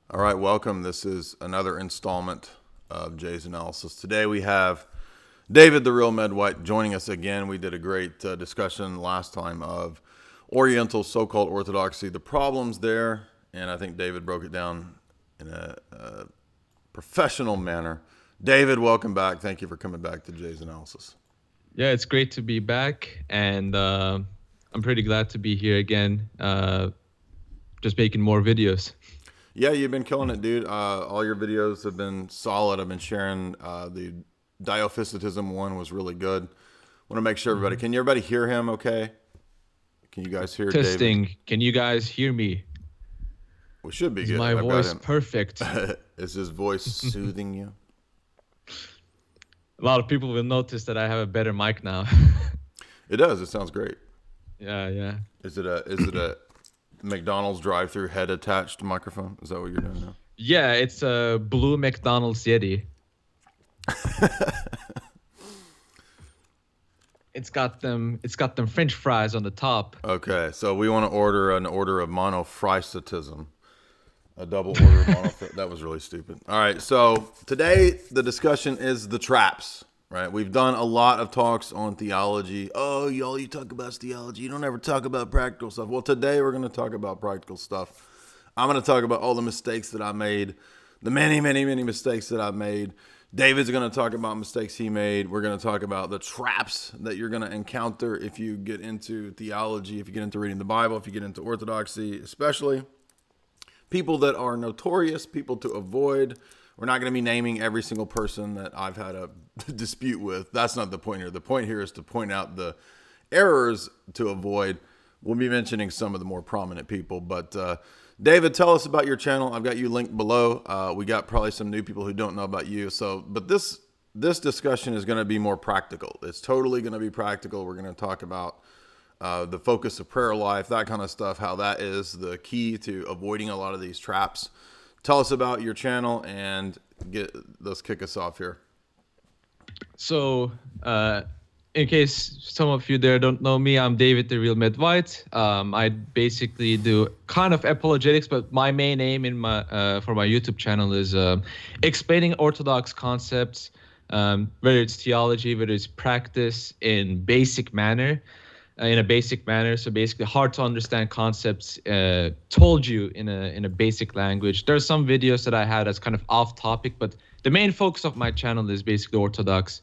All right, welcome. This is another installment of Jay's Analysis. Today we have David, the real Med White, joining us again. We did a great discussion last time of Oriental so-called Orthodoxy, the problems there, and I think David broke it down in a professional manner. David, welcome back. Thank you for coming back to Jay's Analysis. Yeah, it's great to be back, and I'm pretty glad to be here again, just making more videos. Yeah, you've been killing it, dude. All your videos have been solid. I've been sharing the Diophysitism one was really good. Want to make sure everybody, can everybody hear him okay? Can you guys hear Testing. David? Can you guys hear me? We should be Is good. my I've voice got him. perfect? Is his voice soothing you? A lot of people will notice that I have a better mic now. It does. It sounds great. Yeah. Is it a McDonald's drive-through head attached microphone? Is that what you're doing now? Yeah, it's a blue McDonald's Yeti. It's got them French fries on the top. Okay, so we want to order an order of monophrysism. A double order of monophrysism. That was really stupid. All right, so today the discussion is the traps, right? We've done a lot of talks on theology. Oh, y'all, you talk about theology. You don't ever talk about practical stuff. Well, today we're going to talk about practical stuff. I'm going to talk about all the mistakes that I made, the many, many, many mistakes that I've made. David's going to talk about mistakes he made. We're going to talk about the traps that you're going to encounter if you get into theology, if you get into reading the Bible, if you get into orthodoxy, especially. People that are notorious, people to avoid. We're not going to be naming every single person that I've had a dispute with. That's not the point here. The point here is to point out the errors to avoid. We'll be mentioning some of the more prominent people. But David, tell us about your channel. I've got you linked below. We got probably some new people who don't know about you. But this discussion is going to be more practical. It's totally going to be practical. We're going to talk about the focus of prayer life, that kind of stuff, how that is the key to avoiding a lot of these traps. Tell us about your channel and let's kick us off here. So, in case some of you there don't know me, I'm David, the real Med White. I basically do kind of apologetics, but my main aim in my for my YouTube channel is explaining Orthodox concepts, whether it's theology, whether it's practice in basic manner. So basically hard to understand concepts told you in a basic language. There's some videos that I had that's kind of off topic, but the main focus of my channel is basically Orthodox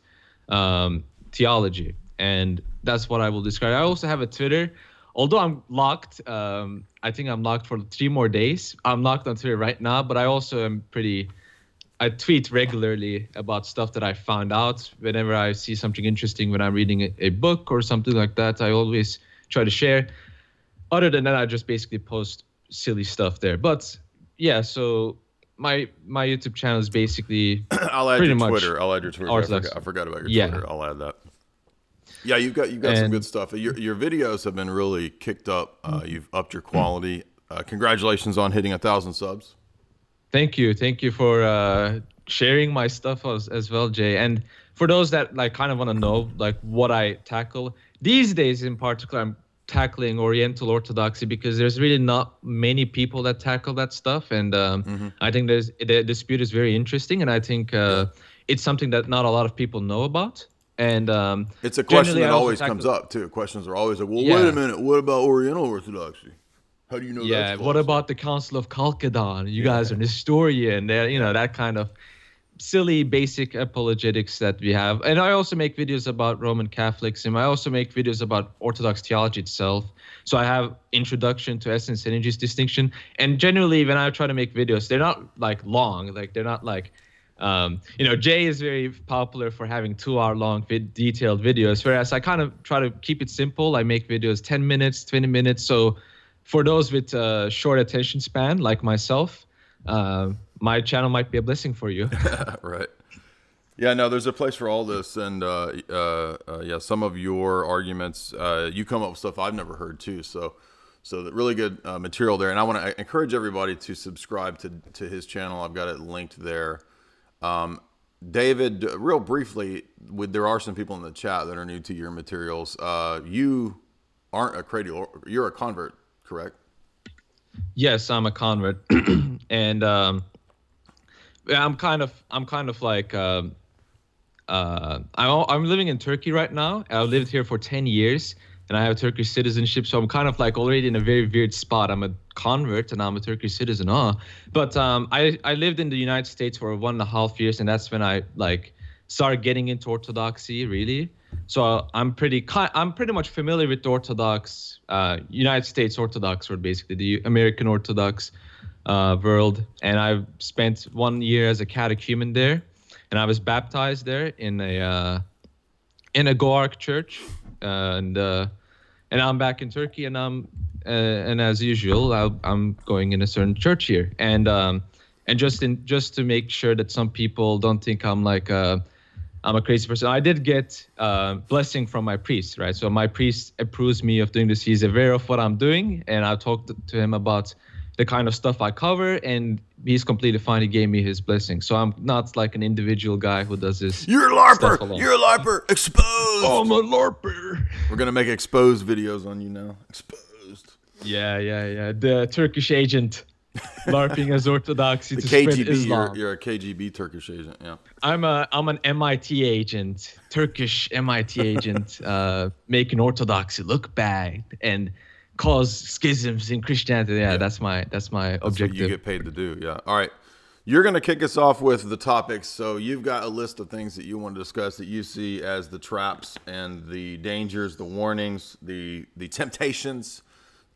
theology, and that's what I will describe. I also have a Twitter, although I'm locked. I think I'm locked for 3 more days. I'm locked on Twitter right now, but I also am I tweet regularly about stuff that I found out. Whenever I see something interesting when I'm reading a book or something like that, I always try to share. Other than that, I just basically post silly stuff there. But yeah, so my YouTube channel is basically I'll add your Twitter. I forgot about your Twitter. I'll add that. Yeah, you've got some good stuff. Your videos have been really kicked up. You've upped your quality. Congratulations on hitting 1,000 subs. Thank you for sharing my stuff as well, Jay. And for those that kind of want to know what I tackle these days, in particular, I'm tackling Oriental Orthodoxy because there's really not many people that tackle that stuff, and I think the dispute is very interesting, and I think it's something that not a lot of people know about. And it's a question that always comes up too. Questions are always like, well, wait a minute, what about Oriental Orthodoxy? How do you know? Yeah, what about the Council of Chalcedon? You guys are an historian. That kind of silly basic apologetics that we have. And I also make videos about Roman Catholicism. I also make videos about Orthodox theology itself. So I have introduction to essence and energies distinction. And generally, when I try to make videos, they're not long. They're not Jay is very popular for having 2-hour long detailed videos, whereas I kind of try to keep it simple. I make videos 10 minutes, 20 minutes. So for those with a short attention span like myself, my channel might be a blessing for you. Right. Yeah, no, there's a place for all this. And some of your arguments, you come up with stuff I've never heard too. So that really good material there. And I want to encourage everybody to subscribe to his channel. I've got it linked there. David, real briefly, there are some people in the chat that are new to your materials. You aren't a cradle, you're a convert, correct? Yes, I'm a convert, and yeah, I'm kind of like I'm living in Turkey right now. I've lived here for 10 years, and I have Turkish citizenship, so I'm kind of like already in a very weird spot. I'm a convert, and I'm a Turkish citizen. But I lived in the United States for 1.5 years, and that's when I like started getting into Orthodoxy, really. So I'm pretty much familiar with the Orthodox, United States Orthodox, or basically the American Orthodox world. And I've spent 1 year as a catechumen there, and I was baptized there in a Goark church, and I'm back in Turkey, and as usual, I'm going in a certain church here, and just to make sure that some people don't think I'm a crazy person. I did get blessing from my priest, right? So my priest approves me of doing this. He's aware of what I'm doing, and I talked to him about the kind of stuff I cover, and he's completely fine. He gave me his blessing. So I'm not like an individual guy who does this. You're a LARPer. You're a LARPer. Exposed. I'm a LARPer. We're gonna make exposed videos on you now. Exposed. Yeah. The Turkish agent. LARPing as Orthodoxy to KGB, spread Islam. You're a KGB Turkish agent, yeah. I'm an MIT agent, Turkish MIT agent, making Orthodoxy look bad and cause schisms in Christianity. Yeah, that's my objective. That's what you get paid to do, yeah. All right. You're going to kick us off with the topics. So you've got a list of things that you want to discuss that you see as the traps and the dangers, the warnings, the temptations.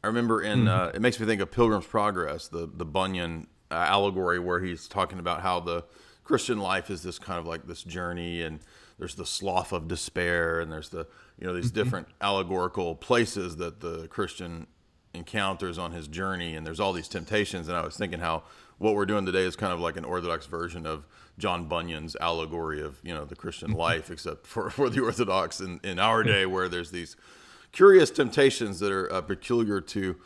I remember it makes me think of Pilgrim's Progress, the Bunyan allegory, where he's talking about how the Christian life is this kind of like this journey, and there's the slough of despair, and there's these different allegorical places that the Christian encounters on his journey, and there's all these temptations. And I was thinking how what we're doing today is kind of like an Orthodox version of John Bunyan's allegory of the Christian life, except for the Orthodox in our day, where there's these curious temptations that are peculiar to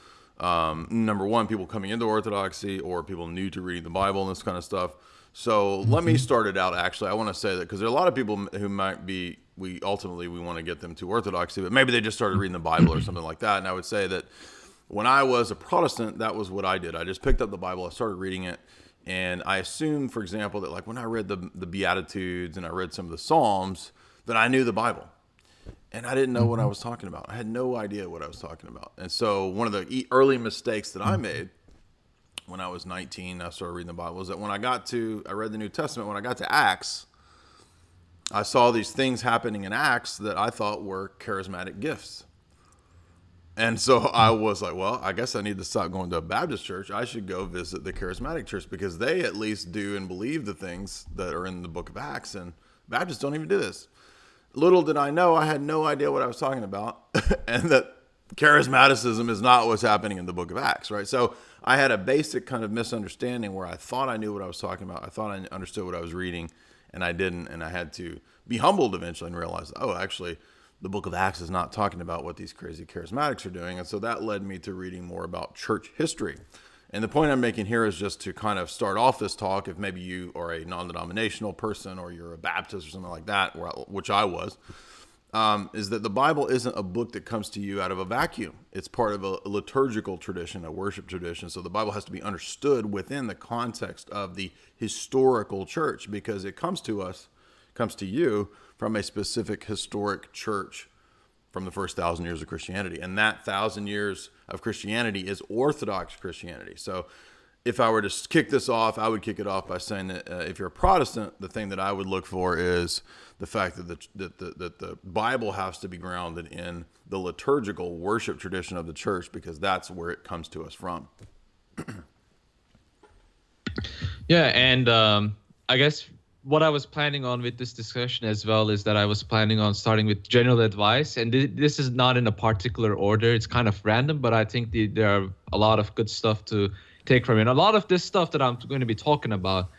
number one, people coming into Orthodoxy or people new to reading the Bible and this kind of stuff. So let me start it out. Actually, I want to say that because there are a lot of people who might be, we want to get them to Orthodoxy, but maybe they just started reading the Bible or something like that. And I would say that when I was a Protestant, that was what I did. I just picked up the Bible, I started reading it, and I assumed, for example, that like when I read the Beatitudes and I read some of the Psalms, that I knew the Bible. And I didn't know what I was talking about. I had no idea what I was talking about. And so one of the early mistakes that I made when I was 19, I started reading the Bible, was that when I read the New Testament, when I got to Acts, I saw these things happening in Acts that I thought were charismatic gifts. And so I was like, well, I guess I need to stop going to a Baptist church. I should go visit the charismatic church because they at least do and believe the things that are in the book of Acts. And Baptists don't even do this. Little did I know, I had no idea what I was talking about, and that charismaticism is not what's happening in the book of Acts, right? So I had a basic kind of misunderstanding where I thought I knew what I was talking about. I thought I understood what I was reading, and I didn't, and I had to be humbled eventually and realize, oh, actually, the book of Acts is not talking about what these crazy charismatics are doing. And so that led me to reading more about church history. And the point I'm making here is just to kind of start off this talk, if maybe you are a non-denominational person or you're a Baptist or something like that, which I was, is that the Bible isn't a book that comes to you out of a vacuum. It's part of a liturgical tradition, a worship tradition. So the Bible has to be understood within the context of the historical church, because it comes to you from a specific historic church from the first 1,000 years of Christianity. And that 1,000 years of Christianity is Orthodox Christianity. So if I were to kick this off, I would kick it off by saying that if you're a Protestant, the thing that I would look for is the fact that the Bible has to be grounded in the liturgical worship tradition of the church, because that's where it comes to us from. Yeah, and I guess what I was planning on with this discussion as well is that I was planning on starting with general advice, and this is not in a particular order. It's kind of random, but I think there are a lot of good stuff to take from it. A lot of this stuff that I'm going to be talking about,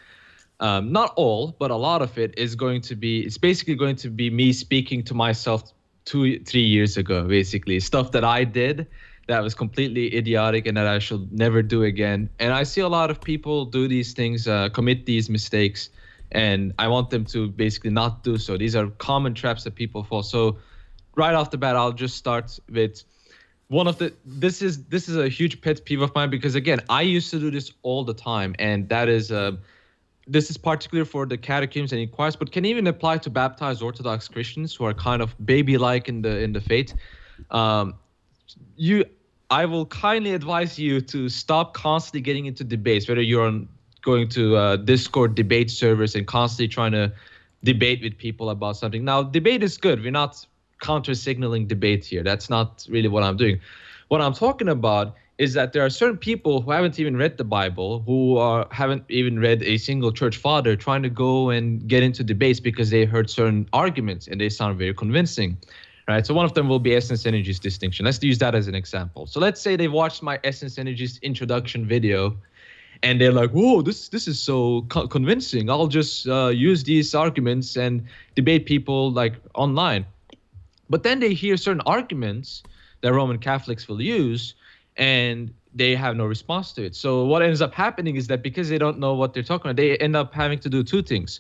not all, but a lot of it is it's basically going to be me speaking to myself 2-3 years ago, basically. Stuff that I did that was completely idiotic and that I should never do again. And I see a lot of people do these things, commit these mistakes, and I want them to basically not do so. These are common traps that people fall. So right off the bat, I'll just start with one of the this is a huge pet peeve of mine, because again, I used to do this all the time, and that is this is particular for the catechisms and inquiries, but can even apply to baptized Orthodox Christians who are kind of baby-like in the faith. Um, you, I will kindly advise you to stop constantly getting into debates, whether you're on going to Discord debate servers and constantly trying to debate with people about something. Now, debate is good. We're not counter-signaling debate here. That's not really what I'm doing. What I'm talking about is that there are certain people who haven't even read the Bible, who haven't even read a single church father, trying to go and get into debates because they heard certain arguments and they sound very convincing. Right. So one of them will be essence energies distinction. Let's use that as an example. So let's say they watched my essence energies introduction video and they're like, whoa, this is so convincing. I'll just use these arguments and debate people like online. But then they hear certain arguments that Roman Catholics will use, and they have no response to it. So what ends up happening is that because they don't know what they're talking about, they end up having to do two things.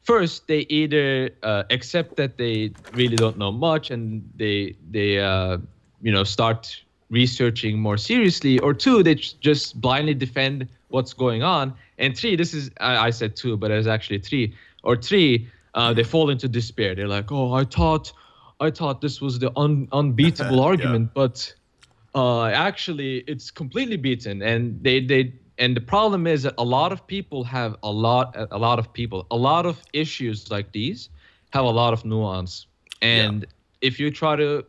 First, they either accept that they really don't know much, and they start researching more seriously, or two, they just blindly defend what's going on. And three, this is I said two, but it's actually three. Or three, they fall into despair. They're like, oh, I thought this was the unbeatable argument, but actually it's completely beaten. And and the problem is that a lot of people have a lot of issues like these have a lot of nuance. And if you try to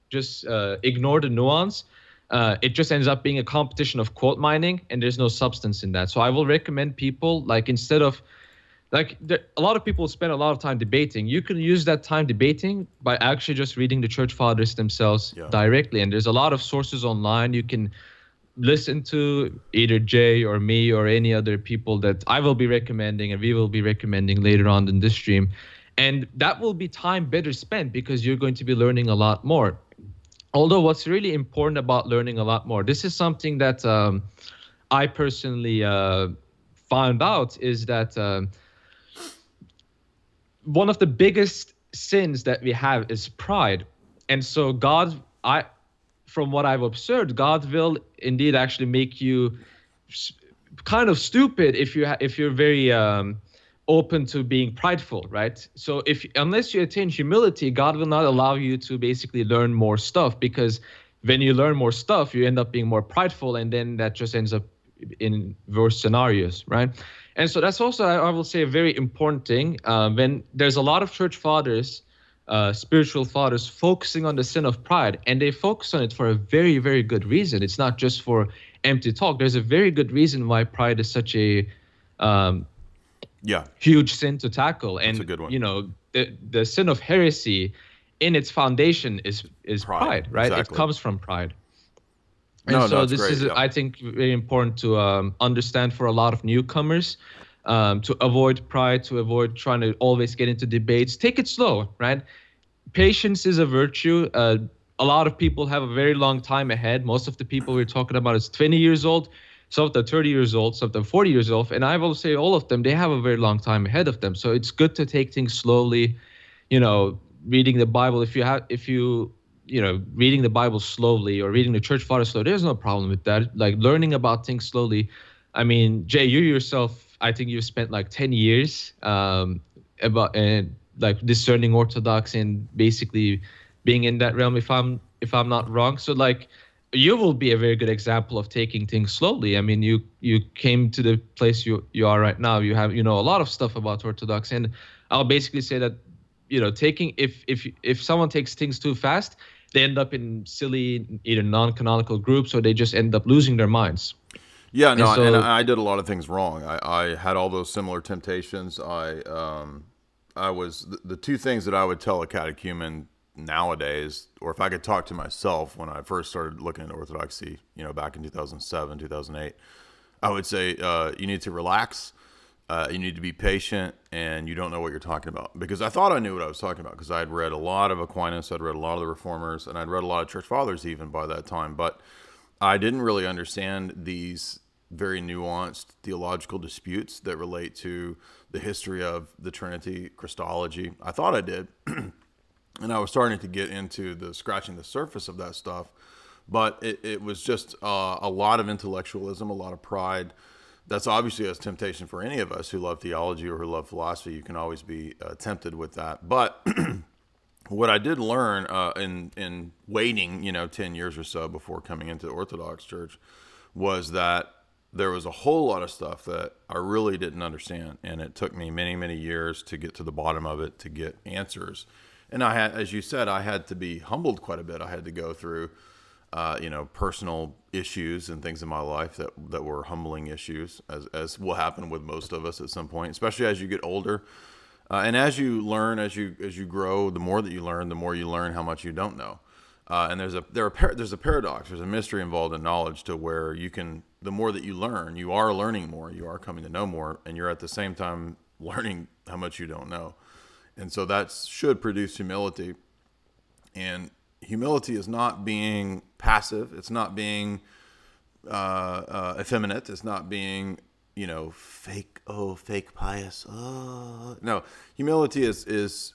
just ignore the nuance, it just ends up being a competition of quote mining, and there's no substance in that. So I will recommend people, like, instead of a lot of people spend a lot of time debating. You can use that time debating by actually just reading the church fathers themselves directly. And there's a lot of sources online. You can listen to either Jay or me or any other people that I will be recommending and we will be recommending later on in this stream. And that will be time better spent because you're going to be learning a lot more. Although what's really important about learning a lot more, this is something that I personally found out, is that one of the biggest sins that we have is pride. And so from what I've observed, God will indeed actually make you kind of stupid if you're very open to being prideful, right? So unless you attain humility, God will not allow you to basically learn more stuff, because when you learn more stuff, you end up being more prideful, and then that just ends up in worse scenarios, right? And so that's also, I will say, a very important thing. When there's a lot of church fathers, spiritual fathers, focusing on the sin of pride, and they focus on it for a very, very good reason. It's not just for empty talk. There's a very good reason why pride is such a huge sin to tackle. And, that's a good one. The sin of heresy in its foundation is pride, right? Exactly. It comes from pride. And this is, I think, very important to understand for a lot of newcomers, to avoid pride, to avoid trying to always get into debates. Take it slow, right? Patience is a virtue. A lot of people have a very long time ahead. Most of the people we're talking about is 20 years old, some of them 30 years old, some of them 40 years old. And I will say all of them, they have a very long time ahead of them. So it's good to take things slowly, reading the Bible. Reading the Bible slowly or reading the church fathers slowly, there's no problem with that. Like, learning about things slowly. I mean, Jay, you yourself, I think you've spent like 10 years discerning Orthodox and basically being in that realm, if I'm not wrong. So like, you will be a very good example of taking things slowly. I mean, you came to the place you are right now. You have a lot of stuff about Orthodox, and I'll basically say that taking if someone takes things too fast, they end up in silly either non-canonical groups, or they just end up losing their minds. Yeah, no, and I did a lot of things wrong. I had all those similar temptations. I was the two things that I would tell a catechumen nowadays, or if I could talk to myself when I first started looking at Orthodoxy, back in 2007, 2008, I would say you need to relax. You need to be patient, and you don't know what you're talking about. Because I thought I knew what I was talking about, because I'd read a lot of Aquinas, I'd read a lot of the Reformers, and I'd read a lot of church fathers even by that time. But I didn't really understand these very nuanced theological disputes that relate to the history of the Trinity, Christology. I thought I did. and I was starting to get into the scratching the surface of that stuff. But it was just a lot of intellectualism, a lot of pride. That's obviously a temptation for any of us who love theology or who love philosophy. You can always be tempted with that. But what I did learn in waiting, 10 years or so before coming into the Orthodox Church, was that there was a whole lot of stuff that I really didn't understand, and it took me many, many years to get to the bottom of it, to get answers. And I had, as you said, I had to be humbled quite a bit. I had to go through, personal issues and things in my life that were humbling issues, as will happen with most of us at some point, especially as you get older. And as you learn, as you grow, the more that you learn, the more you learn how much you don't know. And there's a paradox. There's a mystery involved in knowledge, to where the more that you learn, you are learning more, you are coming to know more, and you're at the same time learning how much you don't know. And so that should produce humility. And humility is not being passive. It's not being effeminate. It's not being, fake pious. No, humility is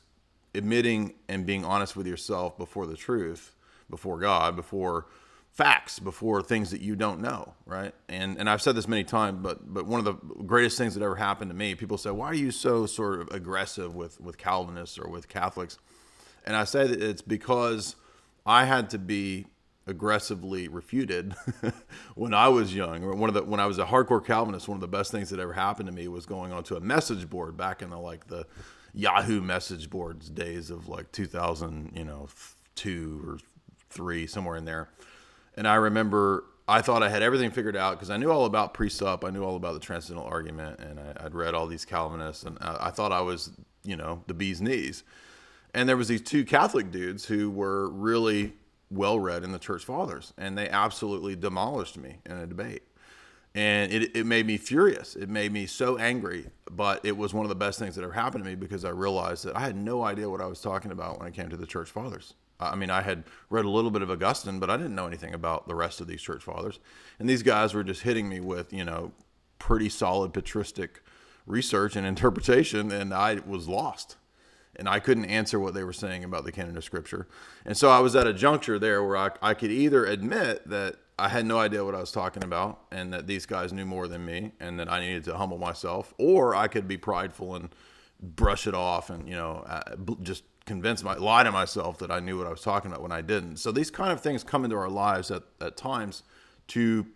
admitting and being honest with yourself before the truth, before God, before facts, before things that you don't know, right? And I've said this many times, but one of the greatest things that ever happened to me, people say, why are you so sort of aggressive with Calvinists or with Catholics? And I say that it's because I had to be aggressively refuted when I was young. Or when I was a hardcore Calvinist, one of the best things that ever happened to me was going onto a message board back in the Yahoo message boards days of 2002 or 3, somewhere in there. And I remember I thought I had everything figured out because I knew all about presup. I knew all about the transcendental argument, and I'd read all these Calvinists, and I thought I was, the bee's knees. And there was these 2 Catholic dudes who were really well read in the church fathers, and they absolutely demolished me in a debate. And it made me furious. It made me so angry, but it was one of the best things that ever happened to me, because I realized that I had no idea what I was talking about when it came to the church fathers. I mean, I had read a little bit of Augustine, but I didn't know anything about the rest of these church fathers. And these guys were just hitting me with, pretty solid patristic research and interpretation, and I was lost. And I couldn't answer what they were saying about the canon of Scripture. And so I was at a juncture there where I could either admit that I had no idea what I was talking about, and that these guys knew more than me, and that I needed to humble myself, or I could be prideful and brush it off and, just lie to myself that I knew what I was talking about when I didn't. So these kind of things come into our lives at times to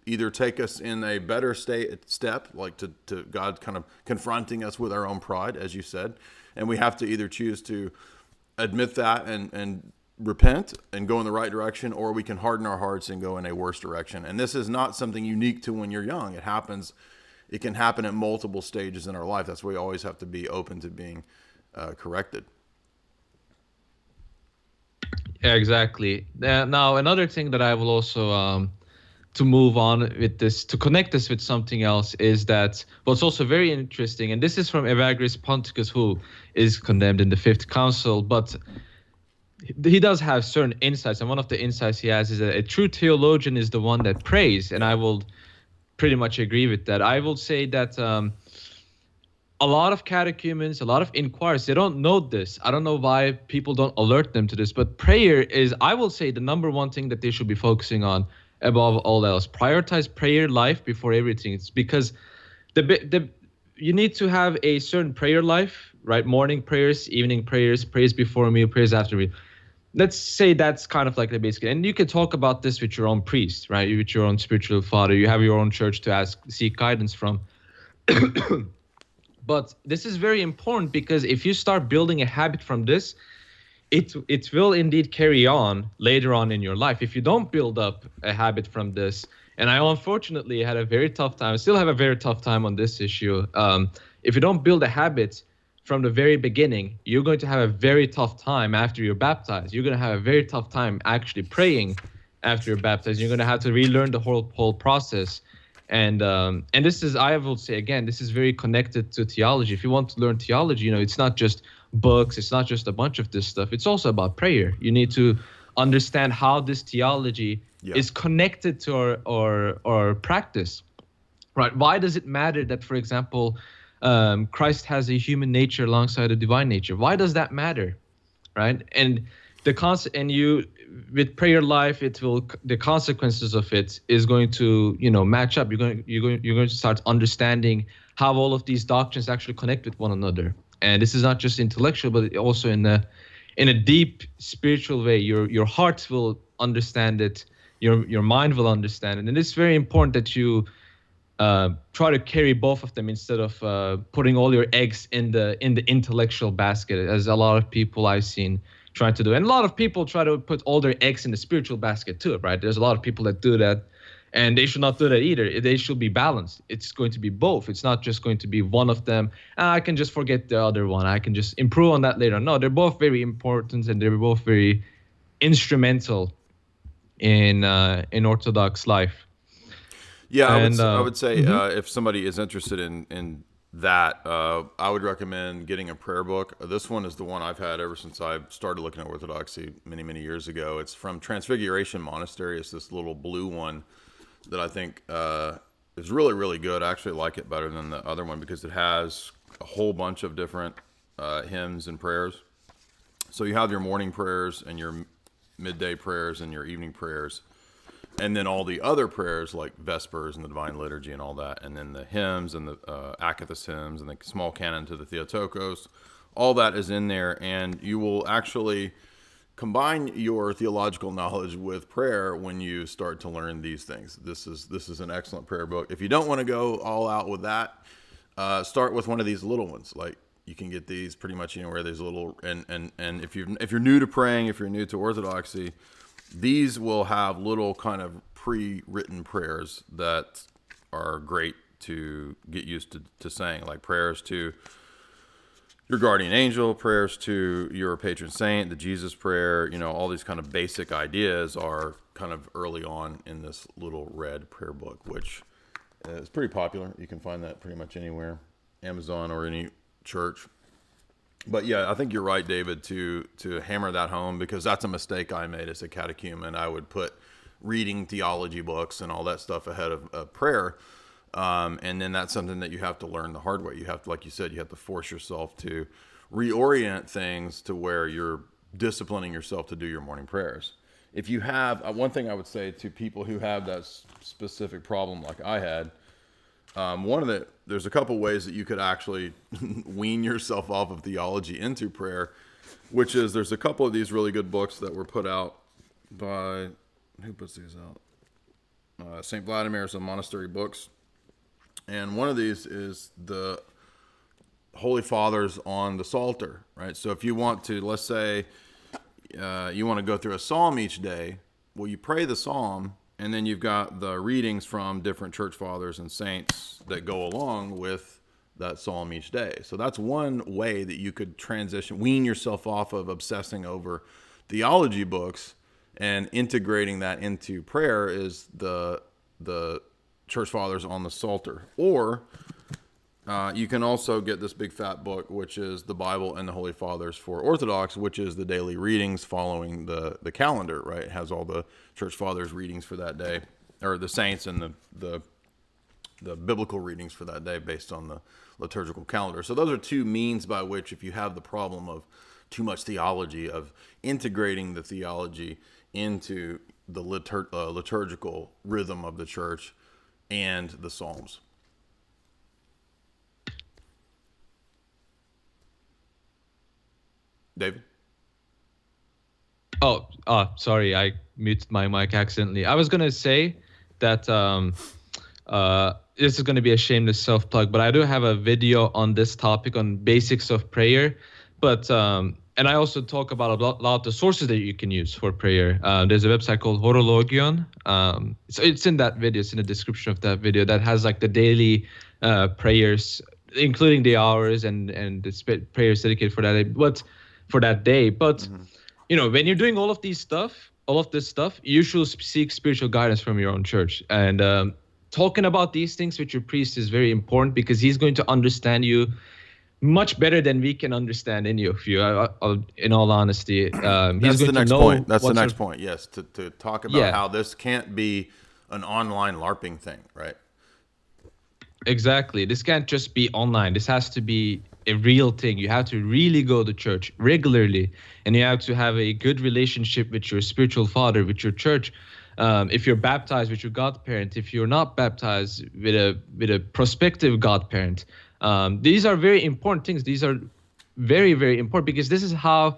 either take us in a better step, like to God kind of confronting us with our own pride, as you said. And we have to either choose to admit that and repent and go in the right direction, or we can harden our hearts and go in a worse direction. And this is not something unique to when you're young. It can happen at multiple stages in our life. That's why we always have to be open to being corrected. Yeah, exactly. Now, another thing that I will also, to move on with this, to connect this with something else, is that what's also very interesting, and this is from Evagrius Ponticus, who is condemned in the Fifth Council, but he does have certain insights, and one of the insights he has is that a true theologian is the one that prays, and I will pretty much agree with that. I will say that a lot of catechumens, a lot of inquirers, they don't know this. I don't know why people don't alert them to this, but prayer is, I will say, the number one thing that they should be focusing on above all else. Prioritize prayer life before everything. It's because you need to have a certain prayer life, right? Morning prayers, evening prayers, prayers before a meal, prayers after a meal. Let's say that's kind of like the basic. And you can talk about this with your own priest, right? With your own spiritual father. You have your own church to seek guidance from. But this is very important, because if you start building a habit from this, it will indeed carry on later on in your life. If you don't build up a habit from this, and I unfortunately had a very tough time, I still have a very tough time on this issue. If you don't build a habit from the very beginning, you're going to have a very tough time after you're baptized. You're going to have a very tough time actually praying after you're baptized. You're going to have to relearn the whole process. And this is, I will say again, this is very connected to theology. If you want to learn theology, it's not just books, it's not just a bunch of this stuff. It's also about prayer. You need to understand how this theology is connected to our practice, right? Why does it matter that, for example, Christ has a human nature alongside a divine nature? Why does that matter? right? And and you with prayer life, the consequences of it is going to match up. You're going to start understanding how all of these doctrines actually connect with one another. And this is not just intellectual, but also in a deep spiritual way. Your heart will understand it. Your mind will understand it, and it's very important that you try to carry both of them instead of putting all your eggs in the intellectual basket, as a lot of people I've seen trying to do. And a lot of people try to put all their eggs in the spiritual basket too, right? There's a lot of people that do that, and they should not do that either. They should be balanced. It's going to be both. It's not just going to be one of them. I can just forget the other one. I can just improve on that later. No, they're both very important, and they're both very instrumental in Orthodox life. Yeah, I would say if somebody is interested in that, I would recommend getting a prayer book. This one is the one I've had ever since I started looking at Orthodoxy many years ago. It's from Transfiguration Monastery. It's this little blue one that I think is really good. I actually like it better than the other one because it has a whole bunch of different hymns and prayers. So you have your morning prayers and your midday prayers and your evening prayers, and then all the other prayers like Vespers and the Divine Liturgy and all that, and then the hymns and the Akathist hymns and the small canon to the Theotokos. All that is in there, and you will actually combine your theological knowledge with prayer when you start to learn these things. This is an excellent prayer book. If you don't want to go all out with that, start with one of these little ones. Like, you can get these pretty much anywhere. There's little, and if you're new to praying, if you're new to Orthodoxy, these will have little kind of pre-written prayers that are great to get used to saying, like prayers to your guardian angel, prayers to your patron saint, the Jesus prayer. All these kind of basic ideas are kind of early on in this little red prayer book, which is pretty popular. You can find that pretty much anywhere, Amazon or any church. But yeah, I think you're right, David, to hammer that home, because that's a mistake I made as a catechumen. I would put reading theology books and all that stuff ahead of prayer. And then that's something that you have to learn the hard way. You have to, like you said, you have to force yourself to reorient things to where you're disciplining yourself to do your morning prayers. If you have, one thing I would say to people who have that specific problem like I had, there's a couple ways that you could actually wean yourself off of theology into prayer, which is there's a couple of these really good books that were put out by, who puts these out? St. Vladimir's Monastery Books. And one of these is the Holy Fathers on the Psalter, right? So if you want to, let's say you want to go through a psalm each day, well, you pray the psalm, and then you've got the readings from different church fathers and saints that go along with that psalm each day. So that's one way that you could wean yourself off of obsessing over theology books and integrating that into prayer, is the church fathers on the Psalter. Or you can also get this big fat book, which is the Bible and the Holy Fathers for Orthodox, which is the daily readings following the calendar, right? It has all the church fathers readings for that day, or the saints and the biblical readings for that day based on the liturgical calendar. So those are two means by which, if you have the problem of too much theology, of integrating the theology into the liturgical rhythm of the church and the Psalms. David? Oh, sorry, I muted my mic accidentally. I was gonna say that this is gonna be a shameless self-plug, but I do have a video on this topic on basics of prayer. But and I also talk about a lot of the sources that you can use for prayer. There's a website called Origen. So it's in that video. It's in the description of that video, that has like the daily prayers, including the hours and the prayers dedicated for that day. But when you're doing all of this stuff, you should seek spiritual guidance from your own church. And talking about these things with your priest is very important, because he's going to understand you much better than we can understand any of you. In all honesty, he's That's going the to next know point. That's the next point. Yes, to talk about how this can't be an online LARPing thing, right? Exactly. This can't just be online. This has to be a real thing. You have to really go to church regularly, and you have to have a good relationship with your spiritual father, with your church. If you're baptized with your godparent, if you're not baptized with a prospective godparent, these are very important things. These are very, very important, because this is how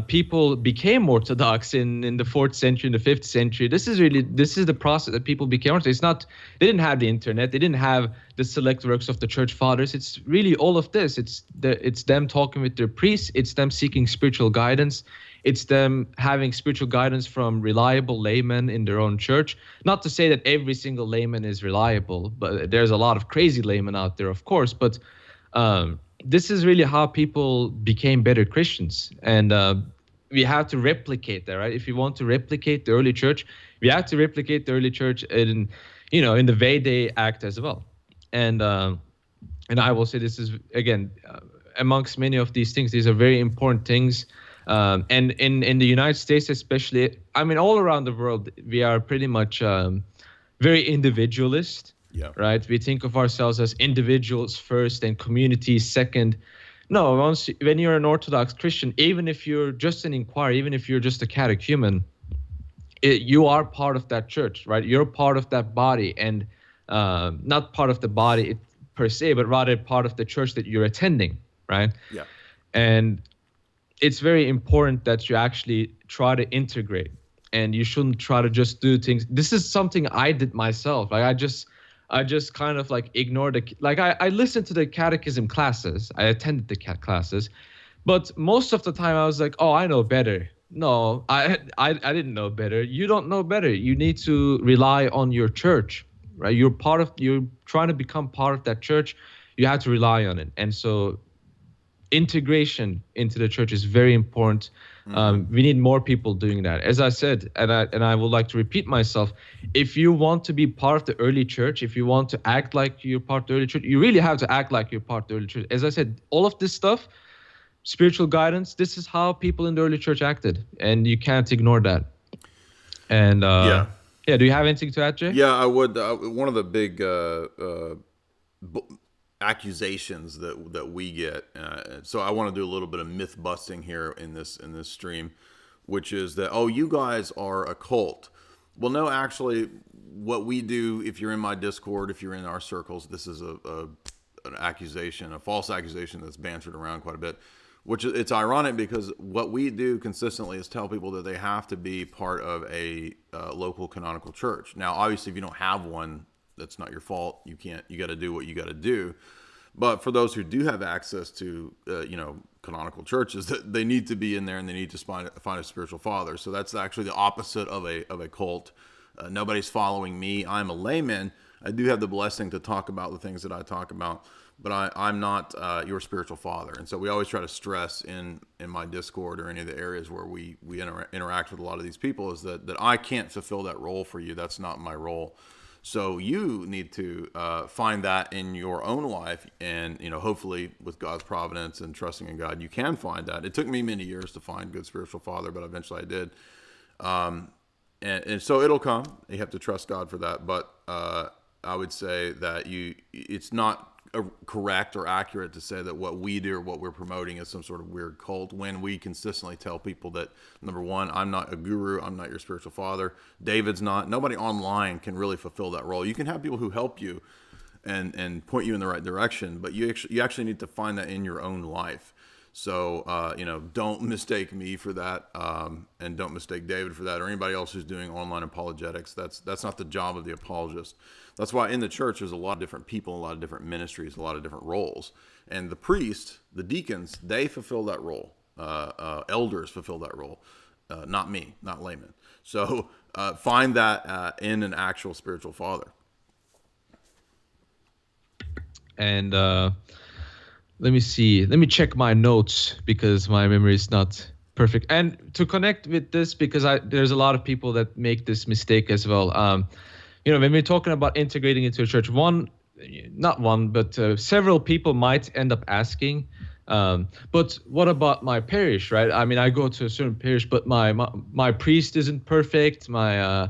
people became Orthodox in the 4th century, in the 5th century. This is the process that people became Orthodox. It's not, they didn't have the internet, they didn't have the select works of the church fathers. It's really all of this. It's them talking with their priests. It's them seeking spiritual guidance. It's them having spiritual guidance from reliable laymen in their own church. Not to say that every single layman is reliable, but there's a lot of crazy laymen out there, of course. But this is really how people became better Christians. And we have to replicate that, right? If you want to replicate the early church, we have to replicate the early church in the way they act as well. And I will say this is, again, amongst many of these things, these are very important things. And in the United States especially, I mean, all around the world, we are pretty much very individualist. Yeah. Right. We think of ourselves as individuals first and communities second. No, when you're an Orthodox Christian, even if you're just an inquirer, even if you're just a catechumen, you are part of that church, right? You're part of that body, and not part of the body per se, but rather part of the church that you're attending, right? Yeah. And it's very important that you actually try to integrate, and you shouldn't try to just do things. This is something I did myself. Like I just kind of like ignored I listened to the catechism classes. I attended the classes, but most of the time I was like, oh, I know better. No, I didn't know better. You don't know better. You need to rely on your church, right? You're trying to become part of that church. You have to rely on it. And so integration into the church is very important. We need more people doing that. As I said, and I would like to repeat myself, if you want to be part of the early church, if you want to act like you're part of the early church, you really have to act like you're part of the early church. As I said, all of this stuff, spiritual guidance, this is how people in the early church acted, and you can't ignore that. And do you have anything to add, Jay? Yeah, I would. One of the big accusations that we get. So I want to do a little bit of myth busting here in this stream, which is that, oh, you guys are a cult. Well, no, actually, what we do, if you're in my Discord, if you're in our circles, this is an accusation, a false accusation that's bantered around quite a bit. Which it's ironic, because what we do consistently is tell people that they have to be part of a local canonical church. Now, obviously, if you don't have one, that's not your fault. You got to do what you got to do. But for those who do have access to, canonical churches, they need to be in there, and they need to find a spiritual father. So that's actually the opposite of a cult. Nobody's following me. I'm a layman. I do have the blessing to talk about the things that I talk about, but I'm not your spiritual father. And so we always try to stress in my Discord or any of the areas where we interact with a lot of these people is that I can't fulfill that role for you. That's not my role. So you need to find that in your own life, and hopefully with God's providence and trusting in God, you can find that. It took me many years to find good spiritual father, but eventually I did. And so it'll come. You have to trust God for that. But I would say that it's not correct or accurate to say that what we do or what we're promoting is some sort of weird cult, when we consistently tell people that, number one, I'm not a guru, I'm not your spiritual father, David's not. Nobody online can really fulfill that role. You can have people who help you and point you in the right direction, but you actually need to find that in your own life. So don't mistake me for that, and don't mistake David for that, or anybody else who's doing online apologetics. That's not the job of the apologist. That's why in the church there's a lot of different people, a lot of different ministries, a lot of different roles. And the priests, the deacons, they fulfill that role. Elders fulfill that role. Not me, not laymen. So find that in an actual spiritual father. And let me see. Let me check my notes, because my memory is not perfect. And to connect with this, because there's a lot of people that make this mistake as well. When we're talking about integrating into a church, several people might end up asking, but what about my parish, right? I mean, I go to a certain parish, but my priest isn't perfect. My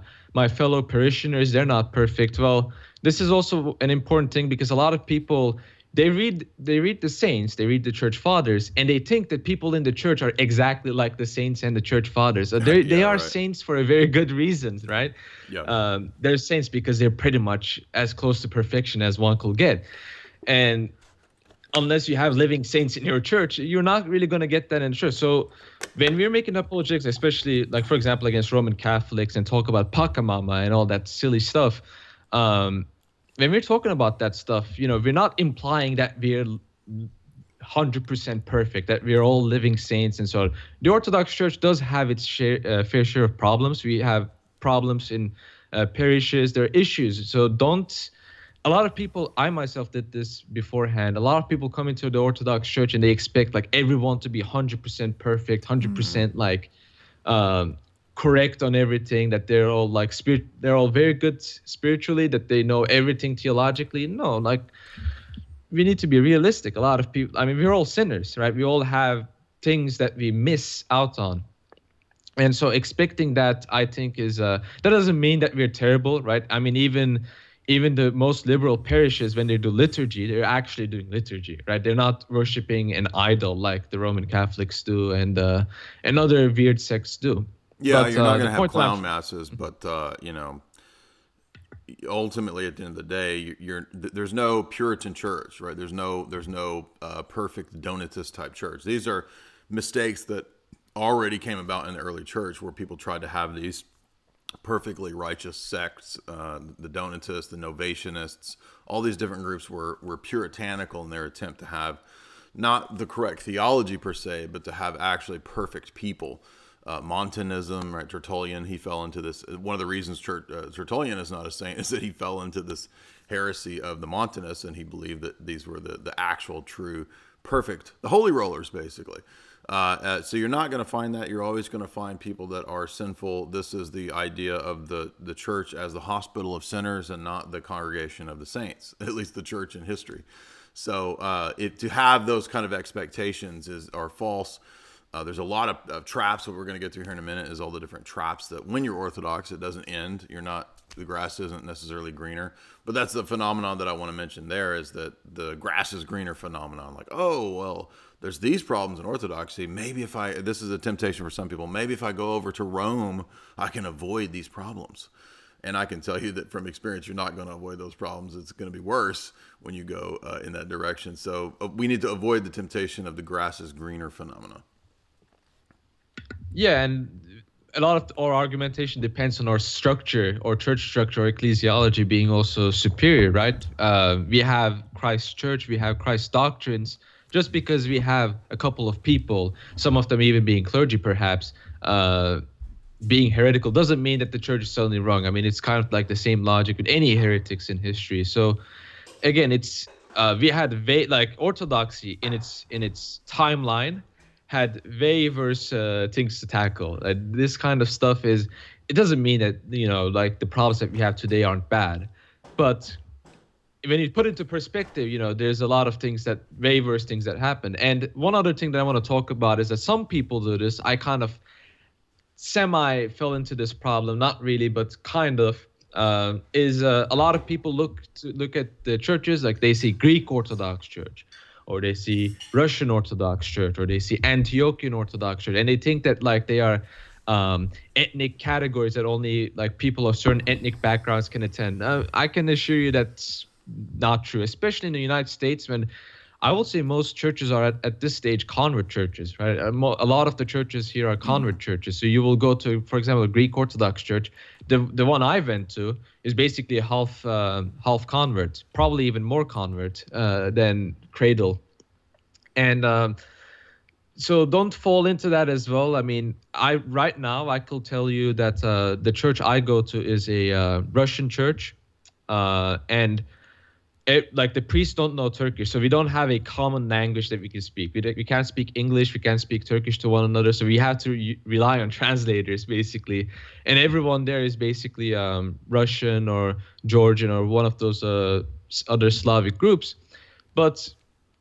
fellow parishioners, they're not perfect. Well, this is also an important thing, because a lot of people, they read the saints, they read the church fathers, and they think that people in the church are exactly like the saints and the church fathers. So they are right. saints for a very good reason, right? Yeah. They're saints because they're pretty much as close to perfection as one could get. And unless you have living saints in your church, you're not really going to get that in the church. So when we're making apologetics, especially like, for example, against Roman Catholics and talk about Pachamama and all that silly stuff, when we're talking about that stuff, we're not implying that we're 100% perfect, that we're all living saints and so on. The Orthodox Church does have its fair share of problems. We have problems in parishes. There are issues. So a lot of people, I myself did this beforehand. A lot of people come into the Orthodox Church and they expect like everyone to be 100% perfect, 100% like correct on everything, that they're all like they're all very good spiritually, that they know everything theologically. No, like we need to be realistic. A lot of people, I mean, we're all sinners, right? We all have things that we miss out on. And so expecting that, I think, is that doesn't mean that we're terrible, right? I mean, even the most liberal parishes, when they do liturgy, they're actually doing liturgy, right? They're not worshiping an idol like the Roman Catholics do and other weird sects do. Yeah, But, you're not going to the have point clown masses, but ultimately at the end of the day, there's no Puritan church, right? There's no perfect Donatist type church. These are mistakes that already came about in the early church, where people tried to have these perfectly righteous sects, the Donatists, the Novatianists, all these different groups were puritanical in their attempt to have not the correct theology per se, but to have actually perfect people. Montanism, right? Tertullian, he fell into this. One of the reasons Tertullian is not a saint is that he fell into this heresy of the Montanists, and he believed that these were the actual, true, perfect, the holy rollers, basically. So you're not going to find that. You're always going to find people that are sinful. This is the idea of the church as the hospital of sinners and not the congregation of the saints, at least the church in history. So to have those kind of expectations are false. There's a lot of traps that we're going to get through here in a minute, is all the different traps that when you're Orthodox, it doesn't end. The grass isn't necessarily greener. But that's the phenomenon that I want to mention there, is that the grass is greener phenomenon. Like, oh, well, there's these problems in Orthodoxy. Maybe this is a temptation for some people, maybe if I go over to Rome, I can avoid these problems. And I can tell you that from experience, you're not going to avoid those problems. It's going to be worse when you go in that direction. So we need to avoid the temptation of the grass is greener phenomena. Yeah, and a lot of our argumentation depends on our structure, or church structure, or ecclesiology being also superior, right? We have Christ's church, we have Christ's doctrines. Just because we have a couple of people, some of them even being clergy perhaps, being heretical, doesn't mean that the church is suddenly wrong. I mean, it's kind of like the same logic with any heretics in history. So again, it's we had like orthodoxy in its timeline had way worse things to tackle. This kind of stuff it doesn't mean that, like the problems that we have today aren't bad, but when you put into perspective, there's a lot of things way worse things that happen. And one other thing that I want to talk about is that some people do this. I kind of semi fell into this problem, not really, but kind of. A lot of people look at the churches, like they see Greek Orthodox Church, or they see Russian Orthodox Church, or they see Antiochian Orthodox Church, and they think that like they are ethnic categories that only like people of certain ethnic backgrounds can attend. I can assure you that's not true, especially in the United States, when I will say most churches are at this stage convert churches, right? A lot of the churches here are convert churches. So you will go to, for example, a Greek Orthodox church. The one I went to is basically a half convert, probably even more convert than cradle. And so don't fall into that as well. I mean, right now I could tell you that the church I go to is a Russian church, and like the priests don't know Turkish, so we don't have a common language that we can speak. We can't speak English, we can't speak Turkish to one another, so we have to rely on translators basically. And everyone there is basically Russian or Georgian or one of those other Slavic groups. But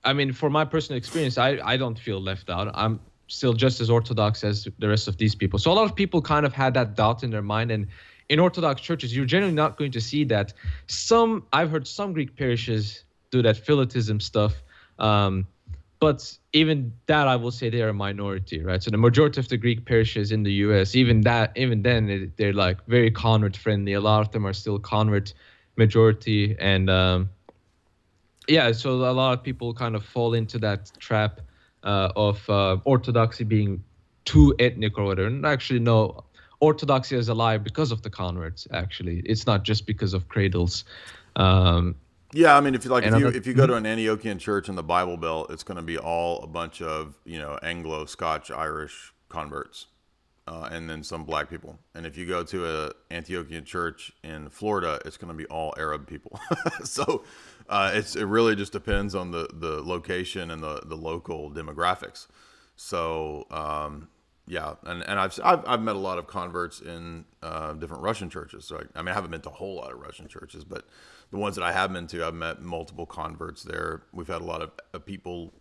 I mean, for my personal experience, I don't feel left out. I'm still just as Orthodox as the rest of these people. So a lot of people kind of had that doubt in their mind, and in Orthodox churches, you're generally not going to see that. I've heard some Greek parishes do that Philitism stuff. But even that, I will say they're a minority, right? So the majority of the Greek parishes in the U.S., even then, they're like very convert friendly. A lot of them are still convert majority, and yeah, so a lot of people kind of fall into that trap of orthodoxy being too ethnic or whatever. And actually, no, orthodoxy is alive because of the converts. Actually, it's not just because of cradles. Um, Yeah, I mean, if you like, and other, if you go to an Antiochian church in the Bible Belt, it's going to be all a bunch of Anglo, Scotch, Irish converts, and then some black people. And if you go to a Antiochian church in Florida, it's going to be all Arab people. So it really just depends on the location and the local demographics. So yeah, and I've met a lot of converts in different Russian churches. So I mean, I haven't been to a whole lot of Russian churches, but the ones that I have been to, I've met multiple converts there. We've had a lot of people,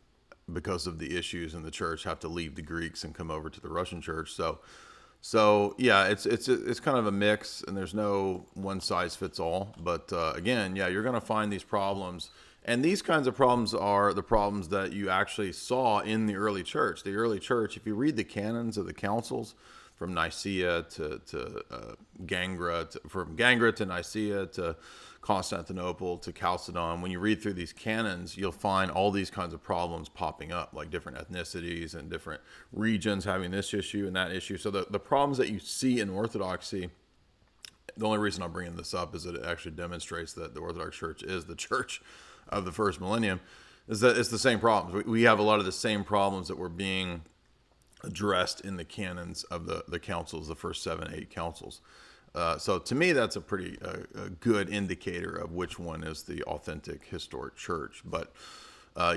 because of the issues in the church, have to leave the Greeks and come over to the Russian church. So yeah, it's kind of a mix, and there's no one size fits all. But again, yeah, you're going to find these problems, and these kinds of problems are the problems that you actually saw in the early church. The early church, if you read the canons of the councils, from Nicaea to Gangra, from Gangra to Nicaea to Constantinople to Chalcedon, when you read through these canons, you'll find all these kinds of problems popping up, like different ethnicities and different regions having this issue and that issue. So the problems that you see in Orthodoxy, the only reason I'm bringing this up is that it actually demonstrates that the Orthodox Church is the church of the first millennium, is that it's the same problems. We have a lot of the same problems that were being addressed in the canons of the councils, the first 7, 8 councils. So to me, that's a pretty good indicator of which one is the authentic historic church. But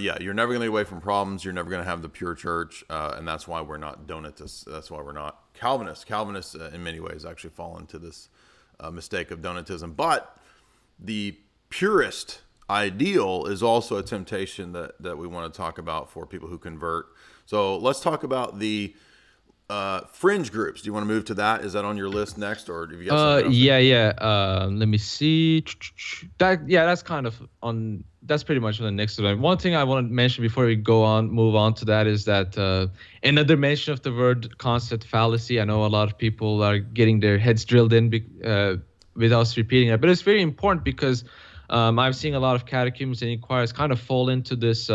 yeah, you're never going to get away from problems. You're never going to have the pure church. And that's why we're not Donatists. That's why we're not Calvinists. Calvinists, in many ways, actually fall into this mistake of Donatism. But the purist ideal is also a temptation that we want to talk about for people who convert. So let's talk about the fringe groups. Do you want to move to that? Is that on your list next, or have you got something else? yeah. Let me see. That's kind of on. That's pretty much on the next one. One thing I want to mention before we move on to that, is that another mention of the word concept fallacy. I know a lot of people are getting their heads drilled in with us repeating that, but it's very important because I've seen a lot of catechumens and inquirers kind of fall into this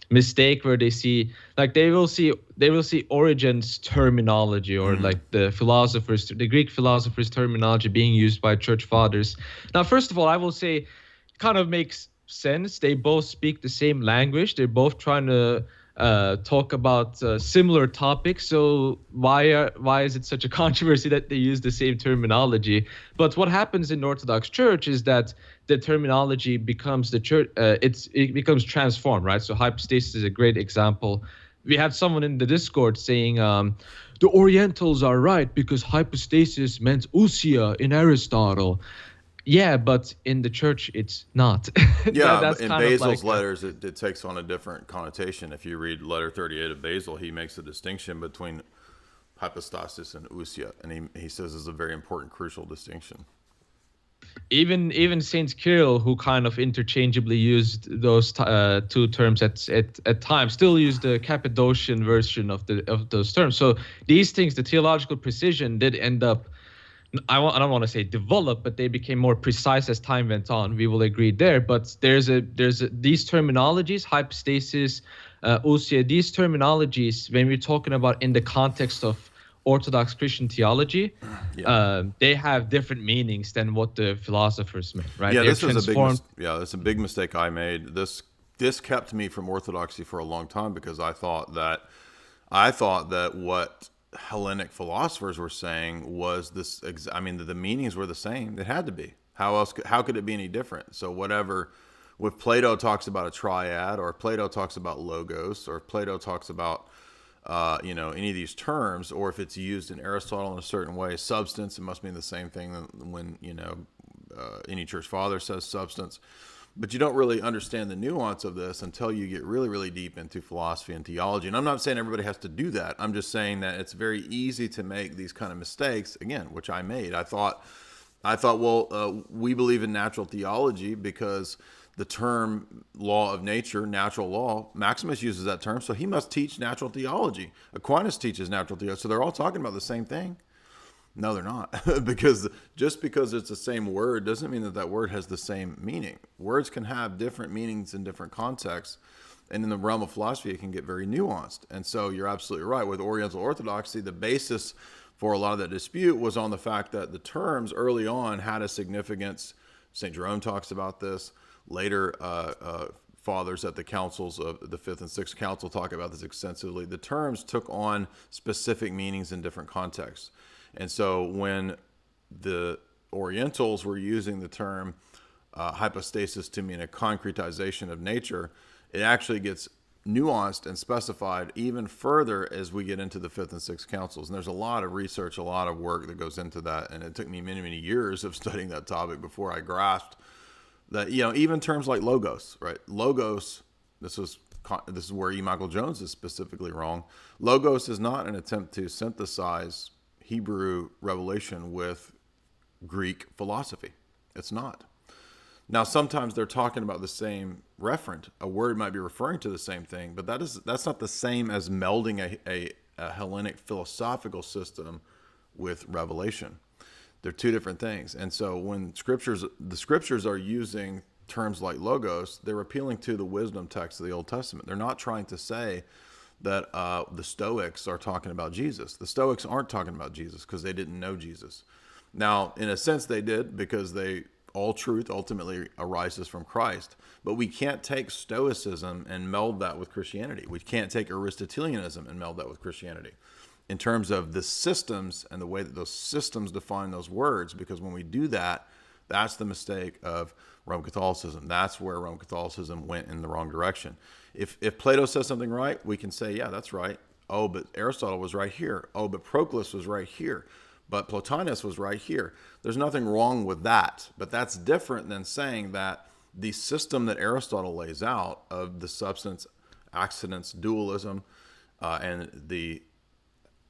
mistake where they will see Origen's terminology, or like the Greek philosophers' terminology being used by church fathers. Now, first of all, I will say, kind of makes sense. They both speak the same language. They're both trying to talk about similar topics. So why is it such a controversy that they use the same terminology? But what happens in the Orthodox Church is that the terminology becomes it becomes transformed, right? So hypostasis is a great example. We had someone in the Discord saying the Orientals are right because hypostasis meant ousia in Aristotle. Yeah, but in the church, it's not. Yeah, That's in kind of Basil's like letters, it takes on a different connotation. If you read letter 38 of Basil, he makes a distinction between hypostasis and ousia, and he says is a very important, crucial distinction. even Saint Kirill, who kind of interchangeably used those two terms at times, still used the Cappadocian version of those terms. So these things, the theological precision, did end up. I don't want to say develop, but they became more precise as time went on. We will agree there. But there's these terminologies, hypostasis, ousia. These terminologies, when we're talking about in the context of Orthodox Christian theology, they have different meanings than what the philosophers meant, right? Yeah, They're this is transformed. that's a big mistake I made. This kept me from Orthodoxy for a long time, because I thought that what Hellenic philosophers were saying was this. I mean, the meanings were the same. It had to be. How could it be any different? So whatever, if Plato talks about a triad, or Plato talks about logos, or Plato talks about any of these terms, or if it's used in Aristotle in a certain way, substance, it must mean the same thing when any church father says substance. But you don't really understand the nuance of this until you get really, really deep into philosophy and theology. And I'm not saying everybody has to do that. I'm just saying that it's very easy to make these kind of mistakes, again, which I made. I thought, well, we believe in natural theology because the term law of nature, natural law. Maximus uses that term, so he must teach natural theology. Aquinas teaches natural theology, so they're all talking about the same thing. No, they're not, because just because it's the same word doesn't mean that that word has the same meaning. Words can have different meanings in different contexts, and in the realm of philosophy, it can get very nuanced. And so you're absolutely right. With Oriental Orthodoxy, the basis for a lot of that dispute was on the fact that the terms early on had a significance. St. Jerome talks about this. Later, fathers at the councils of the Fifth and Sixth Council talk about this extensively. The terms took on specific meanings in different contexts. And so when the Orientals were using the term hypostasis to mean a concretization of nature, it actually gets nuanced and specified even further as we get into the Fifth and Sixth Councils. And there's a lot of research, a lot of work that goes into that. And it took me many, many years of studying that topic before I grasped that, even terms like logos, right? Logos, this is where E. Michael Jones is specifically wrong. Logos is not an attempt to synthesize Hebrew revelation with Greek philosophy. It's not. Now, sometimes they're talking about the same referent. A word might be referring to the same thing, but that's not the same as melding a Hellenic philosophical system with revelation. They're two different things. And so when the scriptures are using terms like logos, they're appealing to the wisdom text of the Old Testament. They're not trying to say that the Stoics are talking about Jesus. The Stoics aren't talking about Jesus because they didn't know Jesus. Now, in a sense, they did, because all truth ultimately arises from Christ. But we can't take Stoicism and meld that with Christianity. We can't take Aristotelianism and meld that with Christianity in terms of the systems and the way that those systems define those words, because when we do that, that's the mistake of Roman Catholicism. That's where Roman Catholicism went in the wrong direction. If Plato says something right, we can say, yeah, that's right. Oh, but Aristotle was right here. Oh, but Proclus was right here. But Plotinus was right here. There's nothing wrong with that. But that's different than saying that the system that Aristotle lays out of the substance, accidents, dualism, and the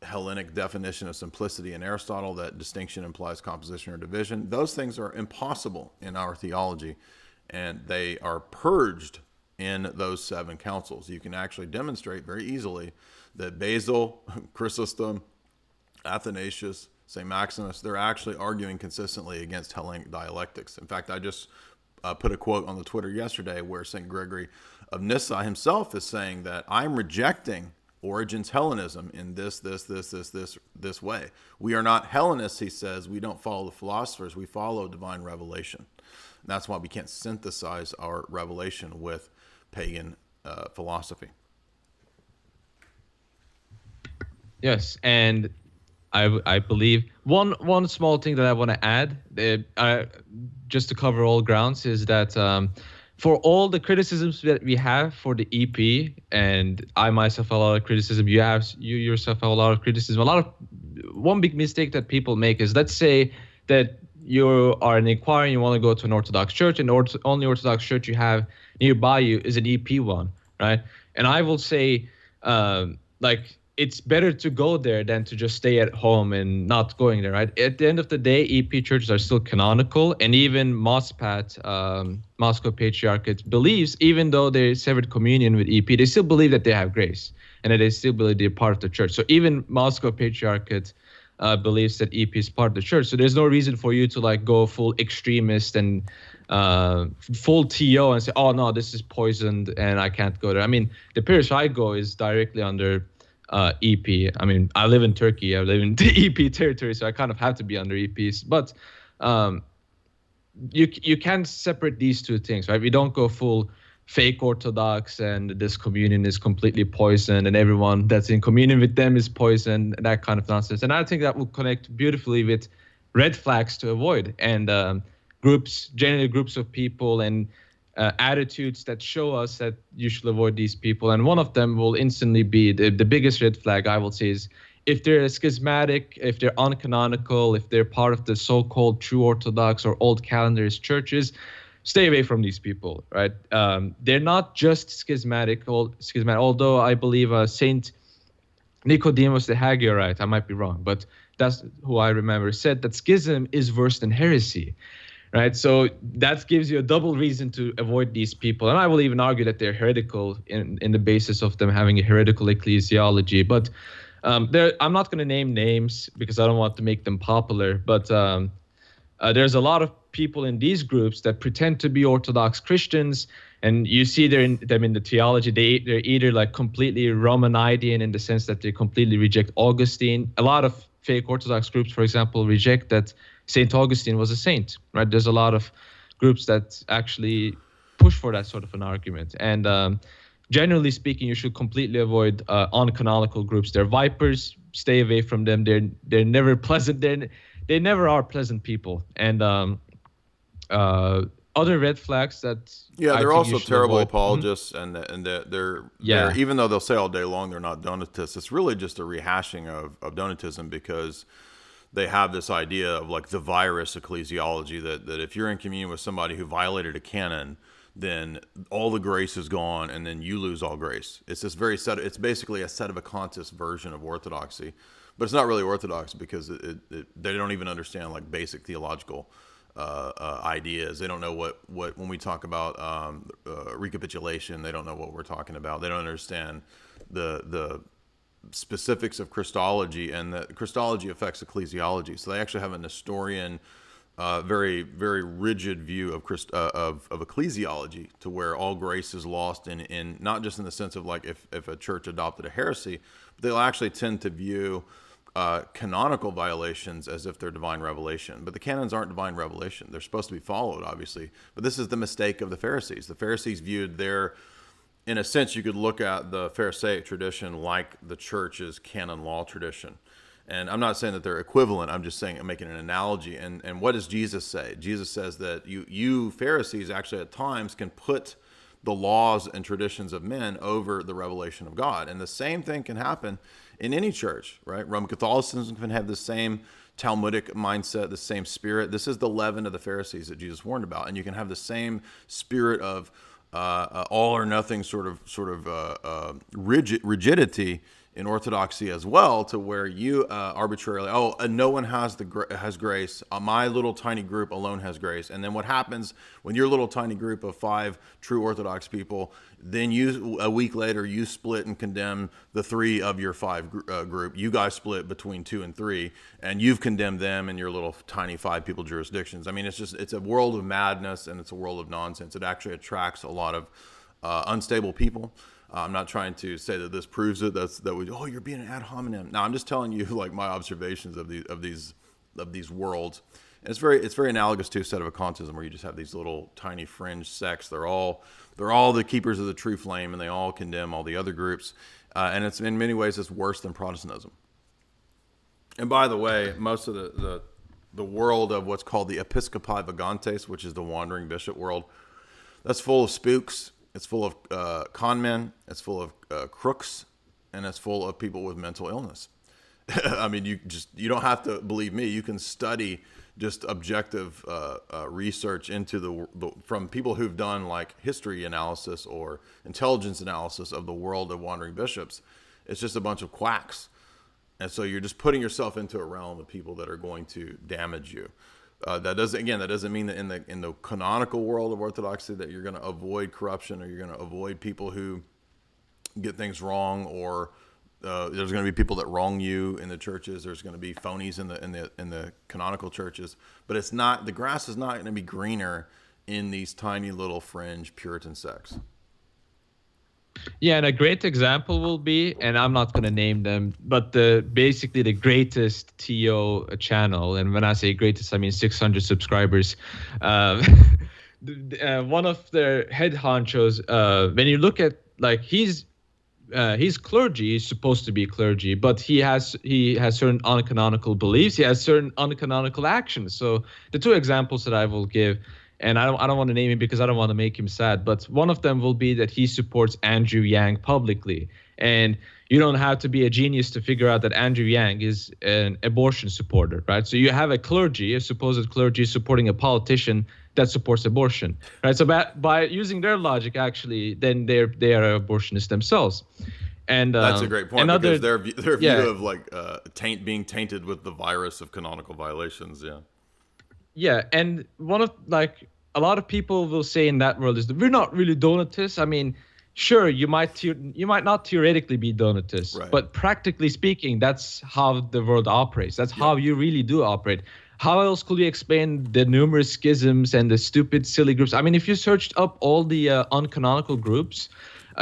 Hellenic definition of simplicity in Aristotle, that distinction implies composition or division, those things are impossible in our theology, and they are purged in those 7 councils. You can actually demonstrate very easily that Basil, Chrysostom, Athanasius, St. Maximus, they're actually arguing consistently against Hellenic dialectics. In fact, I just put a quote on the Twitter yesterday where St. Gregory of Nyssa himself is saying that I'm rejecting Origen's Hellenism in this way. We are not Hellenists, he says. We don't follow the philosophers. We follow divine revelation. And that's why we can't synthesize our revelation with pagan philosophy. Yes, and I believe one small thing that I want to add, just to cover all grounds, is that for all the criticisms that we have for the EP, and I myself have a lot of criticism, you yourself have a lot of criticism. One big mistake that people make is, let's say that you are an inquirer and you want to go to an Orthodox church, and the only Orthodox church you have nearby you is an EP one, right? And I will say, it's better to go there than to just stay at home and not going there, right? At the end of the day, EP churches are still canonical, and even MOSPAT, Moscow Patriarchate, believes, even though they severed communion with EP, they still believe that they have grace, and that they still believe they're part of the church. So even Moscow Patriarchate believes that EP is part of the church. So there's no reason for you to go full extremist and full TO and say, oh no, this is poisoned and I can't go there. I mean, the parish I go is directly under EP. I mean, I live in Turkey. I live in the EP territory, so I kind of have to be under EPs. But you can't separate these two things, right? We don't go full fake Orthodox and this communion is completely poisoned and everyone that's in communion with them is poisoned, that kind of nonsense. And I think that will connect beautifully with red flags to avoid, and generally groups of people and attitudes that show us that you should avoid these people. And one of them will instantly be the biggest red flag, I will say, is if they're schismatic, if they're uncanonical, if they're part of the so-called true Orthodox or old calendarist churches, stay away from these people, right? They're not just schismatic, although I believe Saint Nicodemus the Hagiorite, I might be wrong, but that's who I remember, said that schism is worse than heresy. right? So that gives you a double reason to avoid these people. And I will even argue that they're heretical in the basis of them having a heretical ecclesiology. But I'm not going to name names because I don't want to make them popular. But there's a lot of people in these groups that pretend to be Orthodox Christians, and you see them in the theology. They're either like completely Romanidian in the sense that they completely reject Augustine. A lot of fake Orthodox groups, for example, reject that Saint Augustine was a saint, right? There's a lot of groups that actually push for that sort of an argument. And generally speaking, you should completely avoid uncanonical groups. They're vipers. Stay away from them. They're never pleasant. They never are pleasant people. And other red flags that they're also terrible apologists, and they're even though they'll say all day long they're not Donatists, it's really just a rehashing of Donatism, because they have this idea of like the virus ecclesiology that if you're in communion with somebody who violated a canon, then all the grace is gone, and then you lose all grace. It's this it's basically a sedevacanist version of orthodoxy, but it's not really orthodox because they don't even understand like basic theological ideas. They don't know what when we talk about recapitulation, they don't know what we're talking about. They don't understand the specifics of Christology, and that Christology affects ecclesiology. So they actually have a Nestorian, very very rigid view of of ecclesiology, to where all grace is lost in not just in the sense of like if a church adopted a heresy, but they'll actually tend to view canonical violations as if they're divine revelation. But the canons aren't divine revelation. They're supposed to be followed, obviously. But this is the mistake of the Pharisees. The Pharisees viewed in a sense, you could look at the Pharisaic tradition like the church's canon law tradition. And I'm not saying that they're equivalent. I'm just saying, I'm making an analogy. And what does Jesus say? Jesus says that you Pharisees actually at times can put the laws and traditions of men over the revelation of God. And the same thing can happen in any church, right? Roman Catholicism can have the same Talmudic mindset, the same spirit. This is the leaven of the Pharisees that Jesus warned about. And you can have the same spirit of all or nothing sort of rigidity in orthodoxy as well, to where you arbitrarily, no one has grace. My little tiny group alone has grace. And then what happens when your little tiny group of 5 true Orthodox people, then a week later, you split and condemn the 3 of your 5 group. You guys split between 2 and 3, and you've condemned them in your little tiny 5 people jurisdictions. I mean, it's a world of madness, and it's a world of nonsense. It actually attracts a lot of unstable people. I'm not trying to say that this proves it. You're being an ad hominem. No, I'm just telling you like my observations of these worlds. And it's very analogous to sedevacantism, where you just have these little tiny fringe sects. They're all the keepers of the true flame, and they all condemn all the other groups. And it's in many ways it's worse than Protestantism. And by the way, most of the world of what's called the Episcopi Vagantes, which is the wandering bishop world, that's full of spooks. It's full of con men. It's full of crooks, and it's full of people with mental illness. I mean, you don't have to believe me. You can study just objective research into from people who've done like history analysis or intelligence analysis of the world of wandering bishops. It's just a bunch of quacks, and so you're just putting yourself into a realm of people that are going to damage you. That doesn't mean that in the canonical world of Orthodoxy that you're going to avoid corruption, or you're going to avoid people who get things wrong, or there's going to be people that wrong you in the churches. There's going to be phonies in the canonical churches, but the grass is not going to be greener in these tiny little fringe Puritan sects. Yeah, and a great example will be, and I'm not going to name them, but basically the greatest TO channel, and when I say greatest, I mean 600 subscribers. One of their head honchos, when you look at like he's clergy, he's supposed to be clergy, but he has certain uncanonical beliefs, he has certain uncanonical actions. So the 2 examples that I will give, and I don't want to name him because I don't want to make him sad, but one of them will be that he supports Andrew Yang publicly. And you don't have to be a genius to figure out that Andrew Yang is an abortion supporter, right? So you have a supposed clergy supporting a politician that supports abortion, right? So by using their logic, actually, then they are abortionists themselves. And that's a great point, because their view of like being tainted with the virus of canonical violations, yeah. Yeah, and one of like a lot of people will say in that world is that we're not really Donatists. I mean, sure, you might not theoretically be Donatist, Right. but practically speaking, that's how the world operates. That's Yep. how you really do operate. How else could you explain the numerous schisms and the stupid, silly groups? I mean, if you searched up all the uncanonical groups,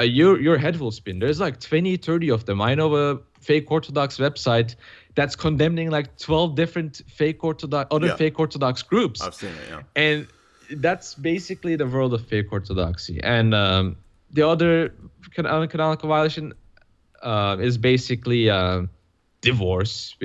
your head will spin. There's like 20, 30 of them. I know a fake Orthodox website that's condemning like 12 different Yeah. fake Orthodox groups. I've seen it. Yeah. And that's basically the world of fake Orthodoxy. And the other uncanonical violation is basically divorce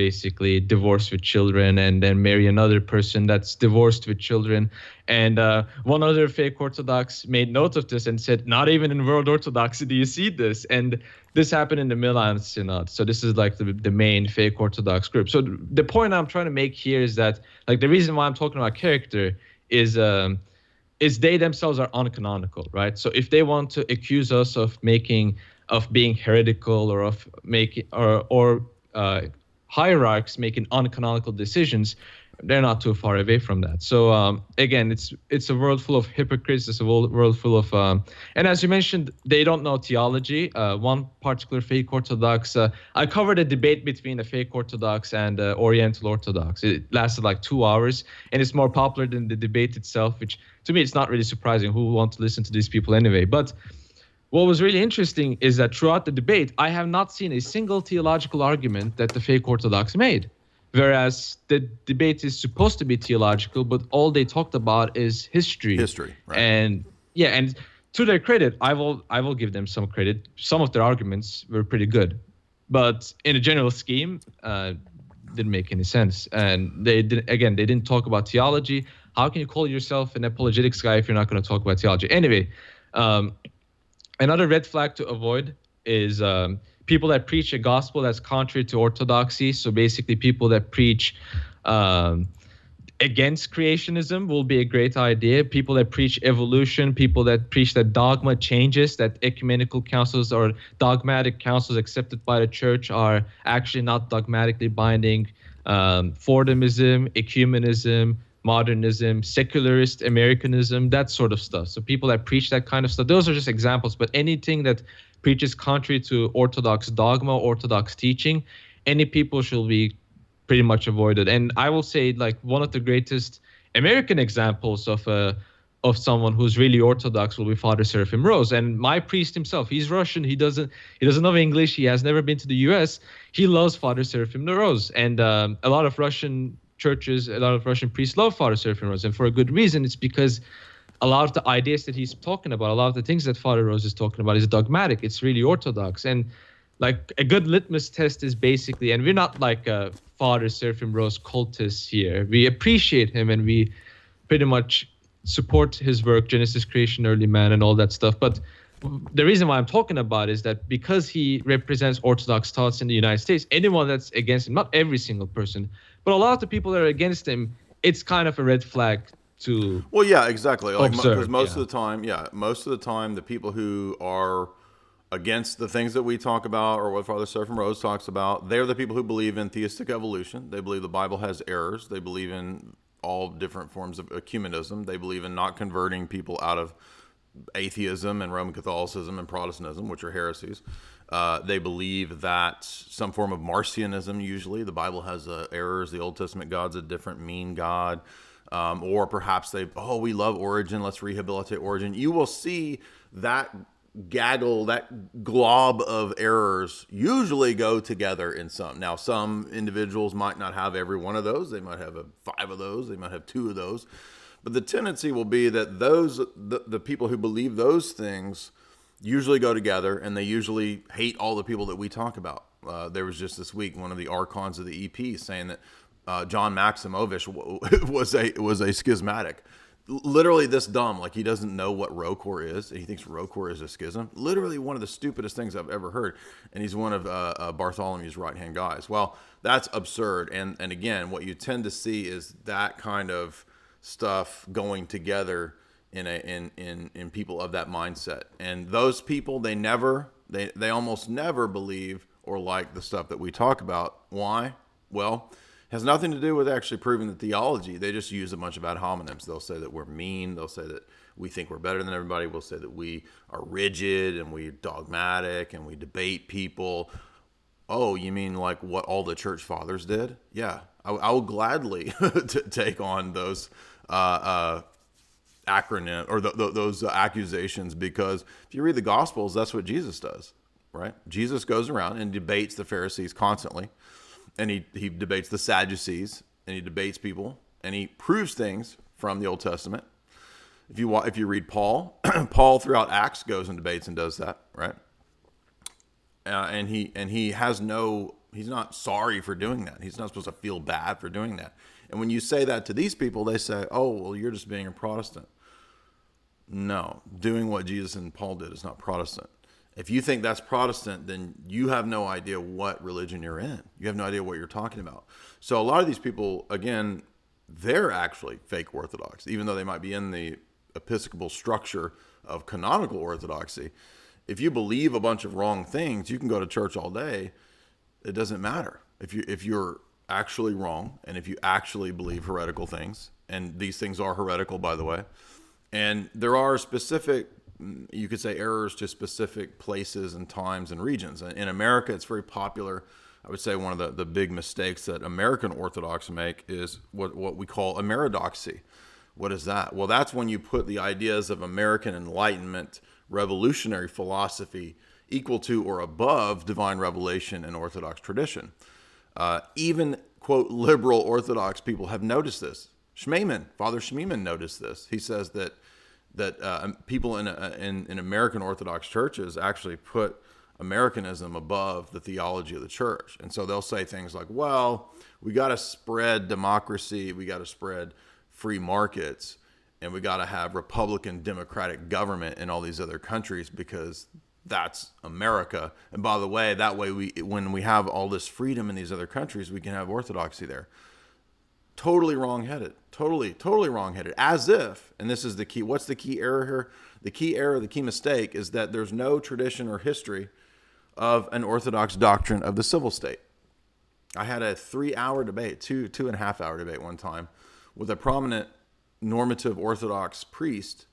with children, and then marry another person that's divorced with children. And one other fake Orthodox made note of this and said, not even in World Orthodoxy do you see this. And this happened in the Milan Synod. So this is like the main fake Orthodox group. So the point I'm trying to make here is that like the reason why I'm talking about character is they themselves are uncanonical, right? So if they want to accuse us of being heretical, or of making hierarchs making uncanonical decisions, they're not too far away from that. So again, it's a world full of hypocrites. It's a world full of and as you mentioned, they don't know theology. One particular fake Orthodox, I covered a debate between a fake Orthodox and Oriental Orthodox. It lasted like 2 hours, and it's more popular than the debate itself, which to me it's not really surprising. Who would want to listen to these people anyway? But what was really interesting is that throughout the debate, I have not seen a single theological argument that the fake Orthodox made. Whereas the debate is supposed to be theological, but all they talked about is history. History, right. And yeah, and to their credit, I will give them some credit. Some of their arguments were pretty good, but in a general scheme, didn't make any sense. And they didn't talk about theology. How can you call yourself an apologetics guy if you're not going to talk about theology? Anyway, another red flag to avoid is people that preach a gospel that's contrary to orthodoxy. So basically, people that preach against creationism will be a great idea. People that preach evolution, people that preach that dogma changes, that ecumenical councils or dogmatic councils accepted by the church are actually not dogmatically binding. Fordhamism, ecumenism, modernism, secularist Americanism, that sort of stuff. So people that preach that kind of stuff, those are just examples. But anything that preaches contrary to Orthodox dogma, Orthodox teaching, any people should be pretty much avoided. And I will say, like, one of the greatest American examples of someone who's really Orthodox will be Father Seraphim Rose. And my priest himself, he's Russian. He doesn't know English. He has never been to the U.S. He loves Father Seraphim Rose, and a lot of Russian churches, a lot of Russian priests love Father Seraphim Rose, and for a good reason. It's because a lot of the ideas that he's talking about, a lot of the things that Father Rose is talking about is dogmatic. It's really Orthodox. And like a good litmus test is basically, and we're not like a Father Seraphim Rose cultists here. We appreciate him and we pretty much support his work, Genesis, Creation, Early Man, and all that stuff. But the reason why I'm talking about is that because he represents Orthodox thoughts in the United States, anyone that's against him, not every single person, but a lot of the people that are against him, it's kind of a red flag to Well, yeah, exactly. Like, observe. because most of the time, the people who are against the things that we talk about or what Father Seraphim Rose talks about, they're the people who believe in theistic evolution. They believe the Bible has errors. They believe in all different forms of ecumenism. They believe in not converting people out of atheism and Roman Catholicism and Protestantism, which are heresies. They believe that some form of Marcionism, usually the Bible has errors. The Old Testament God's a different mean God. Or perhaps we love Origen, let's rehabilitate Origen. You will see that gaggle, that glob of errors usually go together in some. Now, some individuals might not have every one of those. They might have 5 of those. They might have 2 of those. But the tendency will be that the people who believe those things usually go together, and they usually hate all the people that we talk about. There was just this week one of the archons of the EP saying that John Maximovich was a schismatic. Literally this dumb, like he doesn't know what Rocor is. He thinks Rocor is a schism. Literally one of the stupidest things I've ever heard. And he's one of Bartholomew's right-hand guys. Well, that's absurd. And again, what you tend to see is that kind of stuff going together in people of that mindset. And those people, they almost never believe or like the stuff that we talk about. Why? Well, Has nothing to do with actually proving the theology. They just use a bunch of ad hominems. They'll say that we're mean. They'll say that we think we're better than everybody. We'll say that we are rigid and we're dogmatic and we debate people. Oh, you mean like what all the church fathers did? Yeah, I will gladly take on those acronym or those accusations, because if you read the Gospels, that's what Jesus does, right? Jesus goes around and debates the Pharisees constantly, and he debates the Sadducees, and he debates people, and he proves things from the Old Testament. If you read Paul, Paul throughout Acts goes and debates and does that, right? And he's not sorry for doing that. He's not supposed to feel bad for doing that. And when you say that to these people, they say, "Oh, well, you're just being a Protestant." No, doing what Jesus and Paul did is not Protestant. If you think that's Protestant, then you have no idea what religion you're in. You have no idea what you're talking about. So a lot of these people, again, they're actually fake Orthodox, even though they might be in the Episcopal structure of canonical Orthodoxy. If you believe a bunch of wrong things, you can go to church all day. It doesn't matter. If you're actually wrong, and if you actually believe heretical things, and these things are heretical, by the way, and there are specific, you could say, errors to specific places and times and regions. In America, it's very popular. I would say one of the big mistakes that American Orthodox make is what we call heterodoxy. What is that? Well, that's when you put the ideas of American Enlightenment revolutionary philosophy equal to or above divine revelation and Orthodox tradition. Even, quote, liberal Orthodox people have noticed this. Father Schmemann noticed this. He says that people in American Orthodox churches actually put Americanism above the theology of the church. And so they'll say things like, well, we got to spread democracy, we got to spread free markets, and we got to have Republican democratic government in all these other countries because that's America. And by the way, that way when we have all this freedom in these other countries, we can have orthodoxy there. Totally wrong-headed. Totally wrong-headed. As if, and this is the key, what's the key error here? The key mistake is that there's no tradition or history of an Orthodox doctrine of the civil state. I had a 3-hour debate, two and a half hour debate one time with a prominent normative Orthodox priest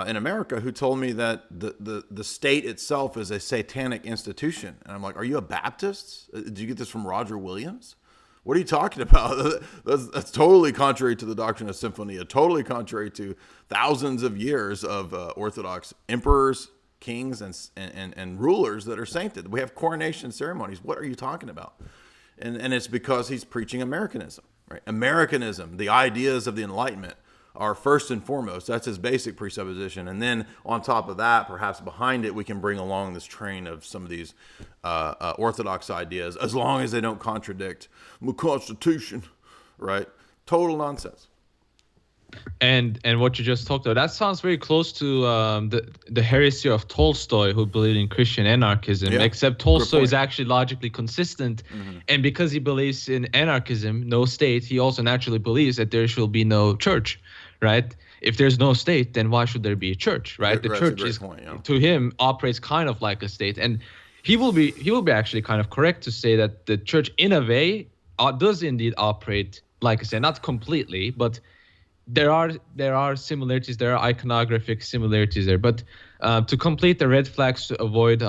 in America who told me that the state itself is a satanic institution. And I'm like, are you a Baptist? Did you get this from Roger Williams? What are you talking about? That's totally contrary to the doctrine of Symphonia, totally contrary to thousands of years of Orthodox emperors, kings, and rulers that are sainted. We have coronation ceremonies. What are you talking about? And it's because he's preaching Americanism, right? Americanism, the ideas of the Enlightenment are first and foremost. That's his basic presupposition. And then on top of that, perhaps behind it, we can bring along this train of some of these Orthodox ideas, as long as they don't contradict the Constitution, right? Total nonsense. And what you just talked about, that sounds very close to the heresy of Tolstoy, who believed in Christian anarchism, except Tolstoy is actually logically consistent. Mm-hmm. And because he believes in anarchism, no state, he also naturally believes that there should be no church, right? If there's no state, then why should there be a church, right? The church is, to him, operates kind of like a state. And he will be actually kind of correct to say that the church, in a way, does indeed operate like a state. Not completely, but there are similarities, there are iconographic similarities there. But to complete the red flags, to avoid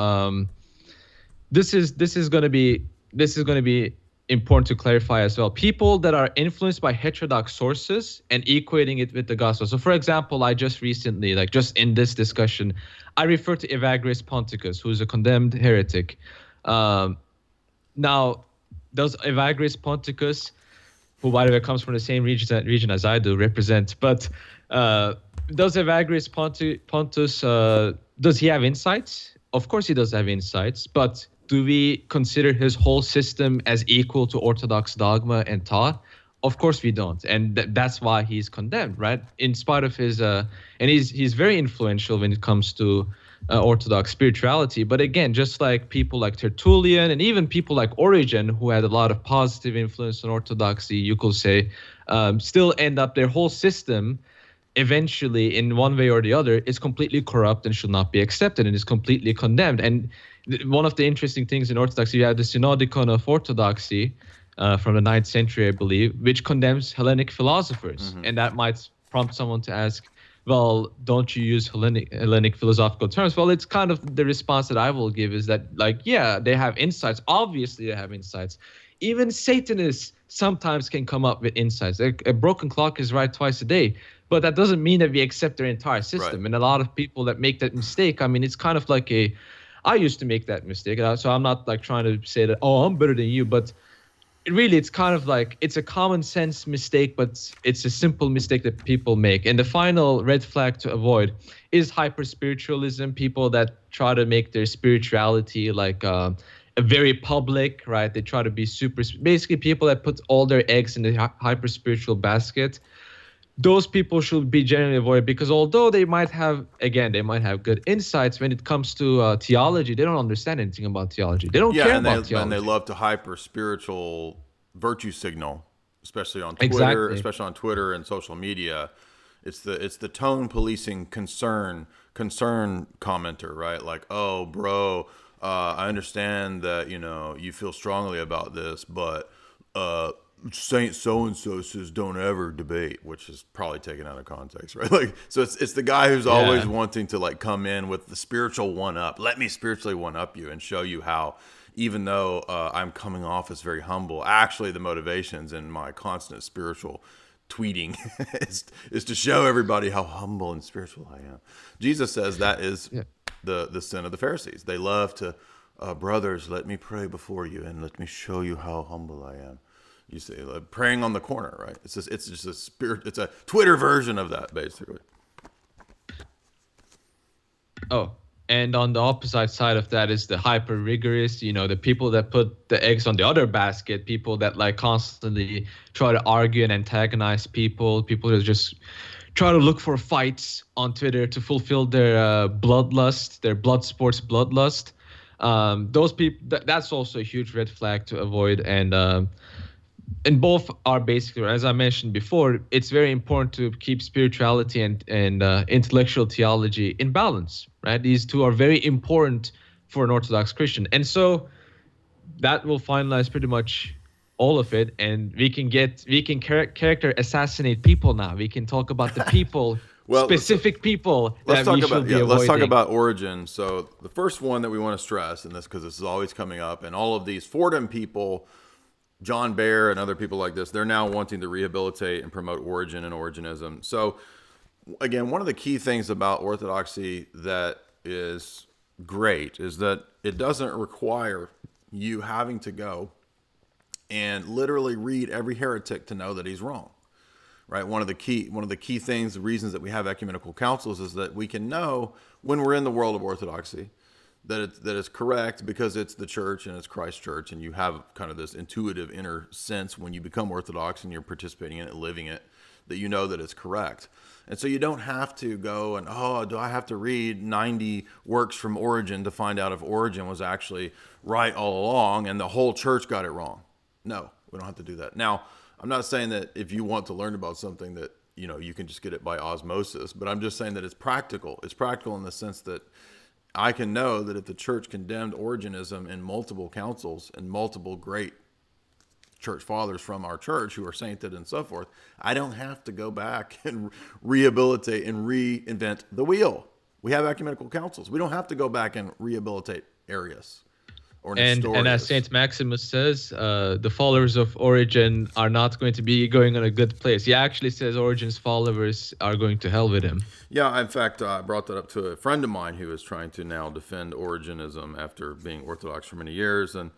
this is going to be important to clarify as well. People that are influenced by heterodox sources and equating it with the gospel. So for example, I just recently, just in this discussion, I refer to Evagrius Ponticus, who's a condemned heretic. Now, does Evagrius Ponticus, who, by the way, comes from the same region as I do, represent. But does Evagrius Pontus, does he have insights? Of course he does have insights, but do we consider his whole system as equal to Orthodox dogma and thought? Of course we don't, and that's why he's condemned, right? In spite of his, and he's very influential when it comes to Orthodox spirituality. But again, just like people like Tertullian and even people like Origen, who had a lot of positive influence on Orthodoxy, you could say, still end up, their whole system eventually, in one way or the other, is completely corrupt and should not be accepted and is completely condemned. And one of the interesting things in Orthodoxy, you have the Synodicon of Orthodoxy, from the 9th century, I believe, which condemns Hellenic philosophers. And that might prompt someone to ask, well, don't you use Hellenic philosophical terms? Well, it's kind of the response that I will give is that, like, yeah, they have insights. Obviously, they have insights. Even Satanists sometimes can come up with insights. A broken clock is right twice a day, but that doesn't mean that we accept their entire system. Right. And a lot of people that make that mistake, I mean, it's kind of like I used to make that mistake. So I'm not like trying to say that, oh, I'm better than you, but it's kind of like it's a common sense mistake, but it's a simple mistake that people make. And the final red flag to avoid is hyper spiritualism, people that try to make their spirituality like a very public, right? They try to be basically people that put all their eggs in the hyper spiritual basket. Those people should be generally avoided, because although they might have good insights when it comes to theology, they don't understand anything about theology. They don't care about theology. And they love to hyper spiritual virtue signal, especially on Twitter, and social media. It's the tone policing concern commenter, right? Like, oh, bro, I understand that you feel strongly about this, but Saint so-and-so says don't ever debate, which is probably taken out of context, right? Like, so it's the guy who's always wanting to like come in with the spiritual one-up. Let me spiritually one-up you and show you how, even though I'm coming off as very humble, actually the motivations in my constant spiritual tweeting is to show everybody how humble and spiritual I am. Jesus says that is the sin of the Pharisees. They love to, brothers, let me pray before you and let me show you how humble I am. You see, like, praying on the corner, right? It's just a spirit. It's a Twitter version of that, basically. Oh, and on the opposite side of that is the hyper rigorous. The people that put the eggs on the other basket. People that like constantly try to argue and antagonize people. People that just try to look for fights on Twitter to fulfill their bloodlust, their blood sports bloodlust. Those people. That's also a huge red flag to avoid. And both are basically, as I mentioned before, it's very important to keep spirituality and intellectual theology in balance, right? These two are very important for an Orthodox Christian. And so that will finalize pretty much all of it. And we can character assassinate people now. We can talk about the people, specific people that we should be avoiding. Let's talk about Origen. So the first one that we want to stress, and this because this is always coming up, and all of these Fordham people, John Baer and other people like this, they're now wanting to rehabilitate and promote Origen and Origenism. So again, one of the key things about Orthodoxy that is great is that it doesn't require you having to go and literally read every heretic to know that he's wrong, right? One of the key things, the reasons that we have ecumenical councils is that we can know when we're in the world of Orthodoxy that it's correct, because it's the church and it's Christ's church, and you have kind of this intuitive inner sense when you become Orthodox and you're participating in it, living it, that you know that it's correct. And so you don't have to go and, do I have to read 90 works from Origen to find out if Origen was actually right all along and the whole church got it wrong? No, we don't have to do that. Now, I'm not saying that if you want to learn about something that, you can just get it by osmosis, but I'm just saying that it's practical. It's practical in the sense that I can know that if the church condemned Origenism in multiple councils and multiple great church fathers from our church who are sainted and so forth, I don't have to go back and rehabilitate and reinvent the wheel. We have ecumenical councils. We don't have to go back and rehabilitate Arius or Nestorius. And as Saint Maximus says, the followers of Origen are not going to be going in a good place. He actually says Origen's followers are going to hell with him. Yeah, in fact, I brought that up to a friend of mine who is trying to now defend Origenism after being Orthodox for many years. And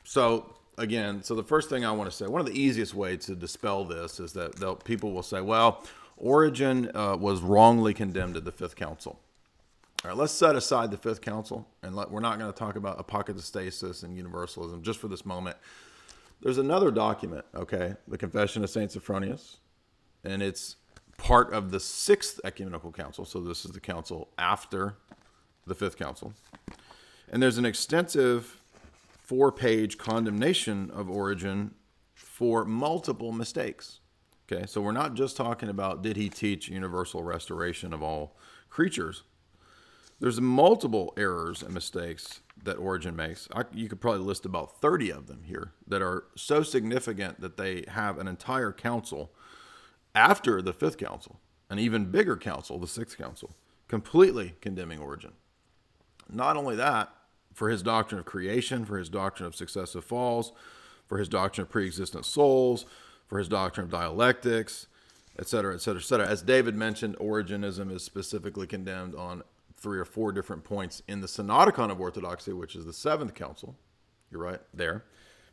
so the first thing I want to say, one of the easiest ways to dispel this is that people will say, well, Origen was wrongly condemned at the Fifth Council. All right, let's set aside the Fifth Council, and we're not going to talk about apocatastasis and universalism just for this moment. There's another document, okay, the Confession of Saint Sophronius, and it's part of the Sixth Ecumenical Council. So this is the council after the Fifth Council. And there's an extensive 4-page condemnation of Origen for multiple mistakes. Okay, so we're not just talking about did he teach universal restoration of all creatures. There's multiple errors and mistakes that Origen makes, you could probably list about 30 of them here that are so significant that they have an entire council after the Fifth Council, an even bigger council, the Sixth Council, completely condemning Origen. Not only that, for his doctrine of creation, for his doctrine of successive falls, for his doctrine of pre-existent souls, for his doctrine of dialectics, et cetera, et cetera, et cetera. As David mentioned, Origenism is specifically condemned on 3 or 4 different points in the Synodicon of Orthodoxy, which is the Seventh Council. You're right there.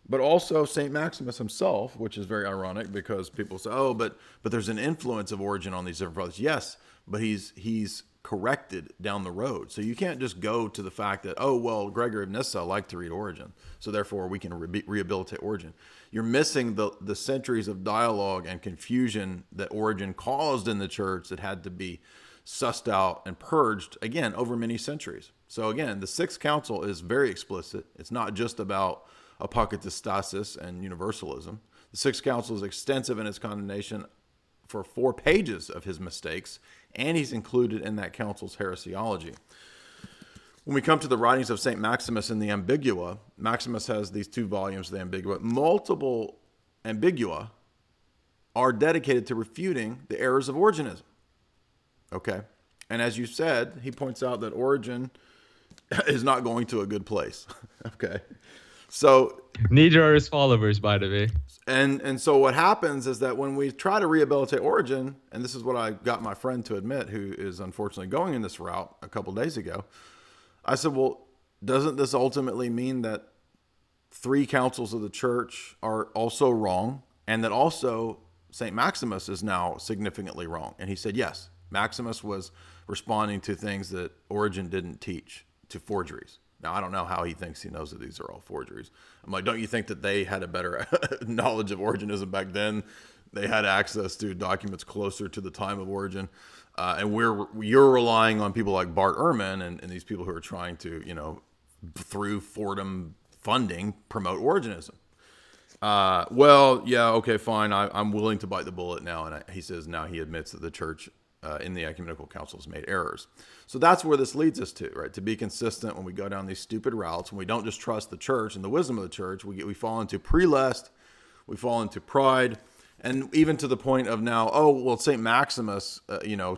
But also St. Maximus himself, which is very ironic because people say, oh, but there's an influence of Origen on these different brothers. Yes, but he's corrected down the road. So you can't just go to the fact that, oh, well, Gregory of Nyssa liked to read Origen, so therefore we can rehabilitate Origen. You're missing the centuries of dialogue and confusion that Origen caused in the church that had to be sussed out and purged, again, over many centuries. So again, the Sixth Council is very explicit. It's not just about apokatastasis and universalism. The Sixth Council is extensive in its condemnation for 4 pages of his mistakes, and he's included in that council's heresiology. When we come to the writings of St. Maximus in the Ambigua, Maximus has these 2 volumes of the Ambigua. Multiple Ambigua are dedicated to refuting the errors of Origenism. Okay? And as you said, he points out that Origen is not going to a good place. Okay? So neither are his followers, by the way. And so what happens is that when we try to rehabilitate Origen, and this is what I got my friend to admit, who is unfortunately going in this route a couple days ago, I said, well, doesn't this ultimately mean that 3 councils of the church are also wrong, and that also St. Maximus is now significantly wrong? And he said, yes, Maximus was responding to things that Origen didn't teach, to forgeries. Now, I don't know how he thinks he knows that these are all forgeries. I'm like, don't you think that they had a better knowledge of Origenism back then? They had access to documents closer to the time of Origen. And you're relying on people like Bart Ehrman and these people who are trying to, through Fordham funding, promote Origenism. Well, yeah, okay, fine. I'm willing to bite the bullet now. And he says now he admits that the church in the ecumenical councils made errors. So that's where this leads us to, right? To be consistent when we go down these stupid routes, when we don't just trust the church and the wisdom of the church, we fall into prelest, we fall into pride, and even to the point of now, oh, well, St. Maximus,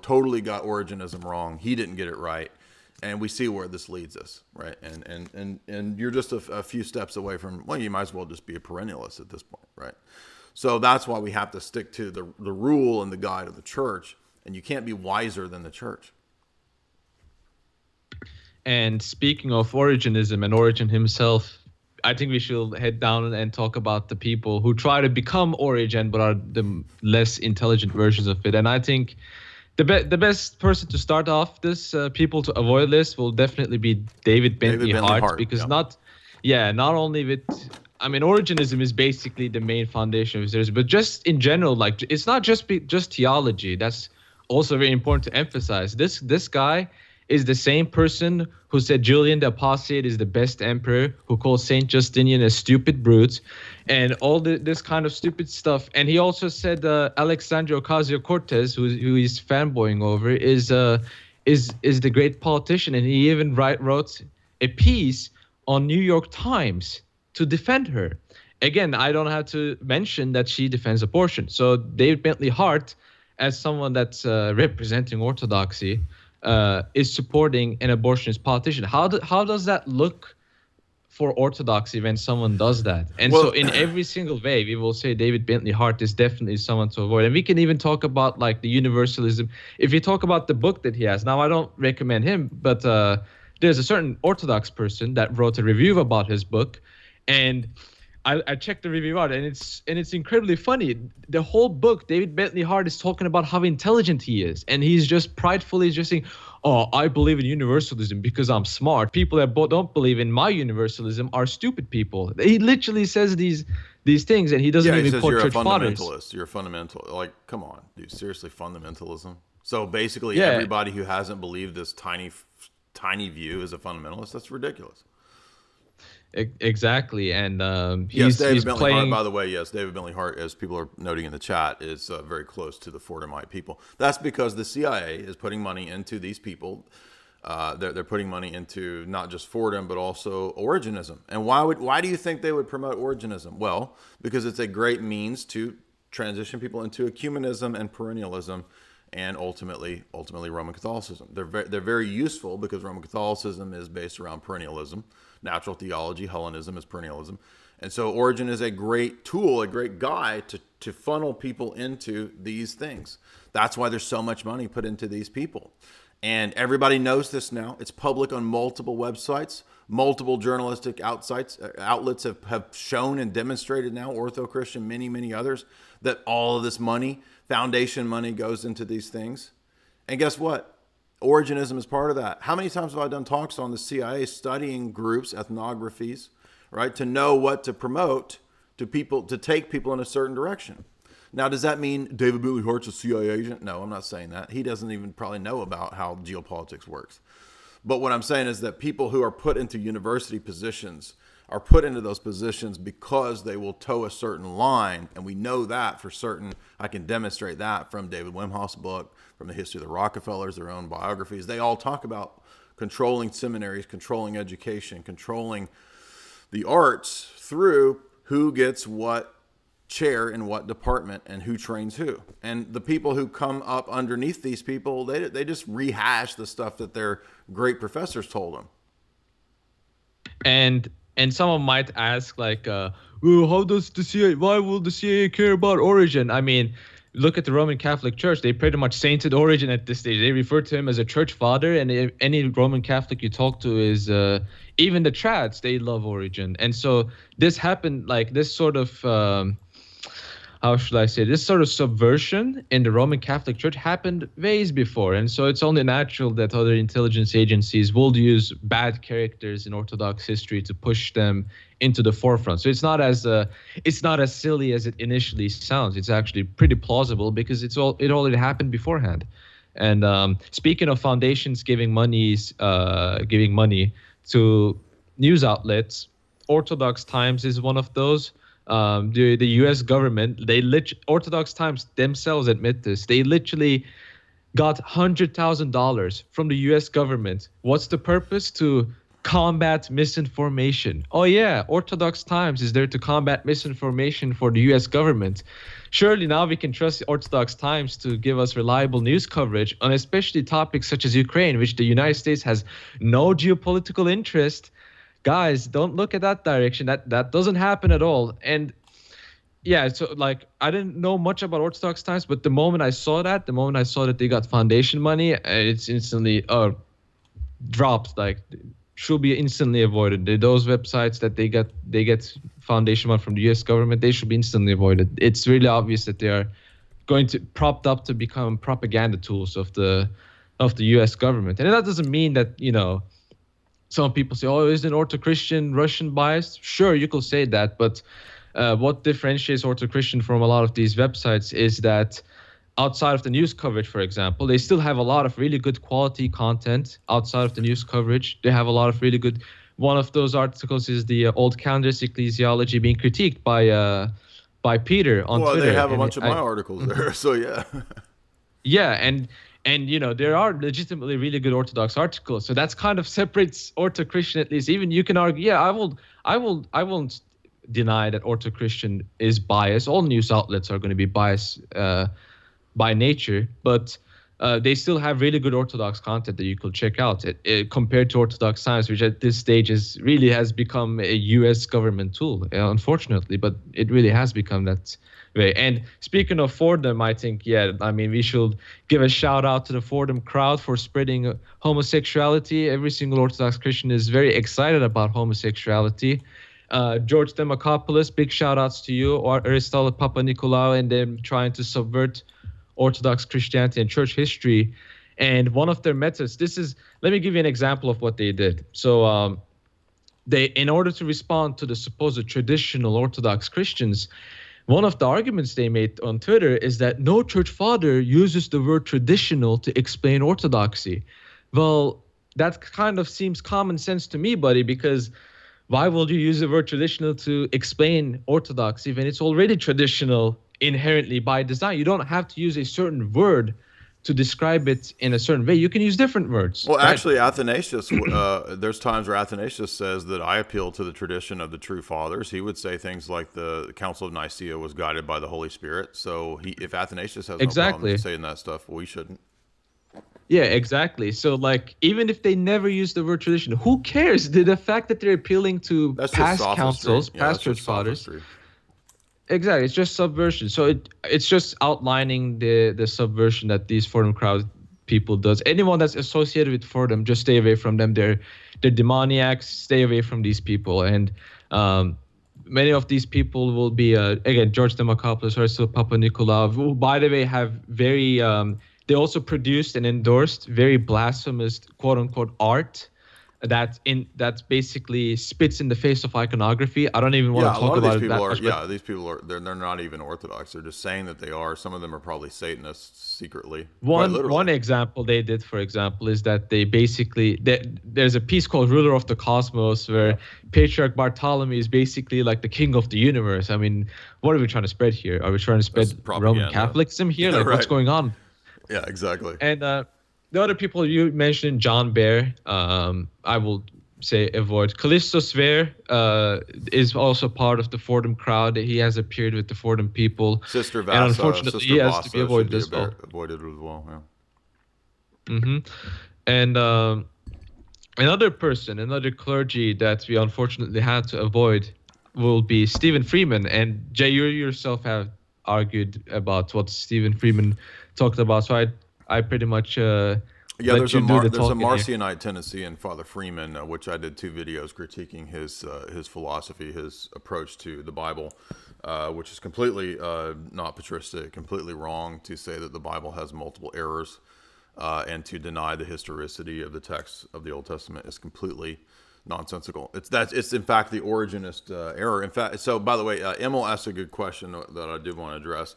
totally got Origenism wrong. He didn't get it right. And we see where this leads us, right? And you're just a few steps away from, well, you might as well just be a perennialist at this point, right? So that's why we have to stick to the rule and the guide of the church. And you can't be wiser than the church. And speaking of Origenism and Origen himself, I think we should head down and talk about the people who try to become Origen but are the less intelligent versions of it. And I think the best person to start off this people to avoid list will definitely be David Bentley Hart, because yeah. not only with, I mean, Origenism is basically the main foundation of his, but just in general, like, it's not just theology. That's also very important to emphasize. This guy is the same person who said Julian the Apostate is the best emperor, who called Saint Justinian a stupid brute, and all this kind of stupid stuff. And he also said Alexandria Ocasio-Cortez, who he's fanboying over, is the great politician, and he even wrote a piece on New York Times to defend her. Again, I don't have to mention that she defends abortion. So David Bentley Hart, as someone that's representing orthodoxy, is supporting an abortionist politician. How does that look for orthodoxy when someone does that? And so in every single way, we will say David Bentley Hart is definitely someone to avoid. And we can even talk about like the universalism. If you talk about the book that he has, now I don't recommend him, but there's a certain Orthodox person that wrote a review about his book, and I checked the review out, and it's incredibly funny. The whole book, David Bentley Hart is talking about how intelligent he is, and he's just pridefully just saying, "Oh, I believe in universalism because I'm smart. People that don't believe in my universalism are stupid people." He literally says these things, and he doesn't even quote church fathers. You're a fundamentalist. Like, come on, dude. Seriously, fundamentalism. So basically, everybody who hasn't believed this tiny view is a fundamentalist. That's ridiculous. Exactly, and David Bentley Hart, by the way, David Bentley Hart, as people are noting in the chat, is very close to the Fordhamite people. That's because the CIA is putting money into these people They're putting money into not just Fordham, but also Origenism. And why do you think they would promote Origenism? Well, because it's a great means to transition people into ecumenism and perennialism, and ultimately Roman Catholicism. They're very useful because Roman Catholicism is based around perennialism. Natural theology, Hellenism is perennialism. And so Origen is a great tool, a great guide to funnel people into these things. That's why there's so much money put into these people. And everybody knows this now. It's public on multiple websites. Multiple journalistic outlets have shown and demonstrated now, Ortho-Christian, many others, that all of this money, foundation money, goes into these things. And guess what? Origenism is part of that. How many times have I done talks on the CIA studying groups, ethnographies, right, to know what to promote to people, to take people in a certain direction? Now, does that mean David Bentley Hart's a CIA agent? No, I'm not saying that. He doesn't even probably know about how geopolitics works. But what I'm saying is that people who are put into university positions are put into those positions because they will toe a certain line. And we know that for certain. I can demonstrate that from David Wimhoff's book, from the history of the Rockefellers, their own biographies. They all talk about controlling seminaries, controlling education, controlling the arts through who gets what chair in what department and who trains who. And the people who come up underneath these people, they just rehash the stuff that their great professors told them. And someone might ask, like, how does the CIA, why will the CIA care about Origen? I mean, look at the Roman Catholic Church. They pretty much sainted Origen at this stage. They refer to him as a church father, and if any Roman Catholic you talk to is, even the trads, they love Origen. And so this happened, like this sort of, how should I say, this sort of subversion in the Roman Catholic Church happened ways before. And so it's only natural that other intelligence agencies will use bad characters in Orthodox history to push them into the forefront. So it's not as silly as it initially sounds. It's actually pretty plausible because it already happened beforehand. And speaking of foundations giving money to news outlets, Orthodox Times is one of those. The U.S. government, Orthodox Times themselves admit this. They literally got $100,000 from the U.S. government. What's the purpose? To combat misinformation. Oh yeah, Orthodox Times is there to combat misinformation for the U.S. government. Surely now we can trust Orthodox Times to give us reliable news coverage on especially topics such as Ukraine, which the United States has no geopolitical interest. Guys, don't look at that direction. That doesn't happen at all. And yeah, so like I didn't know much about Orthodox Times, but the moment I saw that they got foundation money, it's instantly dropped. Like should be instantly avoided. Those websites that they get foundation money from the U.S. government, they should be instantly avoided. It's really obvious that they are going to propped up to become propaganda tools of the U.S. government. And that doesn't mean that, you know, some people say, oh, isn't Ortho-Christian Russian biased? Sure, you could say that. But what differentiates Ortho-Christian from a lot of these websites is that outside of the news coverage, for example, they still have a lot of really good quality content outside of the news coverage. They have a lot of really good. One of those articles is the Old Calendar's ecclesiology being critiqued by Peter on Twitter. Well, they have a bunch of my articles there, so yeah. Yeah, and you know, there are legitimately really good Orthodox articles. So that's kind of separates Ortho-Christian, at least. Even you can argue, yeah, I won't deny that Ortho-Christian is biased. All news outlets are going to be biased by nature, but they still have really good Orthodox content that you could check out. Compared to Orthodox Times, which at this stage has become a U.S. government tool, unfortunately, but it really has become that way. And speaking of Fordham, I think, we should give a shout out to the Fordham crowd for spreading homosexuality. Every single Orthodox Christian is very excited about homosexuality. George Demokopoulos, big shout outs to you, or Aristotle Papanikolaou, and them trying to subvert Orthodox Christianity and church history. And one of their methods, let me give you an example of what they did. So in order to respond to the supposed traditional Orthodox Christians, one of the arguments they made on Twitter is that no church father uses the word traditional to explain orthodoxy. Well, that kind of seems common sense to me, buddy, because why would you use the word traditional to explain orthodoxy when it's already traditional inherently by design? You don't have to use a certain word to describe it in a certain way, you can use different words. Well, right? actually, Athanasius, there's times where Athanasius says that I appeal to the tradition of the true fathers. He would say things like the Council of Nicaea was guided by the Holy Spirit. So if Athanasius has no problem Exactly. saying that stuff, we shouldn't. Yeah, exactly. So like, even if they never use the word tradition, who cares? The fact that they're appealing to That's just past sophistry. councils, Yeah, past that's church just fathers. sophistry. Exactly, it's just subversion. So it's just outlining the subversion that these Fordham crowd people does. Anyone that's associated with Fordham, just stay away from them. They're demoniacs. Stay away from these people. And many of these people will be again George Demokopoulos, Ursula Papa Nikolaou, who by the way have very they also produced and endorsed very blasphemous quote unquote art that's basically spits in the face of iconography. I don't even want Yeah, to a talk lot of these about it people that are. much. Yeah, these people are. They're not even Orthodox. They're just saying that they are. Some of them are probably Satanists secretly. Quite literally. One example they did, for example, is that they basically there's a piece called "Ruler of the Cosmos" where Patriarch Bartholomew is basically like the king of the universe. I mean, what are we trying to spread here? Are we trying to spread Roman Catholicism here? Yeah, Like, what's going on? Yeah, exactly. And the other people you mentioned, John Bear, I will say avoid. Callistus Ver is also part of the Fordham crowd. He has appeared with the Fordham people. Sister And Vasa, unfortunately, Sister he has to Vasa be avoided should as be well. avoided as well. Yeah. Mm-hmm. And another clergy that we unfortunately had to avoid will be Stephen Freeman. And Jay, you yourself have argued about what Stephen Freeman talked about. So I pretty much Yeah, let you do the talking here. Marcionite tendency in Father Freeman, which I did 2 videos critiquing his philosophy, his approach to the Bible, which is completely not patristic, completely wrong to say that the Bible has multiple errors, and to deny the historicity of the text of the Old Testament is completely nonsensical. It's in fact the Origenist error. In fact, so by the way, Emil asked a good question that I did want to address.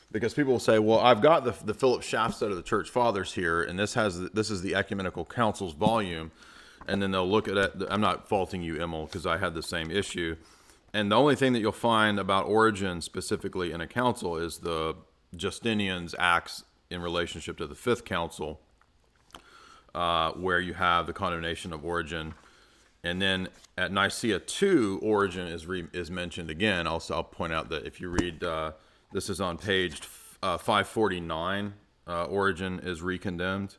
Because people will say, well, I've got the Philip Schaff set of the Church Fathers here, and this is the Ecumenical Council's volume, and then they'll look at it. I'm not faulting you, Emil, because I had the same issue. And the only thing that you'll find about Origen specifically in a council is the Justinian's acts in relationship to the Fifth Council, where you have the condemnation of Origen. And then at Nicaea II, Origen is mentioned again. Also, I'll point out that if you read... this is on page 549. Origen is recondemned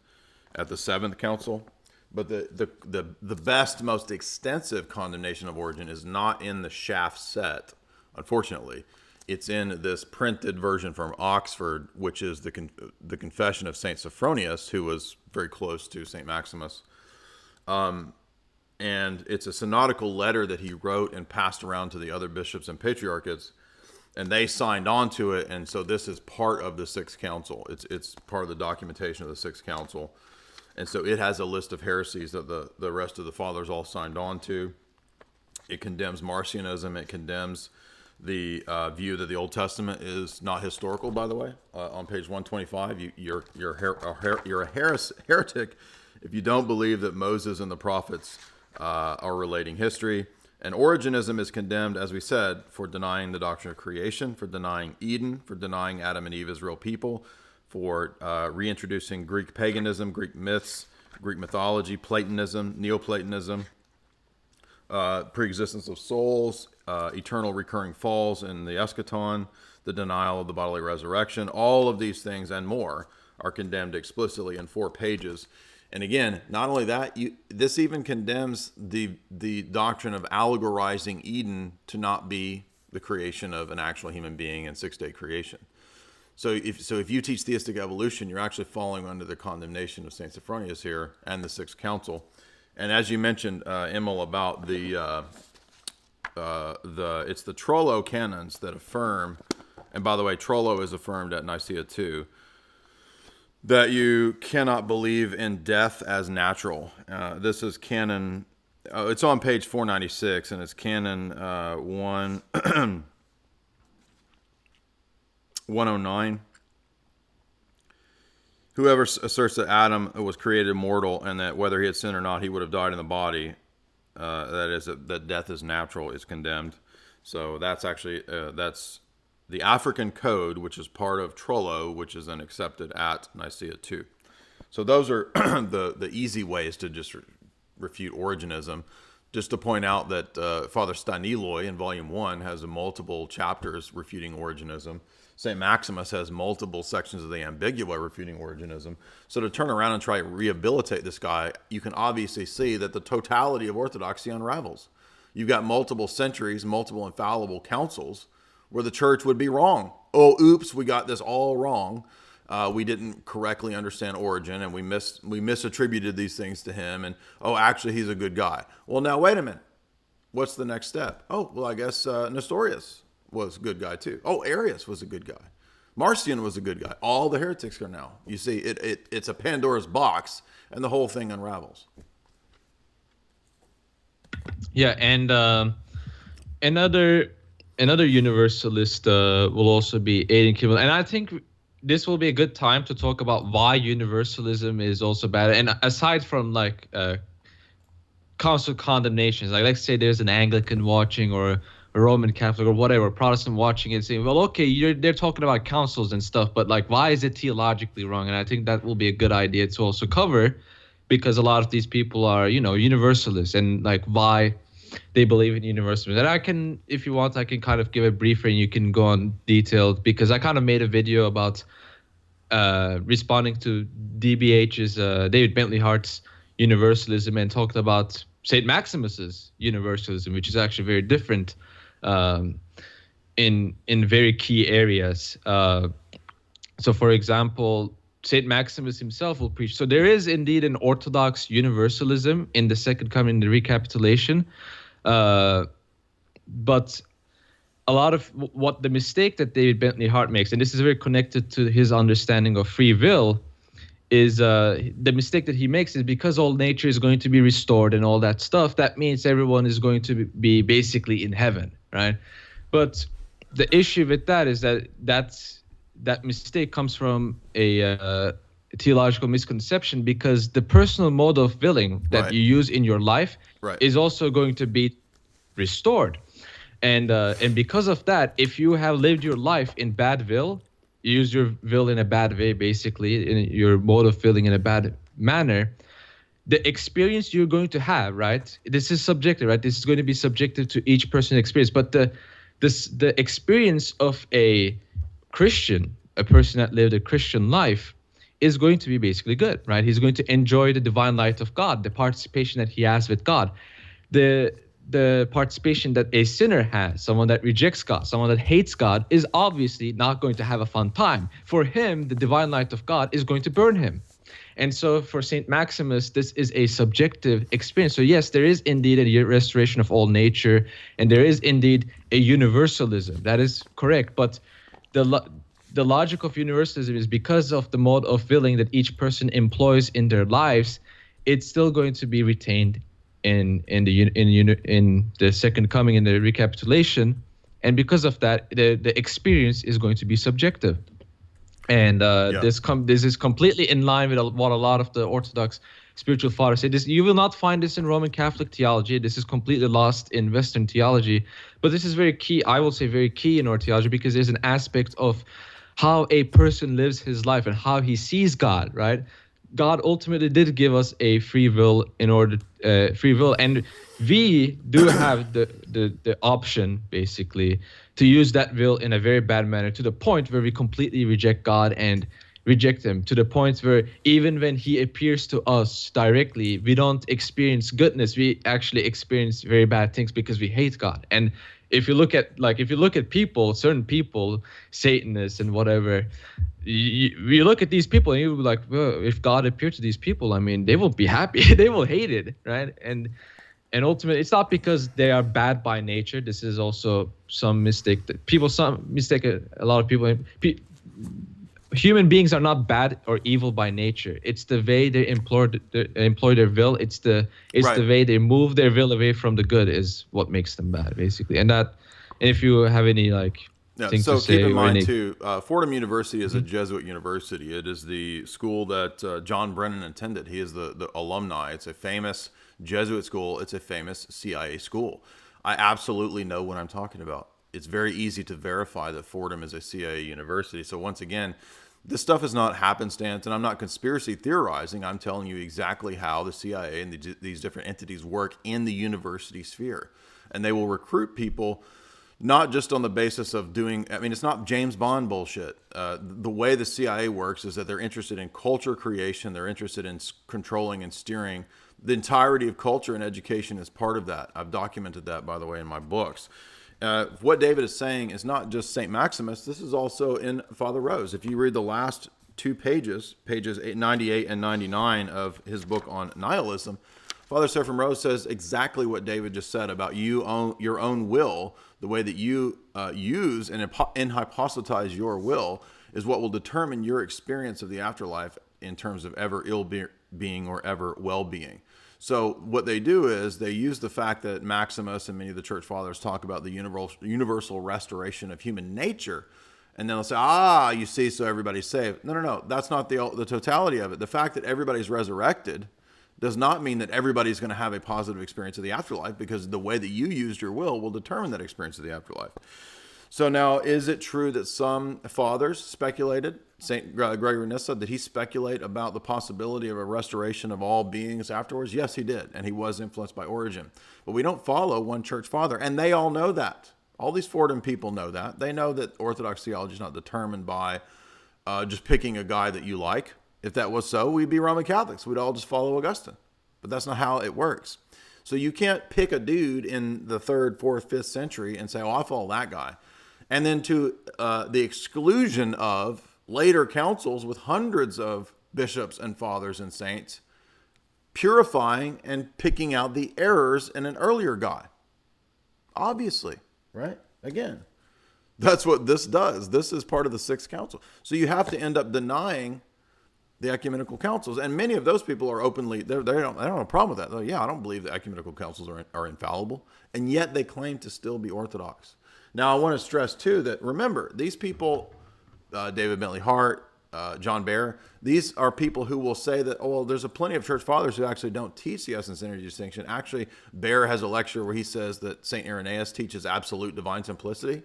at the Seventh Council, but the best, most extensive condemnation of Origen is not in the Schaff set. Unfortunately, it's in this printed version from Oxford, which is the Confession of Saint Sophronius, who was very close to Saint Maximus. And it's a synodical letter that he wrote and passed around to the other bishops and patriarchates. And they signed on to it, and so this is part of the Sixth Council. It's part of the documentation of the Sixth Council. And so it has a list of heresies that the rest of the fathers all signed on to. It condemns Marcionism. It condemns the view that the Old Testament is not historical, by the way. On page 125, you're a heretic if you don't believe that Moses and the prophets are relating history. And Origenism is condemned, as we said, for denying the doctrine of creation, for denying Eden, for denying Adam and Eve as real people, for reintroducing Greek paganism, Greek myths, Greek mythology, Platonism, Neoplatonism, preexistence of souls, eternal recurring falls in the eschaton, the denial of the bodily resurrection. All of these things and more are condemned explicitly in 4 pages. And again, not only that, this even condemns the doctrine of allegorizing Eden to not be the creation of an actual human being and 6-day creation. So if you teach theistic evolution, you're actually falling under the condemnation of Saint Sophronius here and the Sixth Council. And as you mentioned, Emil, about it's the Trollo canons that affirm, and by the way, Trollo is affirmed at Nicaea II, that you cannot believe in death as natural. This is canon, it's on page 496, and it's canon 109. Whoever asserts that Adam was created mortal and that whether he had sinned or not, he would have died in the body, that death is natural, is condemned. So that's actually, that's the African Code, which is part of Trullo, which is then accepted at Nicaea II. So those are the easy ways to just refute Origenism. Just to point out that Father Staniloy in Volume 1 has multiple chapters refuting Origenism. St. Maximus has multiple sections of the Ambigua refuting Origenism. So to turn around and try to rehabilitate this guy, you can obviously see that the totality of Orthodoxy unravels. You've got multiple centuries, multiple infallible councils where the church would be wrong. Oh, oops, we got this all wrong. We didn't correctly understand Origen, and we misattributed these things to him. And, oh, actually, he's a good guy. Well, now, wait a minute. What's the next step? Oh, well, I guess Nestorius was a good guy, too. Oh, Arius was a good guy. Marcion was a good guy. All the heretics are now. You see, it's a Pandora's box, and the whole thing unravels. Yeah, and another universalist will also be Aidan Kimmel. And I think this will be a good time to talk about why universalism is also bad. And aside from like council condemnations, like let's say there's an Anglican watching or a Roman Catholic or whatever, Protestant watching and saying, well, okay, they're talking about councils and stuff, but like, why is it theologically wrong? And I think that will be a good idea to also cover, because a lot of these people are, universalists, and like why they believe in universalism. And I can, if you want, I can kind of give a brief and you can go on detailed, because I kind of made a video about responding to DBH's David Bentley Hart's universalism, and talked about St. Maximus's universalism, which is actually very different in very key areas. So for example, St. Maximus himself will preach. So there is indeed an Orthodox universalism in the Second Coming, the recapitulation. But a lot of what the mistake that David Bentley Hart makes, and this is very connected to his understanding of free will, is the mistake that he makes is because all nature is going to be restored and all that stuff, that means everyone is going to be basically in heaven, right? But the issue with that is that mistake comes from a theological misconception, because the personal mode of willing that you use in your life is also going to be restored. And because of that, if you have lived your life in bad will, you use your will in a bad way, basically, in your mode of willing in a bad manner, the experience you're going to have, right? This is subjective, right? This is going to be subjective to each person's experience. But the experience of a Christian, a person that lived a Christian life, is going to be basically good, right? He's going to enjoy the divine light of God, the participation that he has with God. The participation that a sinner has, someone that rejects God, someone that hates God, is obviously not going to have a fun time. For him, the divine light of God is going to burn him. And so for St. Maximus, this is a subjective experience. So yes, there is indeed a restoration of all nature, and there is indeed a universalism. That is correct. But the logic of universalism is because of the mode of willing that each person employs in their lives, it's still going to be retained in the Second Coming, in the recapitulation, and because of that, the experience is going to be subjective. And this is completely in line with what a lot of the Orthodox spiritual fathers say. You will not find this in Roman Catholic theology. This is completely lost in Western theology. But this is very key, I will say very key in our theology, because there's an aspect of how a person lives his life and how he sees God, right? God ultimately did give us a free will and we do have the option, basically, to use that will in a very bad manner, to the point where we completely reject God and reject him, to the point where even when he appears to us directly, we don't experience goodness. We actually experience very bad things because we hate God. And if you look at people, certain people, Satanists and whatever, you look at these people and you'll be like, well, if God appeared to these people, I mean, they will be happy. They will hate it, right? And ultimately, it's not because they are bad by nature. This is also some mistake that a lot of people. Human beings are not bad or evil by nature. It's the way they employ their will. It's the way they move their will away from the good is what makes them bad, basically. And if you have any things to say, keep in mind too, Fordham University is a Jesuit university. It is the school that John Brennan attended. He is the alumni. It's a famous Jesuit school. It's a famous CIA school. I absolutely know what I'm talking about. it's very easy to verify that Fordham is a CIA university. So once again, this stuff is not happenstance, and I'm not conspiracy theorizing. I'm telling you exactly how the CIA and these different entities work in the university sphere. And they will recruit people not just on the basis of doing, I mean, it's not James Bond bullshit. The way the CIA works is that they're interested in culture creation. They're interested in controlling and steering the entirety of culture, and education is part of that. I've documented that, by the way, in my books. What David is saying is not just St. Maximus. This is also in Father Rose. If you read the last 2 pages, pages 98 and 99 of his book on nihilism, Father Seraphim Rose says exactly what David just said about your own will. The way that you use and hypostatize your will is what will determine your experience of the afterlife in terms of ever ill-being or ever well-being. So what they do is they use the fact that Maximus and many of the church fathers talk about the universal restoration of human nature, and then they'll say, you see, so everybody's saved. No. That's not the totality of it. The fact that everybody's resurrected does not mean that everybody's going to have a positive experience of the afterlife, because the way that you used your will determine that experience of the afterlife. So now, is it true that some fathers speculated, St. Gregory Nyssa, did he speculate about the possibility of a restoration of all beings afterwards? Yes, he did, and he was influenced by Origen. But we don't follow one church father, and they all know that. All these Fordham people know that. They know that Orthodox theology is not determined by just picking a guy that you like. If that was so, we'd be Roman Catholics. We'd all just follow Augustine. But that's not how it works. So you can't pick a dude in the 3rd, 4th, 5th century and say, I follow that guy. And then to the exclusion of later councils with hundreds of bishops and fathers and saints, purifying and picking out the errors in an earlier guy. Obviously, right? Again, that's what this does. This is part of the 6th council. So you have to end up denying the ecumenical councils, and many of those people are openly, they don't have a problem with that. Though, I don't believe the ecumenical councils are infallible, and yet they claim to still be Orthodox. Now, I want to stress too that, remember, these people, David Bentley Hart, John Bear, these are people who will say that, there's plenty of church fathers who actually don't teach the essence energy distinction. Actually, Bear has a lecture where he says that St. Irenaeus teaches absolute divine simplicity.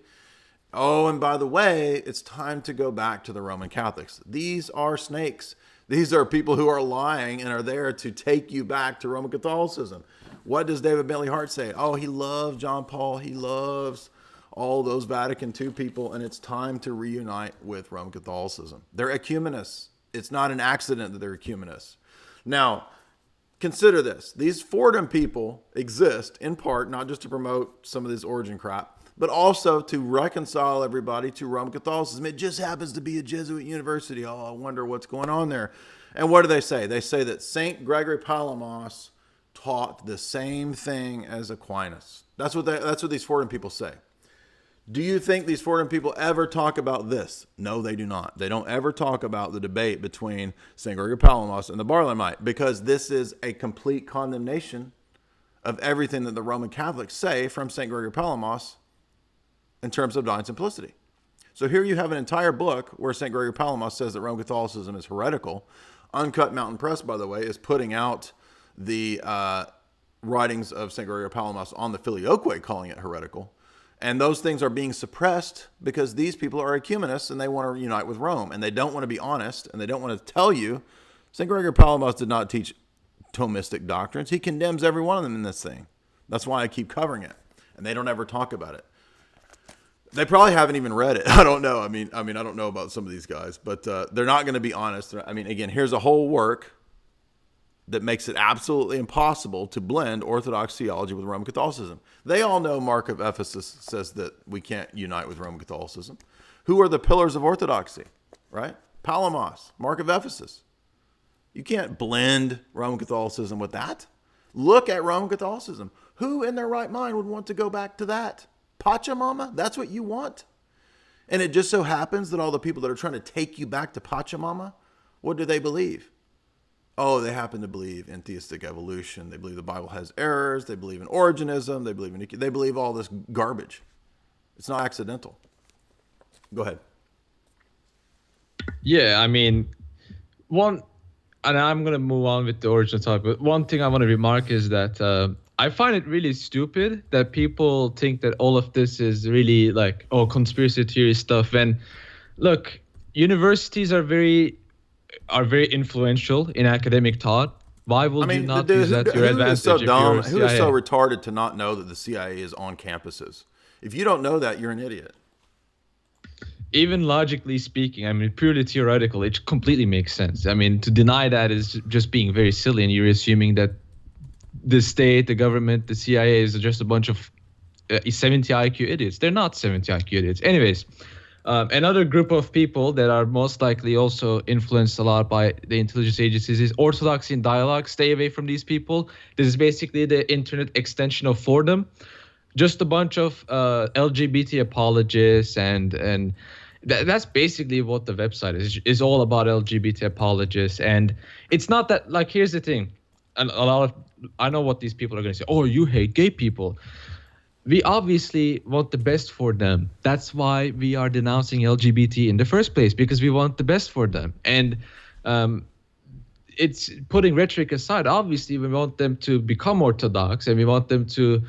Oh, and by the way, it's time to go back to the Roman Catholics. These are snakes. These are people who are lying and are there to take you back to Roman Catholicism. What does David Bentley Hart say? He loves John Paul. He loves all those Vatican II people, and it's time to reunite with Roman Catholicism. They're ecumenists. It's not an accident that they're ecumenists. Now, consider this. These Fordham people exist in part not just to promote some of this Origen crap, but also to reconcile everybody to Roman Catholicism. It just happens to be a Jesuit university. I wonder what's going on there. And what do they say? They say that St. Gregory Palamas taught the same thing as Aquinas. That's what these Fordham people say. Do you think these Fordham people ever talk about this? No, they do not. They don't ever talk about the debate between St. Gregory Palamas and the Barlaamite, because this is a complete condemnation of everything that the Roman Catholics say from St. Gregory Palamas in terms of divine simplicity. So here you have an entire book where St. Gregory Palamas says that Roman Catholicism is heretical. Uncut Mountain Press, by the way, is putting out the writings of St. Gregory Palamas on the Filioque, calling it heretical. And those things are being suppressed because these people are ecumenists and they want to unite with Rome. And they don't want to be honest, and they don't want to tell you St. Gregory Palamas did not teach Thomistic doctrines. He condemns every one of them in this thing. That's why I keep covering it. And they don't ever talk about it. They probably haven't even read it. I don't know. I mean, I don't know about some of these guys, but they're not going to be honest. I mean, again, here's a whole work that makes it absolutely impossible to blend Orthodox theology with Roman Catholicism. They all know Mark of Ephesus says that we can't unite with Roman Catholicism. Who are the pillars of Orthodoxy, right? Palamas, Mark of Ephesus. You can't blend Roman Catholicism with that. Look at Roman Catholicism. Who in their right mind would want to go back to that? Pachamama? That's what you want? And it just so happens that all the people that are trying to take you back to Pachamama, what do they believe? They happen to believe in theistic evolution. They believe the Bible has errors. They believe in Origenism. They believe all this garbage. It's not accidental. Go ahead. Yeah, I mean, and I'm going to move on with the Origen topic, but one thing I want to remark is that I find it really stupid that people think that all of this is really like, oh, conspiracy theory stuff. And look, universities are very influential in academic thought. Why I will you mean, the not dude use that to your who is so advantage if dumb, you're who is so CIA? retarded to not know that the CIA is on campuses? If you don't know that, you're an idiot. Even logically speaking, I mean, purely theoretical, it completely makes sense. I mean, to deny that is just being very silly, and you're assuming that the state, the government, the CIA is just a bunch of 70 IQ idiots. They're not 70 IQ idiots. Anyways, another group of people that are most likely also influenced a lot by the intelligence agencies is Orthodox in dialogue. Stay away from these people. This is basically the internet extension of Fordham. Just a bunch of LGBT apologists and that's basically what the website is all about, LGBT apologists. And it's not that, like, here's the thing, and a lot of, I know what these people are going to say, oh, you hate gay people. We obviously want the best for them. That's why we are denouncing LGBT in the first place, because we want the best for them. And it's putting rhetoric aside. Obviously, we want them to become Orthodox, and we want them to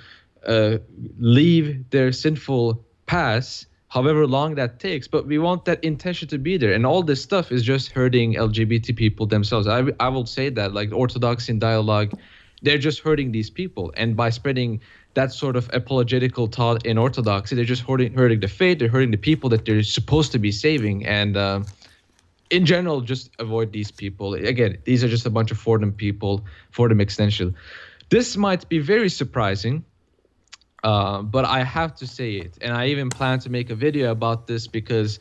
leave their sinful past, however long that takes. But we want that intention to be there. And all this stuff is just hurting LGBT people themselves. I will say that, like, Orthodox in dialogue, they're just hurting these people. And by spreading that sort of apologetical thought in Orthodoxy, they're just hurting the faith. They're hurting the people that they're supposed to be saving. And in general, just avoid these people. Again, these are just a bunch of Fordham people, Fordham extension. This might be very surprising, but I have to say it. And I even plan to make a video about this, because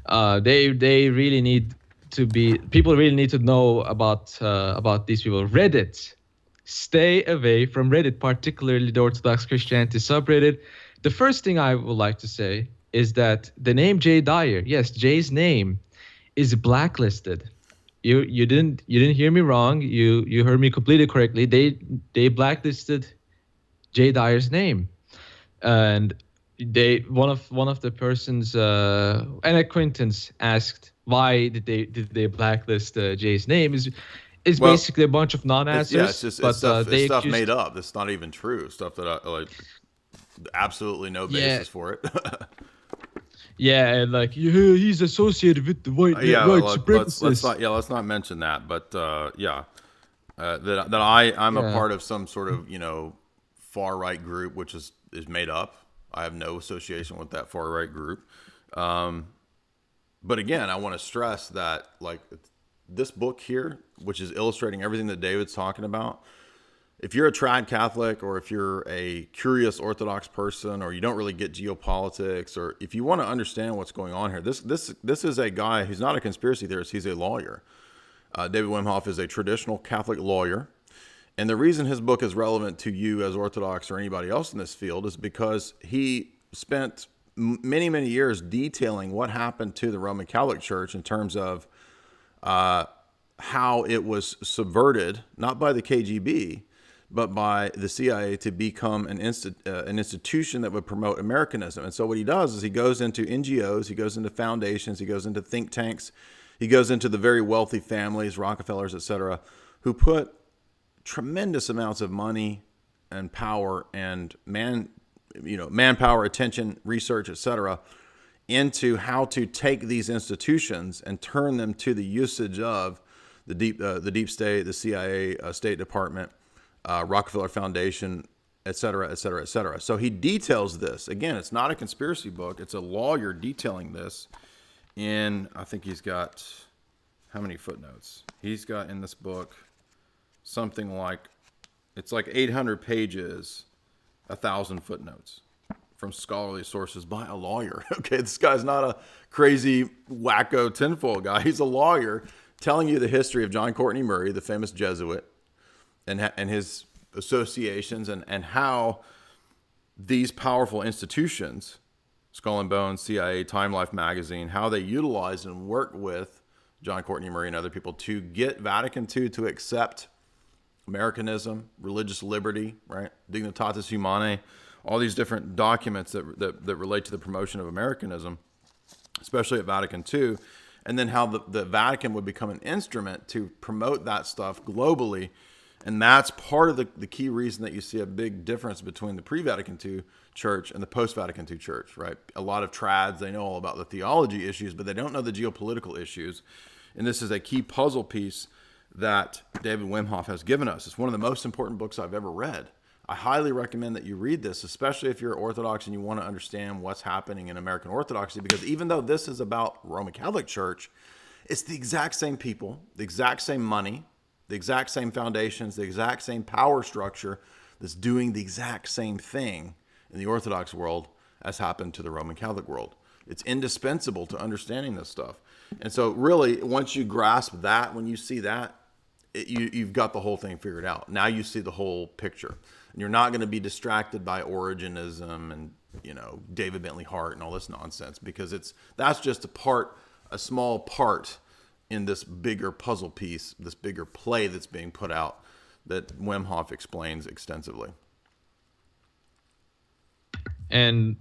they really need to be, people really need to know about these people. Reddit. Stay away from Reddit, particularly the Orthodox Christianity subreddit. The first thing I would like to say is that the name Jay Dyer, yes, Jay's name, is blacklisted. You didn't hear me wrong. You heard me completely correctly. They blacklisted Jay Dyer's name, and one of the persons, an acquaintance, asked why did they blacklist Jay's name. Is Well, basically a bunch of non-answers. it's just But it's they stuff accused, made up. That's not even true. Stuff that I like, absolutely no yeah, basis for it. yeah, and like, yeah, he's associated with the white supremacists. Let's not mention that. But that I'm a Yeah. part of some sort of far right group, which is made up. I have no association with that far right group. But again, I want to stress that, like, this book here, which is illustrating everything that David's talking about, if you're a trad Catholic, or if you're a curious Orthodox person, or you don't really get geopolitics, or if you want to understand what's going on here, this is a guy who's not a conspiracy theorist. He's a lawyer. David Wimhoff is a traditional Catholic lawyer. And the reason his book is relevant to you as Orthodox or anybody else in this field is because he spent many, many years detailing what happened to the Roman Catholic Church in terms of how it was subverted, not by the KGB, but by the CIA, to become an institution that would promote Americanism. And so what he does is he goes into NGOs, he goes into foundations, he goes into think tanks, he goes into the very wealthy families, Rockefellers, etc., who put tremendous amounts of money and power and manpower, attention, research, etc., into how to take these institutions and turn them to the usage of the deep state, the CIA, State Department, Rockefeller Foundation, et cetera, et cetera, et cetera. So he details this. Again, it's not a conspiracy book. It's a lawyer detailing this in, I think he's got, how many footnotes? He's got in this book something like, it's like 800 pages, 1,000 footnotes from scholarly sources by a lawyer. Okay, this guy's not a crazy wacko tinfoil guy. He's a lawyer telling you the history of John Courtney Murray, the famous Jesuit, and his associations, and how these powerful institutions, Skull and Bones, CIA, Time Life magazine, how they utilized and worked with John Courtney Murray and other people to get Vatican II to accept Americanism, religious liberty, right? Dignitatis Humanae, all these different documents that relate to the promotion of Americanism, especially at Vatican II, and then how the Vatican would become an instrument to promote that stuff globally And that's part of the key reason that you see a big difference between the pre-Vatican II church and the post-Vatican II church, right? A lot of trads, they know all about the theology issues, but they don't know the geopolitical issues. And this is a key puzzle piece that David Wimhoff has given us. It's one of the most important books I've ever read. I highly recommend that you read this, especially if you're Orthodox and you want to understand what's happening in American Orthodoxy, because even though this is about Roman Catholic Church, it's the exact same people, the exact same money, the exact same foundations, the exact same power structure that's doing the exact same thing in the Orthodox world as happened to the Roman Catholic world. It's indispensable to understanding this stuff. And so really, once you grasp that, when you see that, you've got the whole thing figured out. Now you see the whole picture. And you're not going to be distracted by Origenism and, David Bentley Hart and all this nonsense, because that's just a small part in this bigger puzzle piece, this bigger play that's being put out that Wimhoff explains extensively. And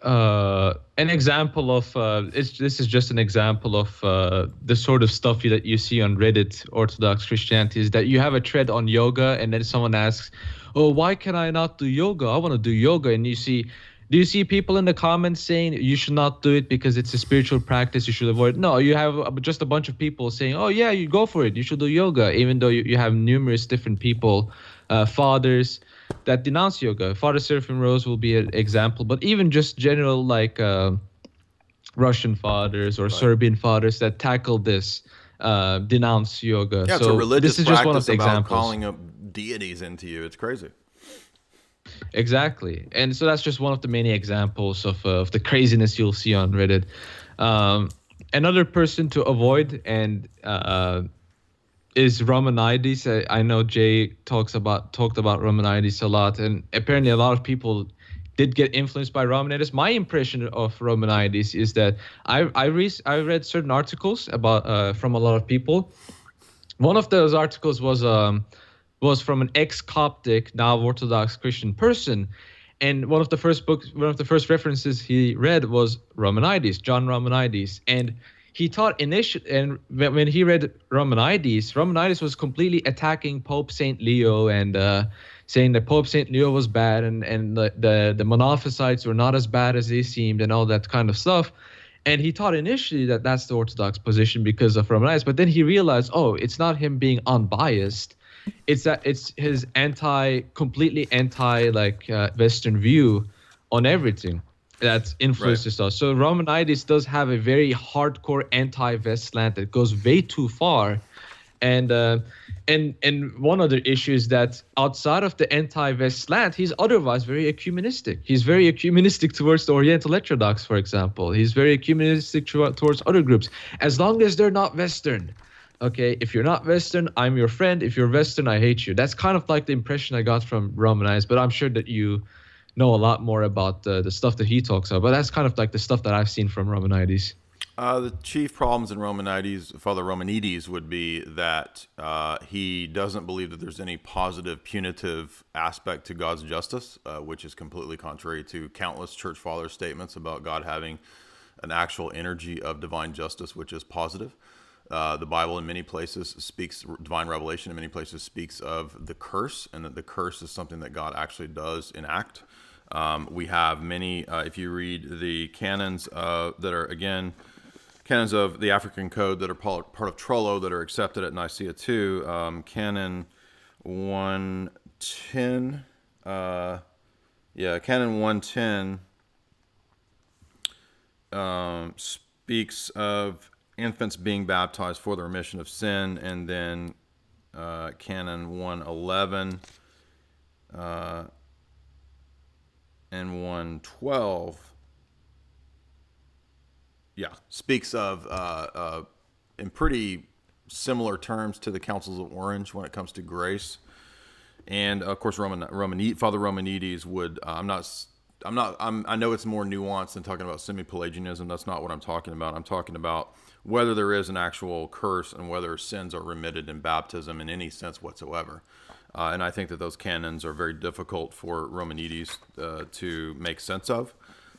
an example of this is just an example of the sort of stuff that you see on Reddit Orthodox Christianity, is that you have a thread on yoga, and then someone asks, "Oh, why can I not do yoga? I want to do yoga." And do you see people in the comments saying you should not do it because it's a spiritual practice, you should avoid it? No, you have just a bunch of people saying, "Oh yeah, you go for it, you should do yoga," even though you have numerous different people, fathers, that denounce yoga. Father Seraphim Rose will be an example, but even just general Russian fathers or Serbian fathers that tackle this, denounce yoga. Yeah, so it's a religious this is just one of the practice about examples. calling up deities into you. It's crazy. Exactly, and so that's just one of the many examples of the craziness you'll see on Reddit. Another person to avoid and is Romanides. I know Jay talked about Romanides a lot, and apparently a lot of people did get influenced by Romanides. My impression of Romanides is that I read certain articles about from a lot of people. One of those articles was from an ex-Coptic, now Orthodox Christian person, and one of the first references he read was Romanides, John Romanides, and he taught and when he read Romanides was completely attacking Pope Saint Leo and saying that Pope Saint Leo was bad and the Monophysites were not as bad as they seemed and all that kind of stuff. And he thought initially that that's the Orthodox position because of Romanides, but then he realized, oh, it's not him being unbiased. It's that it's his completely anti Western view on everything that influences us. So Romanides does have a very hardcore anti-West slant that goes way too far. And one other issue is that outside of the anti-West slant, he's otherwise very ecumenistic. He's very ecumenistic towards the Oriental Heterodox, for example. He's very ecumenistic towards other groups, as long as they're not Western. Okay, if you're not Western, I'm your friend. If you're Western, I hate you. That's kind of like the impression I got from Romanides, but I'm sure that you know a lot more about the stuff that he talks about. But that's kind of like the stuff that I've seen from Romanides. The chief problems in Father Romanides, would be that he doesn't believe that there's any positive punitive aspect to God's justice, which is completely contrary to countless church fathers' statements about God having an actual energy of divine justice, which is positive. The Bible in many places speaks, divine revelation in many places speaks of the curse, and that the curse is something that God actually does enact. We have many, if you read the canons that are, again, canons of the African Code that are part of Trollo that are accepted at Nicaea II, Canon 110, Canon 110 speaks of infants being baptized for the remission of sin, and then Canon 111 and 112 speaks of in pretty similar terms to the Councils of Orange when it comes to grace. And of course Father Romanides would I know it's more nuanced than talking about semi-Pelagianism. That's not what I'm talking about. I'm talking about whether there is an actual curse and whether sins are remitted in baptism in any sense whatsoever. And I think that those canons are very difficult for Romanides to make sense of.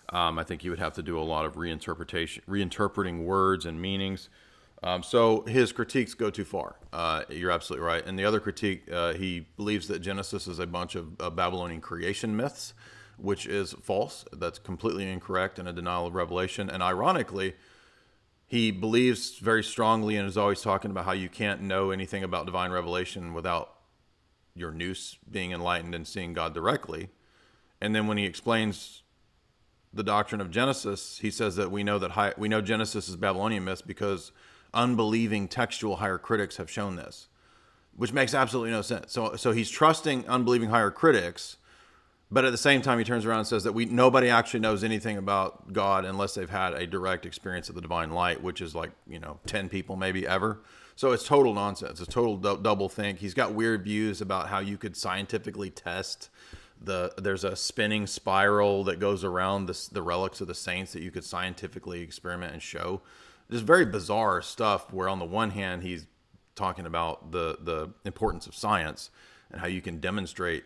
I think you would have to do a lot of reinterpreting words and meanings. So his critiques go too far. You're absolutely right. And the other critique, he believes that Genesis is a bunch of Babylonian creation myths, which is false. That's completely incorrect and a denial of revelation. And ironically, he believes very strongly and is always talking about how you can't know anything about divine revelation without your nous being enlightened and seeing God directly. And then when he explains the doctrine of Genesis, he says that we know Genesis is Babylonian myths because unbelieving textual higher critics have shown this, which makes absolutely no sense. So he's trusting unbelieving higher critics, but at the same time he turns around and says that nobody actually knows anything about God unless they've had a direct experience of the divine light, which is 10 people maybe ever. So it's total nonsense. It's total double think. He's got weird views about how you could scientifically test there's a spinning spiral that goes around the relics of the saints that you could scientifically experiment and show. Just very bizarre stuff where on the one hand he's talking about the importance of science and how you can demonstrate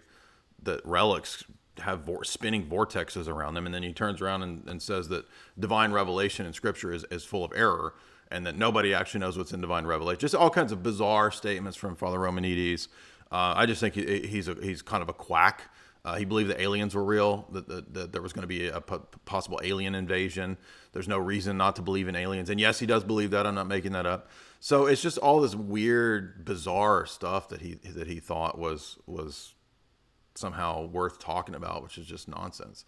that relics have spinning vortexes around them, and then he turns around and says that divine revelation in scripture is full of error and that nobody actually knows what's in divine revelation. Just all kinds of bizarre statements from Father Romanides. I just think he's kind of a quack. He believed that aliens were real, that there was going to be a possible alien invasion. There's no reason not to believe in aliens. And yes, he does believe that. I'm not making that up. So it's just all this weird, bizarre stuff that he thought was somehow worth talking about, which is just nonsense.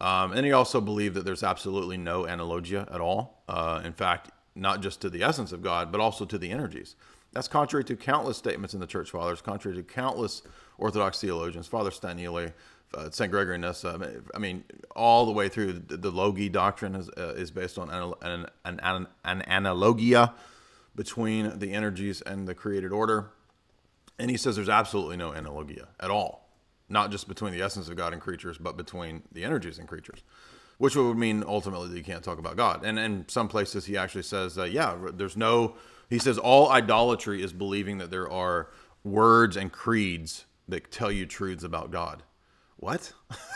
And he also believed that there's absolutely no analogia at all. In fact, not just to the essence of God, but also to the energies. That's contrary to countless statements in the Church Fathers, contrary to countless Orthodox theologians, Father Staniele, St. Gregory Nyssa. I mean, all the way through the Logi doctrine is based on an analogia between the energies and the created order. And he says there's absolutely no analogia at all, not just between the essence of God and creatures, but between the energies and creatures, which would mean ultimately that you can't talk about God. And in some places he actually says, he says all idolatry is believing that there are words and creeds that tell you truths about God. What?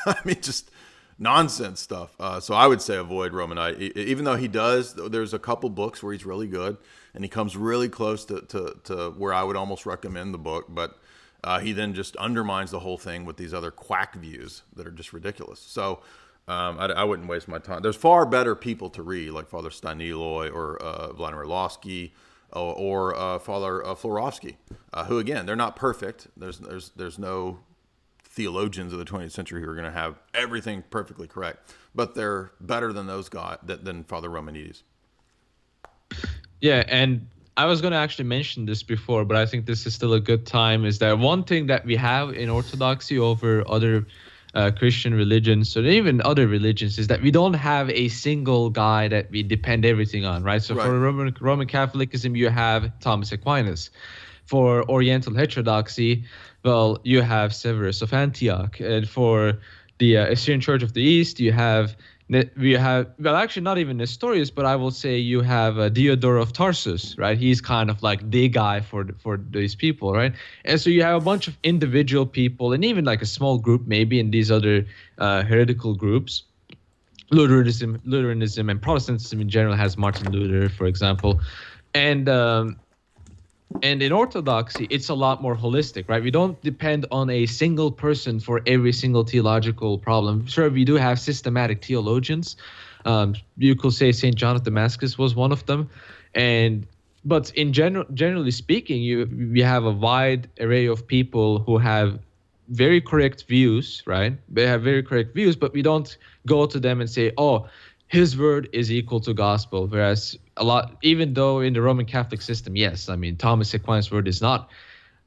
I mean, just nonsense stuff. So I would say avoid Romanite, even though he does. There's a couple books where he's really good, and he comes really close to where I would almost recommend the book, but he then just undermines the whole thing with these other quack views that are just ridiculous. So I wouldn't waste my time. There's far better people to read, like Father Staniloy or Vladimir Losky or Father Florovsky, who again, they're not perfect. There's no theologians of the 20th century who are going to have everything perfectly correct, but they're better than those guys than Father Romanides. Yeah, and I was going to actually mention this before, but I think this is still a good time, is that one thing that we have in Orthodoxy over other Christian religions, or even other religions, is that we don't have a single guy that we depend everything on, right? So for Roman Catholicism, you have Thomas Aquinas. For Oriental heterodoxy, well, you have Severus of Antioch. And for the Assyrian Church of the East, well, actually not even Nestorius, but I will say you have Diodore of Tarsus, right? He's kind of like the guy for these people, right? And so you have a bunch of individual people, and even like a small group maybe in these other heretical groups. Lutheranism and Protestantism in general has Martin Luther, for example. And in Orthodoxy, it's a lot more holistic, right? We don't depend on a single person for every single theological problem. Sure, we do have systematic theologians. You could say St. John of Damascus was one of them. But in generally speaking, we have a wide array of people who have very correct views, right? They have very correct views, but we don't go to them and say, oh, his word is equal to gospel. Whereas even though in the Roman Catholic system, yes, I mean, Thomas Aquinas' word is not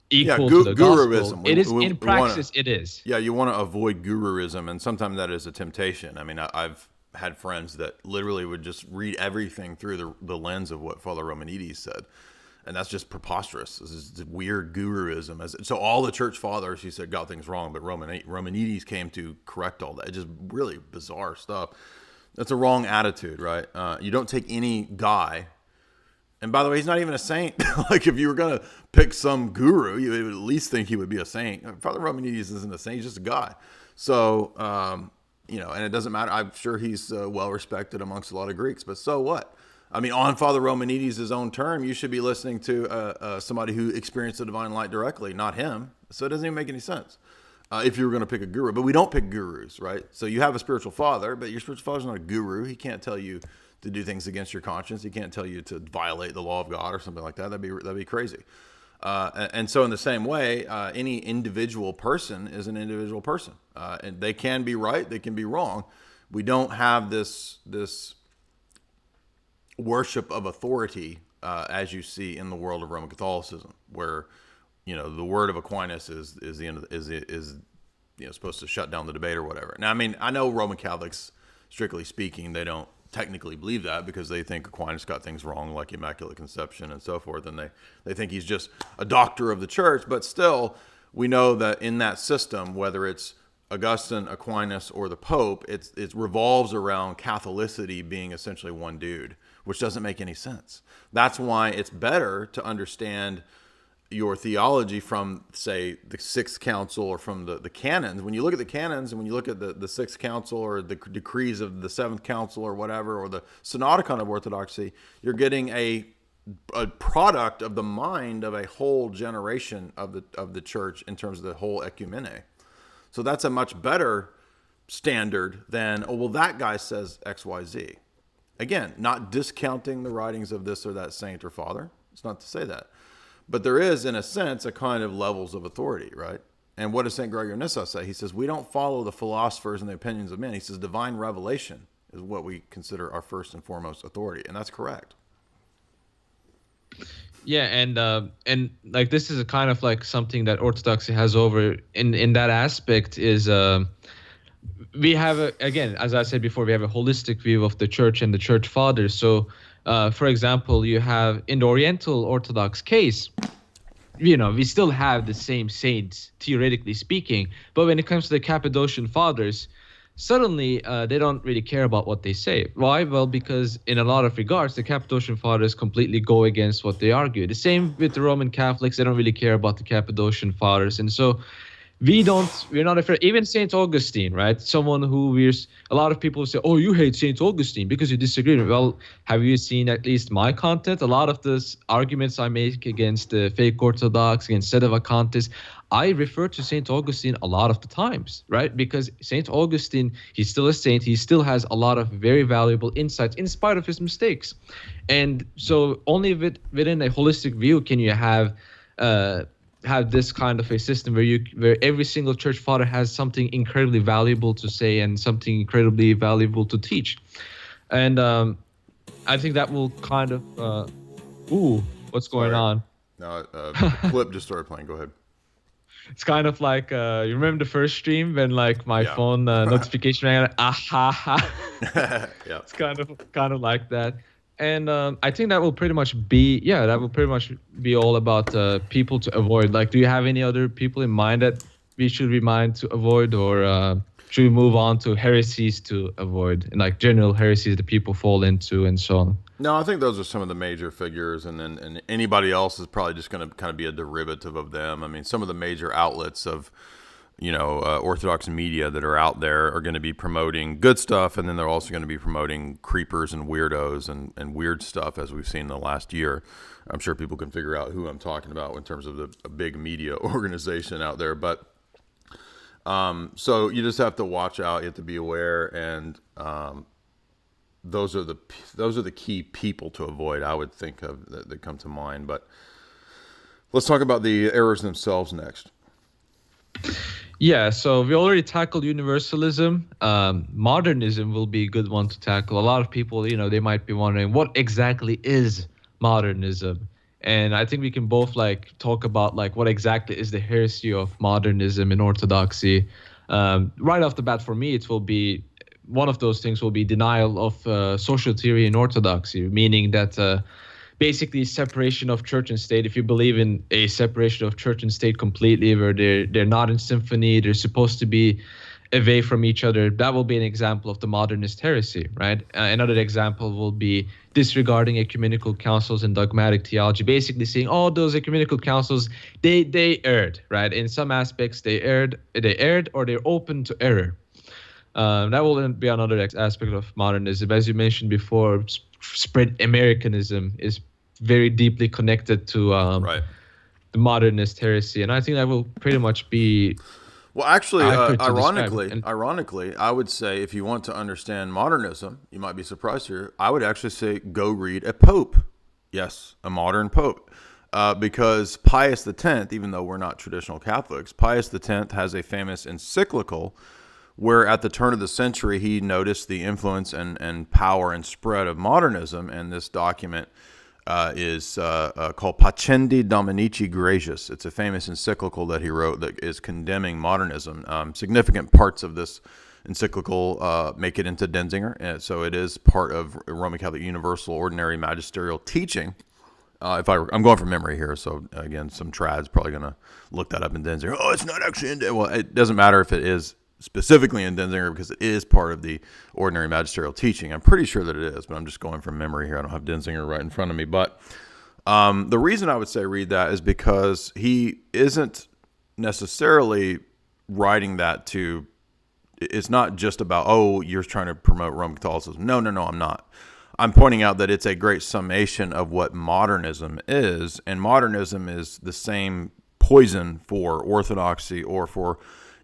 equal to the gospel. It is in praxis, it is. Yeah, you want to avoid guruism, and sometimes that is a temptation. I mean, I've had friends that literally would just read everything through the lens of what Father Romanides said. And that's just preposterous. This is weird guruism. So all the church fathers, he said, got things wrong, but Romanides came to correct all that. It's just really bizarre stuff. That's a wrong attitude, right? You don't take any guy. And by the way, he's not even a saint. Like if you were going to pick some guru, you would at least think he would be a saint. Father Romanides isn't a saint. He's just a guy. So, and it doesn't matter. I'm sure he's well respected amongst a lot of Greeks, but so what? I mean, on Father Romanides' own term, you should be listening to somebody who experienced the divine light directly, not him. So it doesn't even make any sense if you were going to pick a guru. But we don't pick gurus, right? So you have a spiritual father, but your spiritual father's not a guru. He can't tell you to do things against your conscience. He can't tell you to violate the law of God or something like that. That'd be crazy. And so in the same way, any individual person is an individual person. And they can be right, they can be wrong. We don't have this worship of authority as you see in the world of Roman Catholicism, where the word of Aquinas is the end of is supposed to shut down the debate or whatever. Now, I mean, I know Roman Catholics, strictly speaking, they don't technically believe that because they think Aquinas got things wrong, like Immaculate Conception and so forth, and they think he's just a doctor of the church. But still, we know that in that system, whether it's Augustine, Aquinas, or the Pope, it revolves around Catholicity being essentially one dude, which doesn't make any sense. That's why it's better to understand your theology from, say, the Sixth Council or from the canons. When you look at the canons and when you look at the Sixth Council or the decrees of the Seventh Council or whatever, or the Synodicon of Orthodoxy, you're getting a product of the mind of a whole generation of the church in terms of the whole ecumene. So that's a much better standard than, oh, well, that guy says X, Y, Z. Again, not discounting the writings of this or that saint or father. It's not to say that. But there is, in a sense, a kind of levels of authority, right? And what does St. Gregory of Nyssa say? He says, we don't follow the philosophers and the opinions of men. He says, divine revelation is what we consider our first and foremost authority. And that's correct. Yeah, and like this is a kind of like something that Orthodoxy has over in that aspect is we have again, as I said before, we have a holistic view of the church and the church fathers. So for example, you have in the Oriental Orthodox case, we still have the same saints, theoretically speaking, but when it comes to the Cappadocian fathers, suddenly they don't really care about what they say. Why? Well, because in a lot of regards, the Cappadocian fathers completely go against what they argue. The same with the Roman Catholics. They don't really care about the Cappadocian fathers. And so we're not afraid. Even St. Augustine, right? Someone who a lot of people say, oh, you hate St. Augustine because you disagree. Well, have you seen at least my content? A lot of the arguments I make against the fake Orthodox, against Sedevacantists, I refer to St. Augustine a lot of the times, right? Because St. Augustine, he's still a saint. He still has a lot of very valuable insights in spite of his mistakes. And so only within a holistic view can you have this kind of a system where every single church father has something incredibly valuable to say and something incredibly valuable to teach. And I think that will kind of what's going on? No, clip just started playing. Go ahead. It's kind of like you remember the first stream when like my phone notification rang, yeah. It's kind of like that. And I think that will pretty much be all about people to avoid. Like, do you have any other people in mind that we should remind to avoid, or should we move on to heresies to avoid, and like general heresies that people fall into and so on? No, I think those are some of the major figures, and anybody else is probably just going to kind of be a derivative of them. I mean, some of the major outlets of Orthodox media that are out there are going to be promoting good stuff, and then they're also going to be promoting creepers and weirdos and weird stuff, as we've seen in the last year. I'm sure people can figure out who I'm talking about in terms of a big media organization out there. But so you just have to watch out. You have to be aware, and those are the key people to avoid, I would think of, that come to mind. But let's talk about the errors themselves next. Yeah, so we already tackled universalism. Modernism will be a good one to tackle. A lot of people, they might be wondering, what exactly is modernism? And I think we can both talk about what exactly is the heresy of modernism in Orthodoxy. Right off the bat, for me, it will be one of those things will be denial of social theory in Orthodoxy, meaning that basically separation of church and state. If you believe in a separation of church and state completely, where they're not in symphony, they're supposed to be away from each other, that will be an example of the modernist heresy, right? Another example will be disregarding ecumenical councils and dogmatic theology, basically saying, oh, those ecumenical councils, they erred, right? In some aspects, they erred, or they're open to error. That will be another aspect of modernism. As you mentioned before, spread Americanism is very deeply connected to Right. the modernist heresy, and I think that will pretty much be Well, actually, accurate to describe. And ironically, I would say if you want to understand modernism, you might be surprised here. I would actually say go read a pope. Yes, a modern pope. Because Pius X, even though we're not traditional Catholics, Pius X has a famous encyclical where at the turn of the century he noticed the influence and power and spread of modernism, and this document is called Pacendi Dominici Gracious. It's a famous encyclical that he wrote that is condemning modernism. Significant parts of this encyclical make it into Denzinger, and so it is part of Roman Catholic Universal Ordinary Magisterial teaching. I'm going from memory here, so again, some trad's probably going to look that up in Denzinger. Oh, it's not actually in Denzinger. Well, it doesn't matter if it is specifically in Denzinger because it is part of the ordinary magisterial teaching. I'm pretty sure that it is, but I'm just going from memory here. I don't have Denzinger right in front of me. But the reason I would say read that is because he isn't necessarily writing that to, it's not just about, oh, you're trying to promote Roman Catholicism. No, I'm not. I'm pointing out that it's a great summation of what modernism is, and modernism is the same poison for orthodoxy or for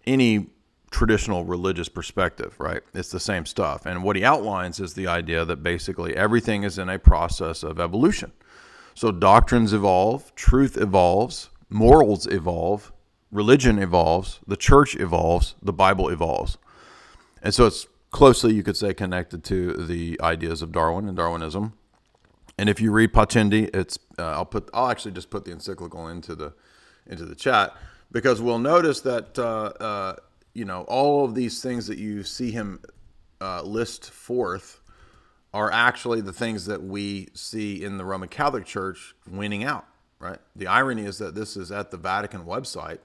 any traditional religious perspective, right? It's the same stuff. And what he outlines is the idea that basically everything is in a process of evolution. So doctrines evolve, truth evolves, morals evolve, religion evolves, the church evolves, the Bible evolves. And so it's closely, you could say, connected to the ideas of Darwin and Darwinism. And if you read Pacendi, it's I'll actually just put the encyclical into the chat, because we'll notice that all of these things that you see him list forth are actually the things that we see in the Roman Catholic Church winning out, right? The irony is that this is at the Vatican website,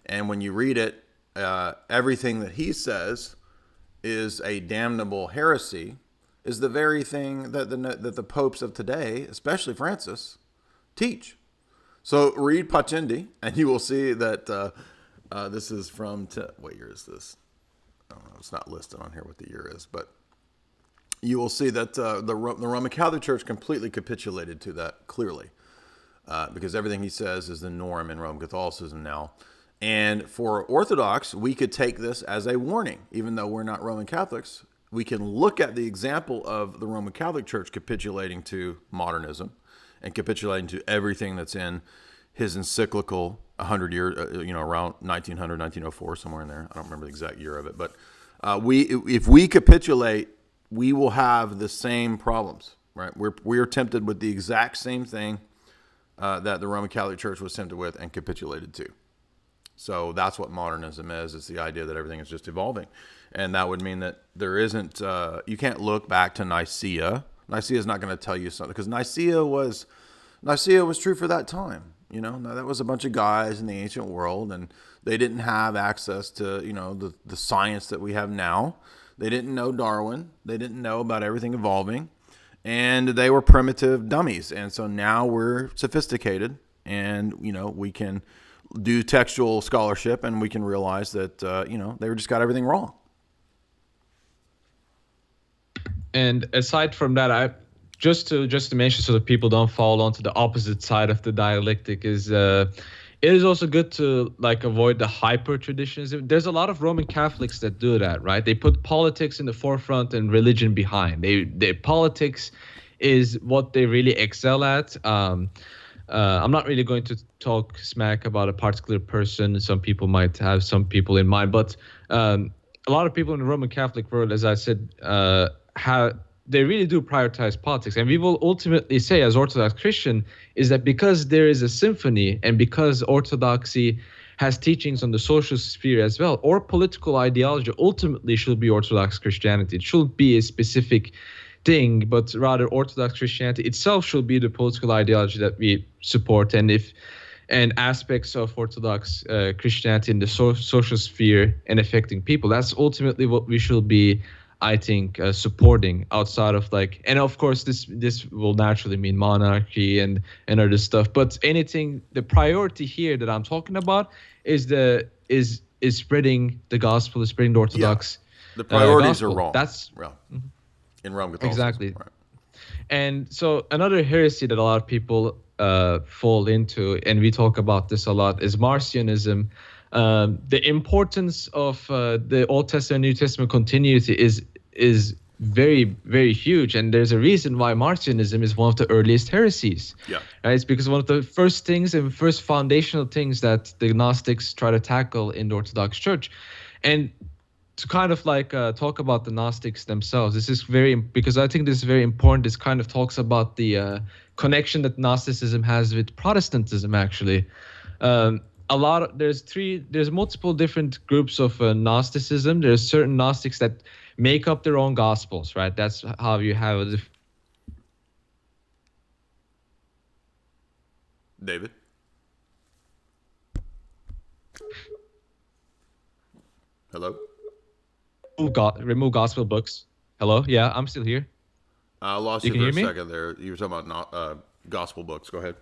and when you read it, everything that he says is a damnable heresy is the very thing that the popes of today, especially Francis, teach. So read Pacendi, and you will see that this is from, what year is this? I don't know, it's not listed on here what the year is, but you will see that the Roman Catholic Church completely capitulated to that clearly, because everything he says is the norm in Roman Catholicism now. And for Orthodox, we could take this as a warning. Even though we're not Roman Catholics, we can look at the example of the Roman Catholic Church capitulating to modernism and capitulating to everything that's in his encyclical 100 years, around 1900, 1904, somewhere in there. I don't remember the exact year of it. But if we capitulate, we will have the same problems, right? We're tempted with the exact same thing that the Roman Catholic Church was tempted with and capitulated to. So that's what modernism is. It's the idea that everything is just evolving. And that would mean that there isn't, you can't look back to Nicaea. Nicaea is not going to tell you something, because Nicaea was true for that time. Now, that was a bunch of guys in the ancient world, and they didn't have access to, the science that we have now. They didn't know Darwin. They didn't know about everything evolving, and they were primitive dummies. And so now we're sophisticated, and, we can do textual scholarship, and we can realize that they just got everything wrong. And aside from that, I just to mention, so that people don't fall onto the opposite side of the dialectic, is it is also good to avoid the hyper traditionism. There's a lot of Roman Catholics that do that, right? They put politics in the forefront and religion behind. Their politics is what they really excel at. I'm not really going to talk smack about a particular person. Some people might have some people in mind, but a lot of people in the Roman Catholic world, as I said, they really do prioritize politics. And we will ultimately say, as Orthodox Christian, is that because there is a symphony, and because Orthodoxy has teachings on the social sphere as well, or political ideology ultimately should be Orthodox Christianity. It shouldn't be a specific thing, but rather Orthodox Christianity itself should be the political ideology that we support, and aspects of Orthodox Christianity in the social sphere and affecting people. That's ultimately what we should be, I think, supporting, outside of and of course this will naturally mean monarchy and other stuff. But the priority here that I'm talking about is spreading the gospel, is spreading the Orthodox. The priorities gospel. are wrong. That's in Rome Catholicism. exactly. Right. And so another heresy that a lot of people fall into, and we talk about this a lot, is Marcionism. The importance of the Old Testament, New Testament continuity is very, very huge, and there's a reason why Marcionism is one of the earliest heresies. Yeah. Right? It's because one of the first things and first foundational things that the Gnostics try to tackle in the Orthodox Church. And to kind of like talk about the Gnostics themselves, this is because I think this is very important. This kind of talks about the connection that Gnosticism has with Protestantism, actually. There's multiple different groups of Gnosticism. There's certain Gnostics that make up their own gospels, right? That's how you have a David? Hello? remove gospel books. Hello? Yeah, I'm still here. I lost You you can for hear a me? second there. You were talking about gospel books. Go ahead.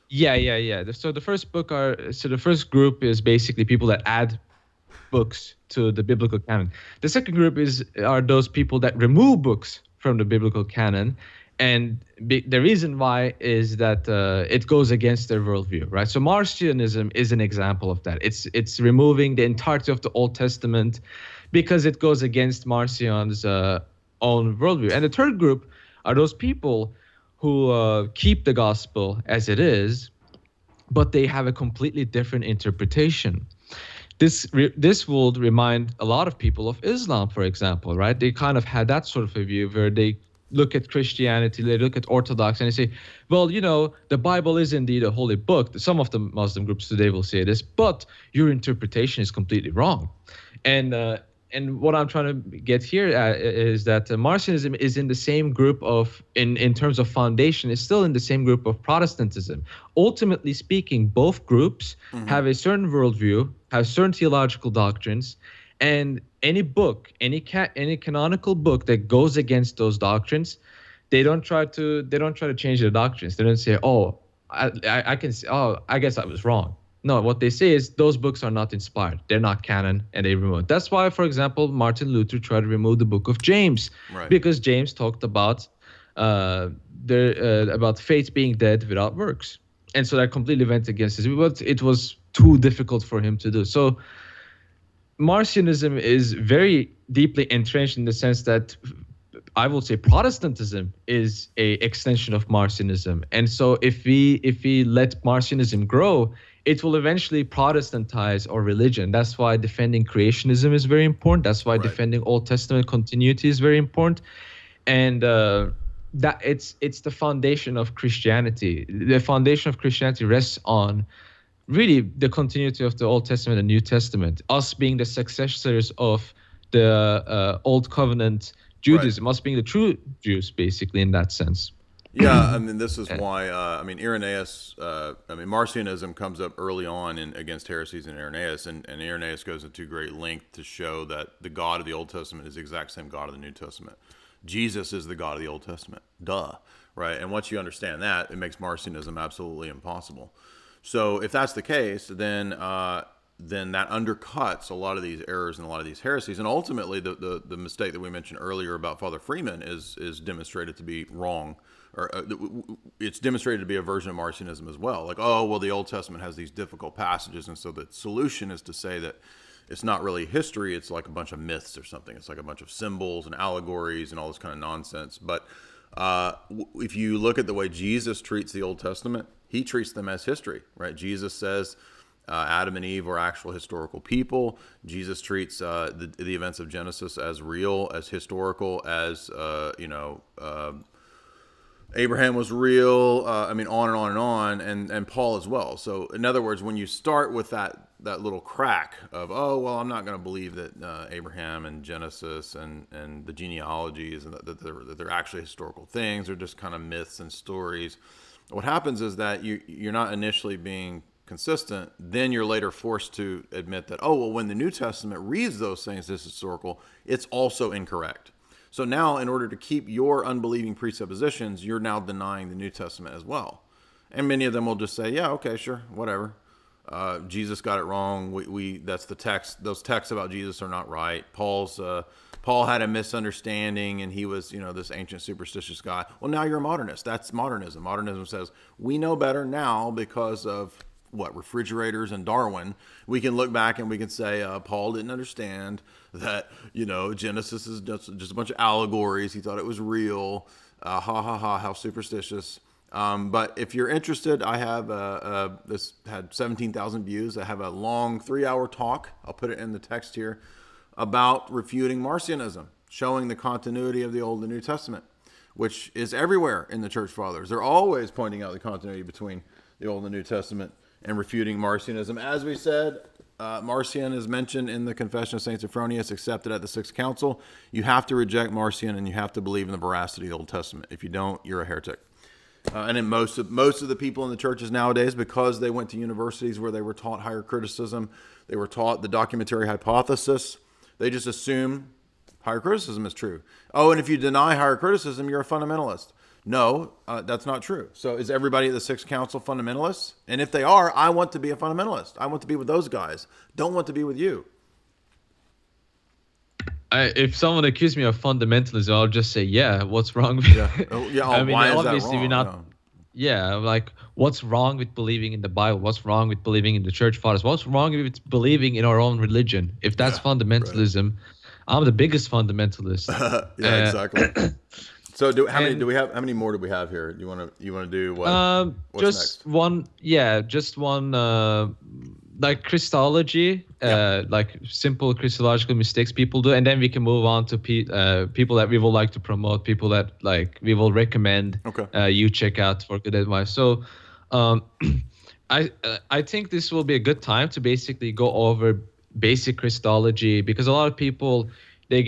Yeah. So the first group is basically people that add books to the biblical canon. The second group are those people that remove books from the biblical canon, and the reason why is that it goes against their worldview, right? So Marcionism is an example of that. It's removing the entirety of the Old Testament because it goes against Marcion's own worldview. And the third group are those people who keep the gospel as it is, but they have a completely different interpretation. This would remind a lot of people of Islam, for example, right? They kind of had that sort of a view where they look at Christianity, they look at Orthodox, and they say, well, the Bible is indeed a holy book. Some of the Muslim groups today will say this, but your interpretation is completely wrong. And what I'm trying to get here at is that Marcionism is in the same group in terms of foundation, is still in the same group of Protestantism. Ultimately speaking, both groups have a certain worldview, have certain theological doctrines, and any book, any canonical book that goes against those doctrines, they don't try to change their doctrines. They don't say, oh, I can say, oh, I guess I was wrong. No, what they say is those books are not inspired. They're not canon, and they remove it. That's why, for example, Martin Luther tried to remove the book of James, Right. because James talked about about faith being dead without works, and so that completely went against his. But it was too difficult for him to do. So Marcionism is very deeply entrenched in the sense that I will say Protestantism is a extension of Marcionism. And so if we let Marcionism grow, it will eventually Protestantize our religion. That's why defending creationism is very important. That's why defending Old Testament continuity is very important. And that it's the foundation of Christianity. The foundation of Christianity rests on really the continuity of the Old Testament and New Testament, us being the successors of the Old Covenant Judaism, us being the true Jews, basically, in that sense. Yeah, I mean, this is why, Irenaeus, Marcionism comes up early on against heresies in Irenaeus, and Irenaeus goes into great length to show that the God of the Old Testament is the exact same God of the New Testament. Jesus is the God of the Old Testament. Duh, right? And once you understand that, it makes Marcionism absolutely impossible. So if that's the case, then that undercuts a lot of these errors and a lot of these heresies. And ultimately, the mistake that we mentioned earlier about Father Freeman is demonstrated to be wrong, or it's demonstrated to be a version of Marcionism as well. Like, oh, well, the Old Testament has these difficult passages, and so the solution is to say that it's not really history, it's like a bunch of myths or something. It's like a bunch of symbols and allegories and all this kind of nonsense. But if you look at the way Jesus treats the Old Testament, he treats them as history, right? Jesus says Adam and Eve were actual historical people. Jesus treats the events of Genesis as real, as historical, as Abraham was real. On and on and on, and Paul as well. So, in other words, when you start with that little crack of, oh, well, I'm not going to believe that Abraham and Genesis and the genealogies and that they're actually historical things, they're just kind of myths and stories. What happens is that you're not initially being consistent, then you're later forced to admit that, oh, well, when the New Testament reads those things as historical, it's also incorrect. So now, in order to keep your unbelieving presuppositions, you're now denying the New Testament as well. And many of them will just say, yeah, okay, sure, whatever. Jesus got it wrong. We that's the text. Those texts about Jesus are not right. Paul had a misunderstanding, and he was, this ancient superstitious guy. Well, now you're a modernist. That's modernism. Modernism says we know better now because of refrigerators and Darwin. We can look back and we can say Paul didn't understand that Genesis is just a bunch of allegories. He thought it was real. Ha ha ha! How superstitious. But if you're interested, I have this had 17,000 views. I have a long 3-hour talk. I'll put it in the text here about refuting Marcionism, showing the continuity of the Old and New Testament, which is everywhere in the Church Fathers. They're always pointing out the continuity between the Old and New Testament and refuting Marcionism. As we said, Marcion is mentioned in the Confession of St. Sophronius, accepted at the Sixth Council. You have to reject Marcion, and you have to believe in the veracity of the Old Testament. If you don't, you're a heretic. And in most of the people in the churches nowadays, because they went to universities where they were taught higher criticism, they were taught the documentary hypothesis, they just assume higher criticism is true. Oh, and if you deny higher criticism, you're a fundamentalist. No, that's not true. So is everybody at the Sixth Council fundamentalists? And if they are, I want to be a fundamentalist. I want to be with those guys. Don't want to be with you. If someone accused me of fundamentalism, I'll just say, yeah, what's wrong with it? I mean, why is obviously that wrong? we're not. Yeah, like, what's wrong with believing in the Bible? What's wrong with believing in the Church Fathers? What's wrong with believing in our own religion? If that's fundamentalism, right. I'm the biggest fundamentalist. Yeah, exactly. So how many more do we have here? Do you want to do what? What's just next? one. Yeah, just one. Like Christology, like simple Christological mistakes people do, and then we can move on to people that we would like to promote, people that we will recommend. Okay. You check out for good advice. So, I think this will be a good time to basically go over basic Christology, because a lot of people they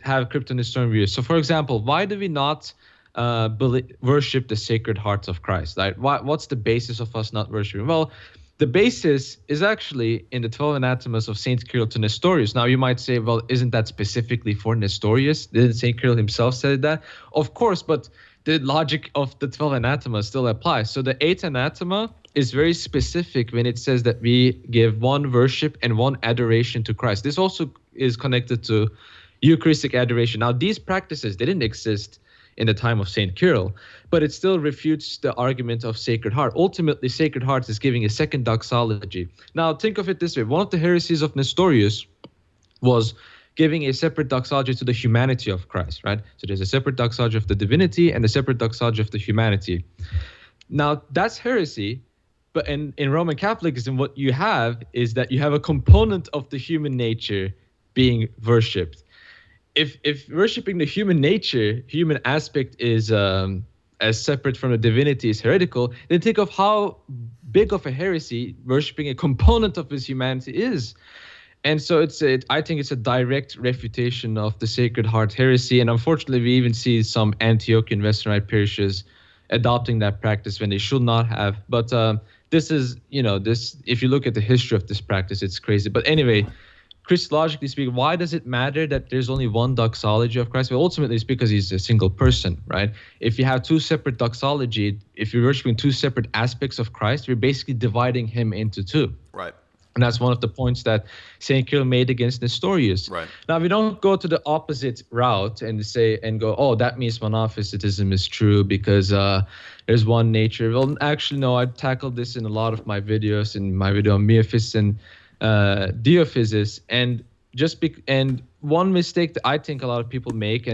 have crypto-Nestorian views. So, for example, why do we not worship the Sacred Hearts of Christ? Like, what's the basis of us not worshiping? Well, the basis is actually in the 12 anathemas of St. Cyril to Nestorius. Now, you might say, well, isn't that specifically for Nestorius? Didn't St. Cyril himself say that? Of course, but the logic of the 12 anathemas still applies. So the 8th anathema is very specific when it says that we give one worship and one adoration to Christ. This also is connected to Eucharistic adoration. Now, these practices, they didn't exist in the time of St. Cyril, but it still refutes the argument of Sacred Heart. Ultimately, Sacred Heart is giving a second doxology. Now, think of it this way. One of the heresies of Nestorius was giving a separate doxology to the humanity of Christ, right? So there's a separate doxology of the divinity and a separate doxology of the humanity. Now, that's heresy, but in Roman Catholicism, what you have is that you have a component of the human nature being worshipped. If worshiping the human nature, human aspect is as separate from the divinity is heretical, then think of how big of a heresy worshiping a component of his humanity is. And so I think it's a direct refutation of the Sacred Heart heresy. And unfortunately, we even see some Antiochian Western Rite parishes adopting that practice when they should not have. But this is, if you look at the history of this practice, it's crazy. But anyway, Christologically speaking, why does it matter that there's only one doxology of Christ? Well, ultimately, it's because he's a single person, right? If you have two separate doxology, if you're worshiping two separate aspects of Christ, you're basically dividing him into two. Right. And that's one of the points that St. Cyril made against Nestorius. Right. Now, we don't go to the opposite route and go, oh, that means monophysitism is true because there's one nature. Well, actually, no, I tackled this in a lot of my videos, in my video on Miaphysis and Diophysis, and and one mistake that I think a lot of people make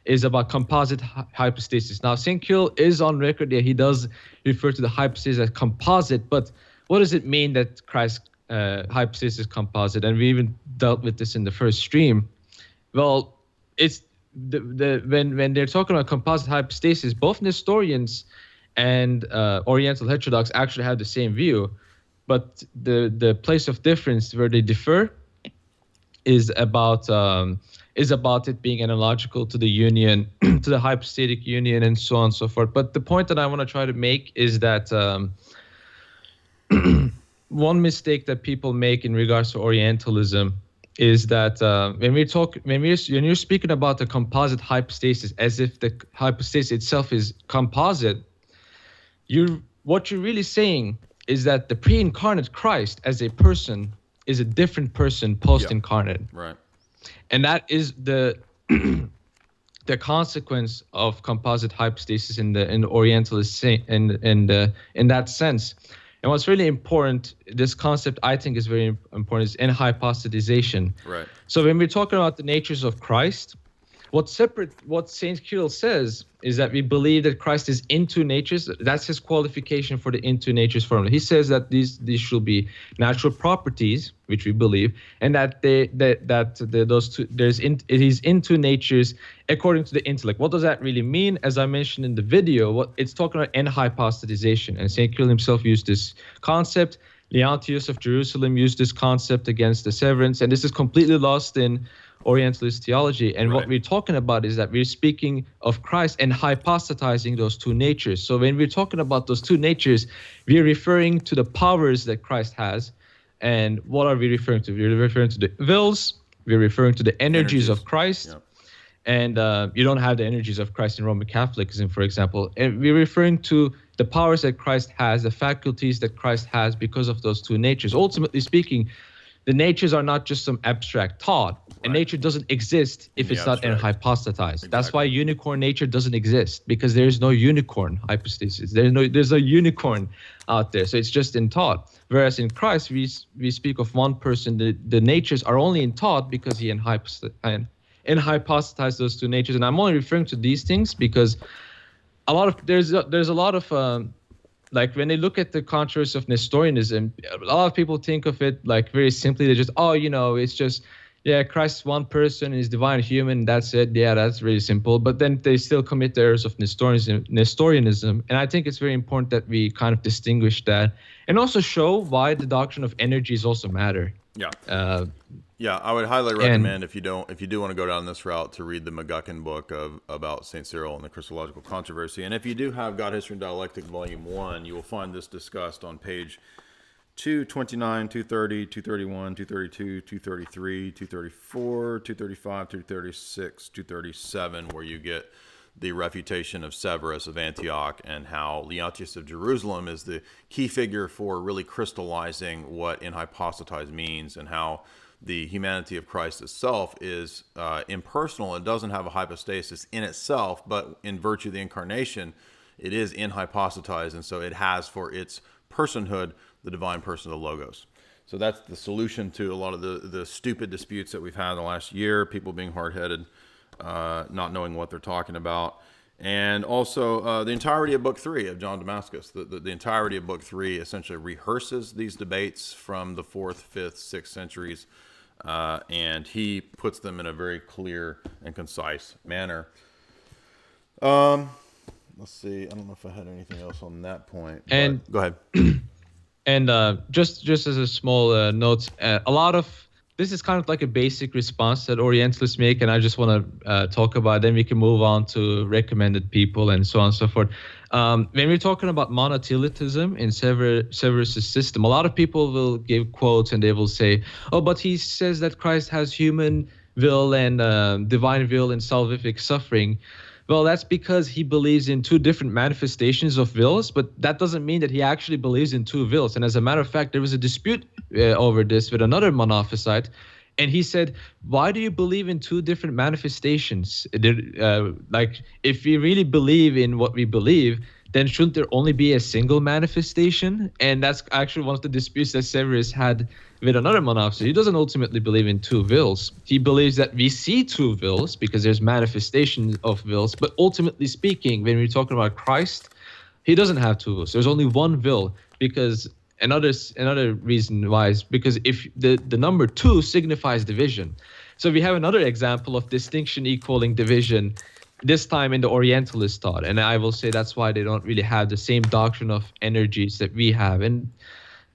is about composite hypostasis. Now, St. Cyril is on record that he does refer to the hypostasis as composite, but what does it mean that Christ's hypostasis is composite? And we even dealt with this in the first stream. Well, it's when they're talking about composite hypostasis, both Nestorians and Oriental heterodox actually have the same view. But the place of difference where they differ is about it being analogical to the union, to the hypostatic union, and so on and so forth. But the point that I want to try to make is that one mistake that people make in regards to Orientalism is that when you're speaking about the composite hypostasis as if the hypostasis itself is composite, what you're really saying is that the pre-incarnate Christ as a person is a different person post-incarnate. Right. And that is the the consequence of composite hypostasis in the Orientalist in that sense. And what's really important, this concept I think is very important, is hypostatization. Right. So when we're talking about the natures of Christ, what Saint Cyril says is that we believe that Christ is in two natures. That's his qualification for the in two natures formula. He says that these should be natural properties, which we believe, and that it is in two natures according to the intellect. What does that really mean? As I mentioned in the video, what it's talking about hypostatization, and Saint Cyril himself used this concept. Leontius of Jerusalem used this concept against the Severance, and this is completely lost in Orientalist theology. And what we're talking about is that we're speaking of Christ and hypostatizing those two natures. So when we're talking about those two natures, we're referring to the powers that Christ has. And what are we referring to? We're referring to the wills, we're referring to the energies of Christ. Yep. And you don't have the energies of Christ in Roman Catholicism, for example. And we're referring to the powers that Christ has, the faculties that Christ has because of those two natures. Ultimately speaking, the natures are not just some abstract thought. And nature doesn't exist if it's not hypostatized. Exactly. That's why unicorn nature doesn't exist, because there's no unicorn hypostasis. There's a unicorn out there. So it's just in thought. Whereas in Christ, we speak of one person. The natures are only in thought because he hypostatized those two natures. And I'm only referring to these things because there's a lot of like when they look at the controversy of Nestorianism, a lot of people think of it like very simply. They just, it's just, Christ's one person is divine human. That's it. Yeah, that's really simple. But then they still commit the errors of Nestorianism. And I think it's very important that we kind of distinguish that and also show why the doctrine of energies also matter. Yeah. I would highly recommend if you do want to go down this route to read the McGuckin book about St. Cyril and the Christological controversy. And if you do have God, History, and Dialectic, Volume 1, you will find this discussed on page 229, 230, 231, 232, 233, 234, 235, 236, 237, where you get the refutation of Severus of Antioch and how Leontius of Jerusalem is the key figure for really crystallizing what in hypostatize means, and how the humanity of Christ itself is impersonal. It doesn't have a hypostasis in itself, but in virtue of the incarnation, it is in hypostatized, and so it has for its personhood the divine person of the Logos. So that's the solution to a lot of the stupid disputes that we've had in the last year, people being hard-headed, not knowing what they're talking about. And also the entirety of Book 3 of John Damascus. The entirety of Book 3 essentially rehearses these debates from the 4th, 5th, 6th centuries, and he puts them in a very clear and concise manner. Let's see. I don't know if I had anything else on that point. And go ahead. And just as a small note, a lot of this is kind of like a basic response that Orientalists make, and I just want to talk about it. Then we can move on to recommended people and so on and so forth. When we're talking about monothelitism in Severus' system, a lot of people will give quotes and they will say, but he says that Christ has human will and divine will and salvific suffering. Well, that's because he believes in two different manifestations of wills, but that doesn't mean that he actually believes in two wills. And as a matter of fact, there was a dispute over this with another monophysite, and he said, why do you believe in two different manifestations? Like, if we really believe in what we believe, then shouldn't there only be a single manifestation? And that's actually one of the disputes that Severus had with another monophysite. He doesn't ultimately believe in two wills. He believes that we see two wills because there's manifestations of wills. But ultimately speaking, when we're talking about Christ, he doesn't have two wills. There's only one will, because another reason why is because if the number 2 signifies division. So we have another example of distinction equaling division, this time in the Orientalist thought. And I will say that's why they don't really have the same doctrine of energies that we have. I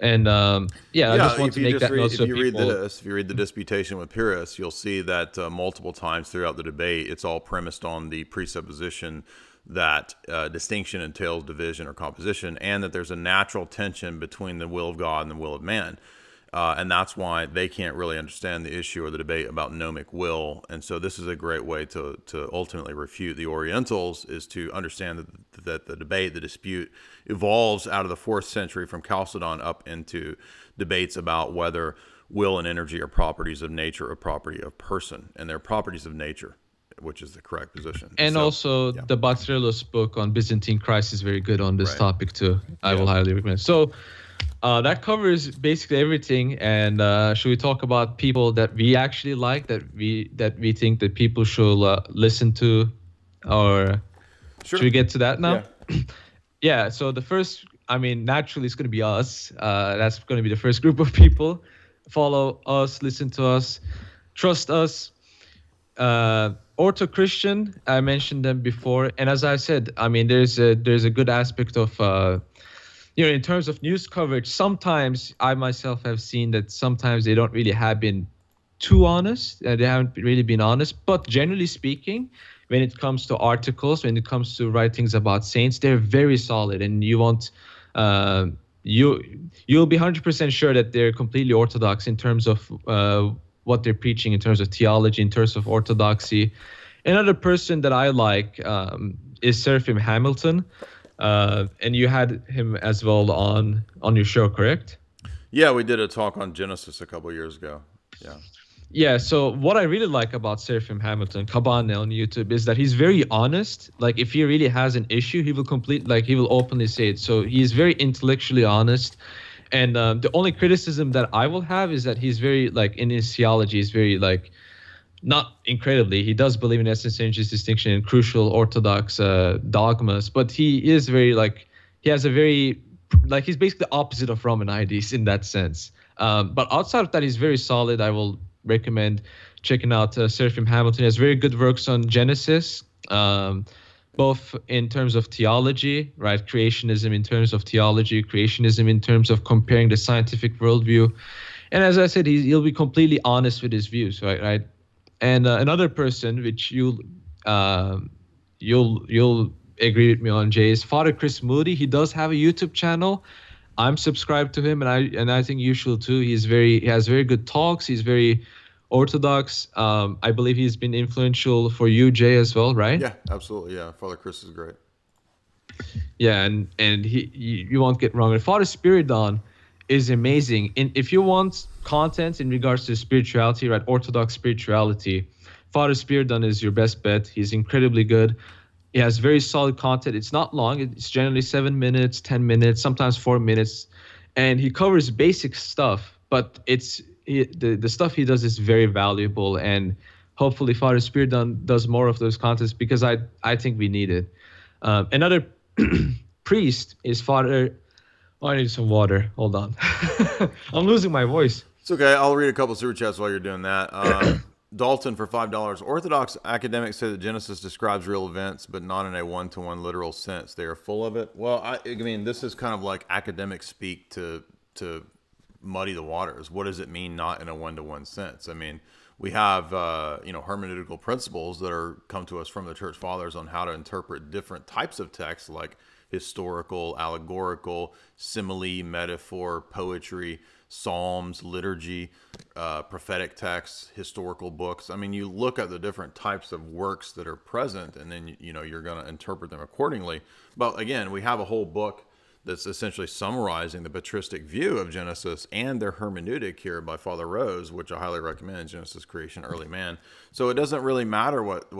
just want to make that note. If you read the Disputation with Pyrrhus, you'll see that multiple times throughout the debate, it's all premised on the presupposition that distinction entails division or composition, and that there's a natural tension between the will of God and the will of man. And that's why they can't really understand the issue or the debate about gnomic will. And so this is a great way to ultimately refute the Orientals, is to understand that the debate, the dispute, evolves out of the 4th century from Chalcedon up into debates about whether will and energy are properties of nature or property of person. And they're properties of nature, which is the correct position. And so, also, the Batrelos book on Byzantine Christ is very good on this topic too. I will highly recommend. So that covers basically everything. And should we talk about people that we actually like, that we think that people should listen to, or should we get to that now? Yeah. So the first, naturally, it's going to be us. That's going to be the first group of people. Follow us, listen to us, trust us. Ortho Christian, I mentioned them before, and as I said, there's a good aspect of in terms of news coverage. Sometimes I myself have seen that sometimes they don't really have been too honest. They haven't really been honest, but generally speaking, when it comes to articles, when it comes to writings about saints, they're very solid, and you won't. You'll be 100% sure that they're completely orthodox in terms of what they're preaching, in terms of theology, in terms of orthodoxy. Another person that I like is Seraphim Hamilton, and you had him as well on your show, correct? Yeah, we did a talk on Genesis a couple of years ago. Yeah, so what I really like about Seraphim Hamilton, Cabane on YouTube, is that he's very honest. Like, if he really has an issue, he will openly say it. So he's very intellectually honest. And the only criticism that I will have is that he's very, in his theology, he's very, not incredibly. He does believe in essence, energy distinction and crucial orthodox dogmas, but he is very, he has a very, he's basically the opposite of Romanides in that sense. But outside of that, he's very solid. I will recommend checking out Seraphim Hamilton. He has very good works on Genesis, both in terms of theology, right? Creationism in terms of theology, creationism in terms of comparing the scientific worldview. And as I said, he'll be completely honest with his views, right? And another person, which you'll agree with me on, Jay, is Father Chris Moody. He does have a YouTube channel. I'm subscribed to him, and I think you should too. He has very good talks. He's very orthodox. I believe he's been influential for you, Jay, as well, right? Yeah, absolutely. Yeah, Father Chris is great. Yeah, and you won't get wrong. And Father Spiridon is amazing. And if you want content in regards to spirituality, right, Orthodox spirituality, Father Spiridon is your best bet. He's incredibly good. He has very solid content. It's not long. It's generally 7 minutes, 10 minutes, sometimes 4 minutes. And he covers basic stuff, but the stuff he does is very valuable. And hopefully Father Spiridon does more of those contents, because I think we need it. Another priest is Father... Oh, I need some water. Hold on. I'm losing my voice. It's okay. I'll read a couple super chats while you're doing that. Dalton for $5. Orthodox academics say that Genesis describes real events, but not in a one-to-one literal sense. They are full of it. Well, I mean, this is kind of like academic speak to muddy the waters. What does it mean not in a one-to-one sense? I mean, we have hermeneutical principles that are come to us from the church fathers on how to interpret different types of texts, like historical, allegorical, simile, metaphor, poetry, psalms, liturgy, prophetic texts, historical books. I mean, you look at the different types of works that are present, and then you're going to interpret them accordingly. But again, we have a whole book that's essentially summarizing the patristic view of Genesis and their hermeneutic here by Father Rose, which I highly recommend, Genesis, Creation, Early Man. So it doesn't really matter what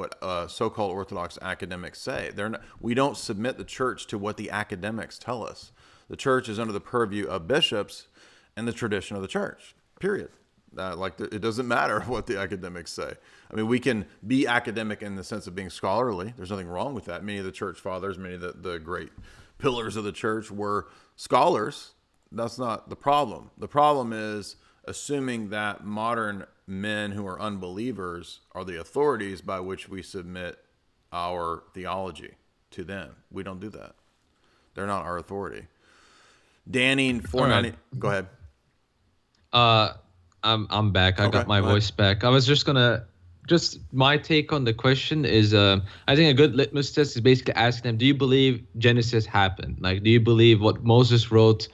so-called Orthodox academics say. We don't submit the church to what the academics tell us. The church is under the purview of bishops and the tradition of the church, period. It doesn't matter what the academics say. I mean, we can be academic in the sense of being scholarly. There's nothing wrong with that. Many of the church fathers, many of the great pillars of the church were scholars. That's not the problem. The problem is assuming that modern men who are unbelievers are the authorities by which we submit our theology to them. We don't do that. They're not our authority. Danning 490. Right. Go ahead. I'm back. I got my voice back. I was just my take on the question is, I think a good litmus test is basically asking them, do you believe Genesis happened? Like, do you believe what Moses wrote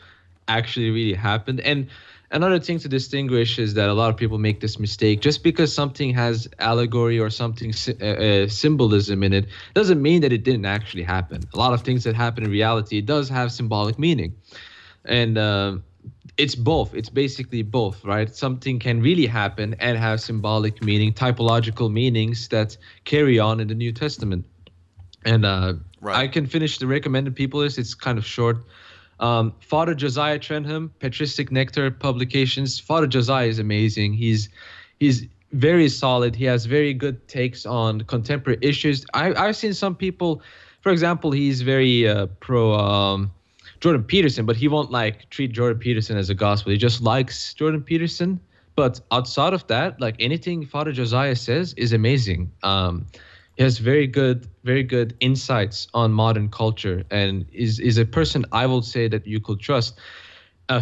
actually really happened? And Another thing to distinguish is that a lot of people make this mistake. Just because something has allegory or something symbolism in it doesn't mean that it didn't actually happen. A lot of things that happen in reality, it does have symbolic meaning. And it's both. It's basically both, right? Something can really happen and have symbolic meaning, typological meanings that carry on in the New Testament. And Right. I can finish the recommended people list. It's kind of short. Father Josiah Trenham, Patristic Nectar Publications. Father Josiah is amazing. He's very solid. He has very good takes on contemporary issues. I've seen some people, for example, he's very pro Jordan Peterson, but he won't like treat Jordan Peterson as a gospel. He just likes Jordan Peterson. But outside of that, like anything Father Josiah says is amazing. He has very good insights on modern culture, and is a person I will say that you could trust.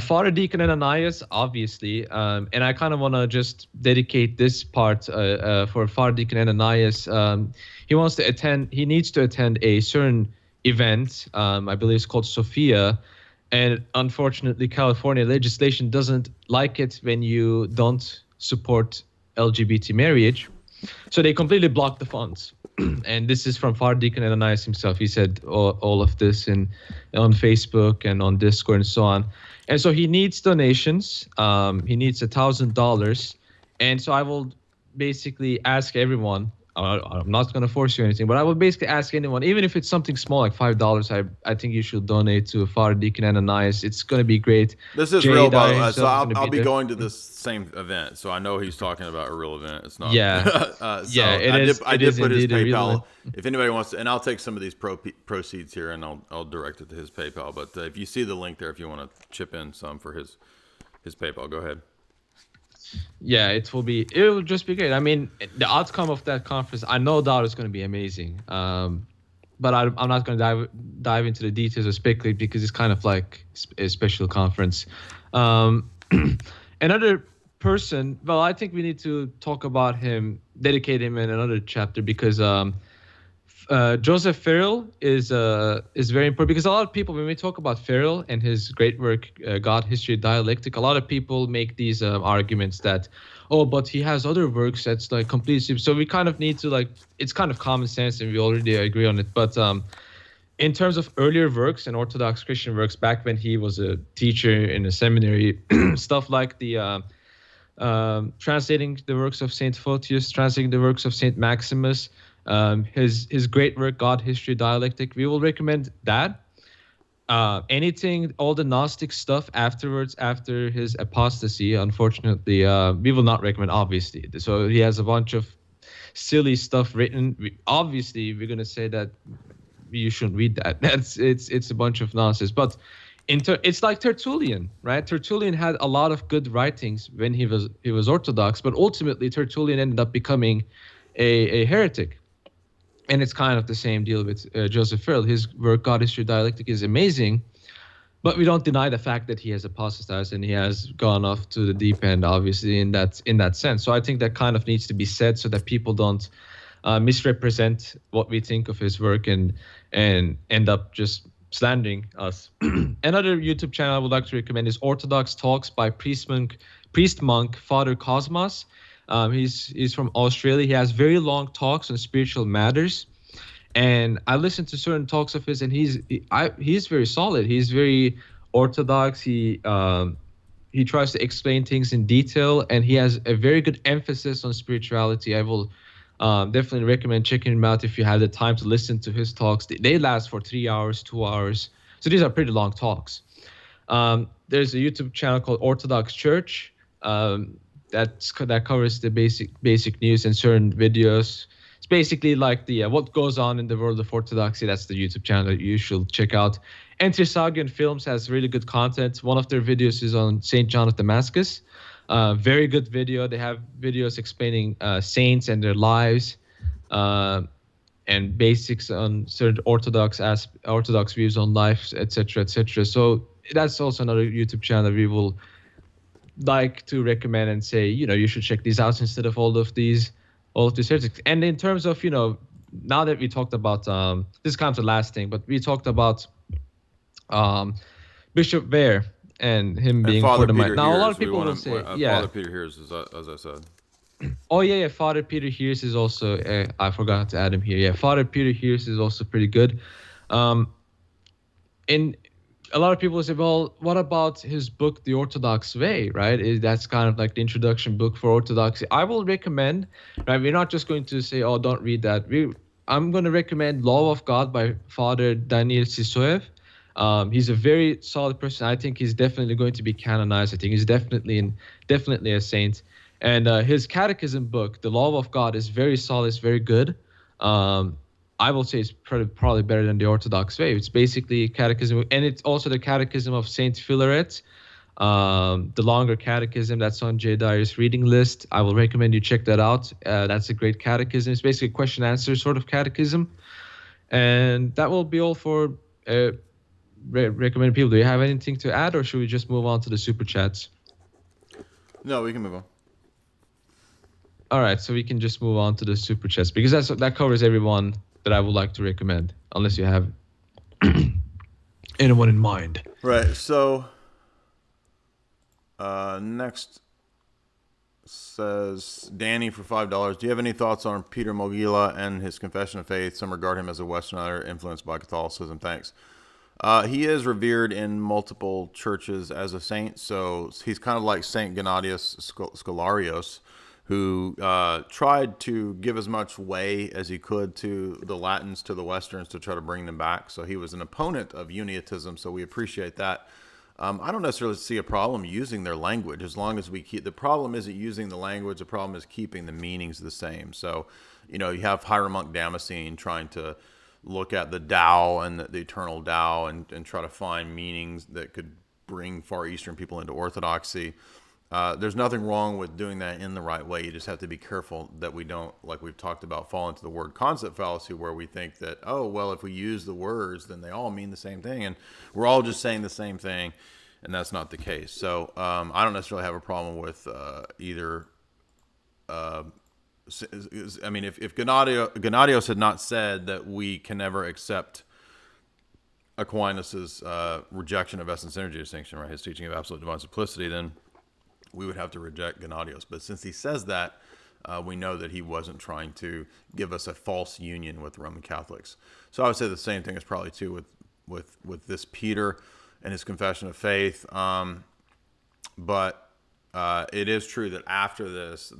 Father Deacon Ananias, obviously, and I kind of want to just dedicate this part for Father Deacon Ananias. He needs to attend a certain event. I believe it's called Sophia, and unfortunately, California legislation doesn't like it when you don't support LGBT marriage. So they completely blocked the funds. And this is from Father Deacon Ananias himself. He said all of this on Facebook and on Discord and so on. And so he needs donations. He needs $1,000. And so I will basically ask everyone, I'm not going to force you or anything, but I will basically ask anyone, even if it's something small like $5, I think you should donate to Father Deacon Ananias. It's going to be great. This is Jay real, by the Dyer way. So himself is I'll gonna be there. going to this same event. So I know he's talking about a real event. It's not. Yeah. So it I is. did put his indeed a real PayPal. event. If anybody wants to, and I'll take some of these proceeds here, and I'll direct it to his PayPal. But if you see the link there, if you want to chip in some for his PayPal, go ahead. Yeah, it will just be great. I mean, the outcome of that conference, I no doubt it's going to be amazing. But I'm not going to dive into the details or speculate because it's kind of like a special conference. Another person, well, I think we need to talk about him, dedicate him in another chapter because Joseph Farrell is very important because a lot of people, when we talk about Farrell and his great work, God, History, Dialectic, a lot of people make these arguments that, oh, but he has other works that's like completely. So we kind of need to like, it's kind of common sense and we already agree on it. But in terms of earlier works and Orthodox Christian works, back when he was a teacher in a seminary, stuff like the translating the works of Saint Photius, translating the works of Saint Maximus. His great work, God, History, Dialectic, we will recommend that. Anything, all the Gnostic stuff afterwards, after his apostasy, unfortunately, we will not recommend, obviously. So he has a bunch of silly stuff written. Obviously, we're going to say that you shouldn't read that. It's a bunch of nonsense. But it's like Tertullian, right? Tertullian had a lot of good writings when he was Orthodox, but ultimately Tertullian ended up becoming a heretic. And it's kind of the same deal with Joseph Farrell. His work, God, History, Dialectic, is amazing, but we don't deny the fact that he has apostatized and he has gone off to the deep end, obviously, in that sense. So I think that kind of needs to be said so that people don't misrepresent what we think of his work and end up just slandering us. Another YouTube channel I would like to recommend is Orthodox Talks by priest monk Father Cosmas. He's from Australia. He has very long talks on spiritual matters, and I listen to certain talks of his, and he's very solid. He's very orthodox. He tries to explain things in detail, and he has a very good emphasis on spirituality. I will definitely recommend checking him out if you have the time to listen to his talks. They last for 3 hours, 2 hours, so these are pretty long talks. There's a YouTube channel called Orthodox Church. That covers the basic news and certain videos. It's basically like the what goes on in the world of Orthodoxy. That's the YouTube channel that you should check out. Trisagion Films has really good content. One of their videos is on Saint John of Damascus. Very good video. They have videos explaining saints and their lives, and basics on certain Orthodox views on life, etc., etc. So that's also another YouTube channel we will like to recommend and say, you should check these out instead of all of these heretics. And in terms of, now that we talked about, this is kind of the last thing, but we talked about Bishop Ware. and him And being Father Fordhamite. Peter Now, a lot hears. of We people will want say, to. yeah. Father Peter hears, as I said. Oh yeah, Father Peter Hears is also. I forgot to add him here. Yeah, Father Peter Hears is also pretty good. And a lot of people say, well, what about his book, The Orthodox Way? Right? That's kind of like the introduction book for Orthodoxy. I will recommend. Right? We're not just going to say, oh, don't read that. I'm going to recommend Law of God by Father Daniel Sisoev. He's a very solid person. I think he's definitely going to be canonized. I think he's definitely a saint. And his catechism book, The Law of God, is very solid. It's very good. I will say it's probably better than the Orthodox way. It's basically catechism, and it's also the catechism of Saint Philaret, the longer catechism that's on J. Dyer's reading list. I will recommend you check that out. That's a great catechism. It's basically a question answer sort of catechism. And that will be all for recommended people. Do you have anything to add, or should we just move on to the super chats? No, we can move on. All right, so we can just move on to the super chats because that covers everyone that I would like to recommend, unless you have anyone in mind. Right. So next says Danny for $5. Do you have any thoughts on Peter Mogila and his confession of faith? Some regard him as a Westerner influenced by Catholicism. Thanks. He is revered in multiple churches as a saint, so he's kind of like Saint Gennadius Scholarios, who tried to give as much way as he could to the Latins, to the Westerns, to try to bring them back. So he was an opponent of Uniatism, so we appreciate that. I don't necessarily see a problem using their language as long as we keep. The problem isn't using the language. The problem is keeping the meanings the same. So, you have Hieromonk Damascene trying to look at the Tao and the eternal Tao and try to find meanings that could bring Far Eastern people into Orthodoxy. There's nothing wrong with doing that in the right way. You just have to be careful that we don't, like we've talked about, fall into the word concept fallacy where we think that, oh, well, if we use the words, then they all mean the same thing. And we're all just saying the same thing. And that's not the case. So I don't necessarily have a problem with either. I mean, if Gennadios had not said that we can never accept Aquinas's rejection of essence energy distinction, right, his teaching of absolute divine simplicity, then we would have to reject Gennadios. But since he says that, we know that he wasn't trying to give us a false union with Roman Catholics. So I would say the same thing is probably true with this Peter and his confession of faith. But it is true that after this,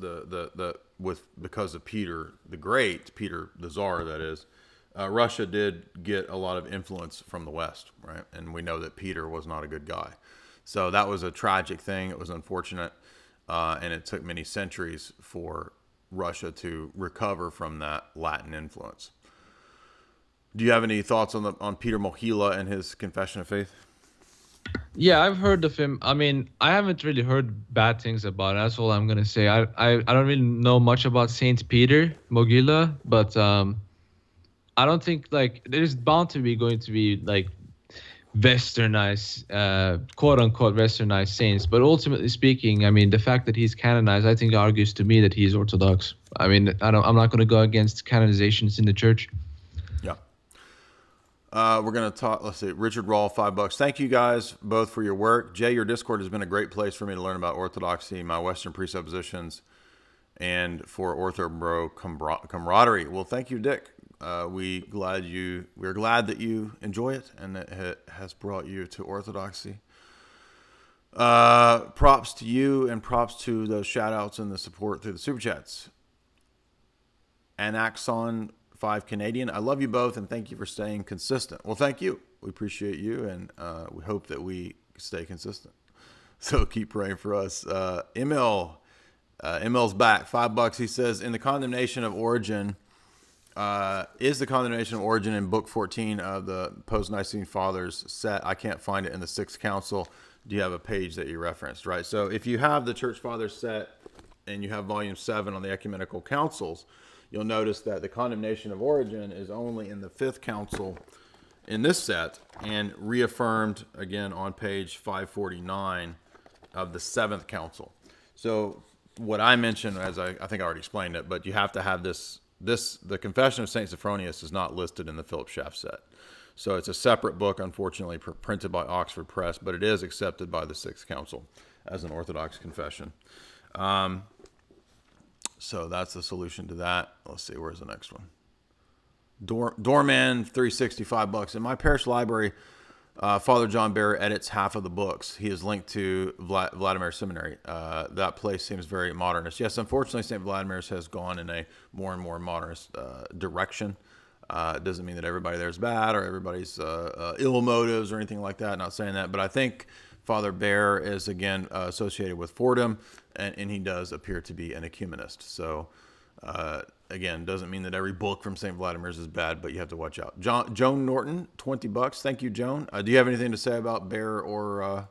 because of Peter the Great, Peter the Tsar, that is, Russia did get a lot of influence from the West, right? And we know that Peter was not a good guy. So that was a tragic thing. It was unfortunate, and it took many centuries for Russia to recover from that Latin influence. Do you have any thoughts on Peter Mohila and his confession of faith? Yeah, I've heard of him. I mean, I haven't really heard bad things about it. That's all I'm gonna say. I don't really know much about Saint Peter Mogila, but I don't think like there's bound to be going to be like westernized, quote unquote westernized saints. But ultimately speaking, I mean, the fact that he's canonized, I think argues to me that he's Orthodox. I mean, I'm not going to go against canonizations in the church. Yeah. We're going to talk, let's see, Richard Rawl, $5. Thank you guys both for your work. Jay, your Discord has been a great place for me to learn about Orthodoxy, my Western presuppositions, and for Ortho-Bro camaraderie. Well, thank you, Dick. We're glad that you enjoy it and that it has brought you to Orthodoxy. Props to you and props to those shout outs and the support through the super chats. Anaxon 5 Canadian. I love you both and thank you for staying consistent. Well, thank you. We appreciate you and we hope that we stay consistent. So keep praying for us. Emil's back. $5. He says, in the condemnation of Origen, is the condemnation of Origen in Book 14 of the Post-Nicene Fathers set? I can't find it in the Sixth Council. Do you have a page that you referenced, right? So if you have the Church Fathers set and you have Volume 7 on the Ecumenical Councils, you'll notice that the condemnation of Origen is only in the Fifth Council in this set and reaffirmed again on page 549 of the Seventh Council. So what I mentioned, as I think I already explained it, but you have to have the Confession of St. Sophronius is not listed in the Philip Schaff set. So it's a separate book, unfortunately, printed by Oxford Press, but it is accepted by the Sixth Council as an Orthodox confession. So that's the solution to that. Let's see, where's the next one? Doorman, $365. In my parish library, Father John Bear edits half of the books. He is linked to Vladimir Seminary. That place seems very modernist. Yes, unfortunately, St. Vladimir's has gone in a more and more modernist direction. It doesn't mean that everybody there is bad or everybody's ill motives or anything like that. Not saying that, but I think Father Bear is, again, associated with Fordham, and he does appear to be an ecumenist. So, again, doesn't mean that every book from St. Vladimir's is bad, but you have to watch out. Joan Norton, $20. Thank you, Joan. Do you have anything to say about Bear or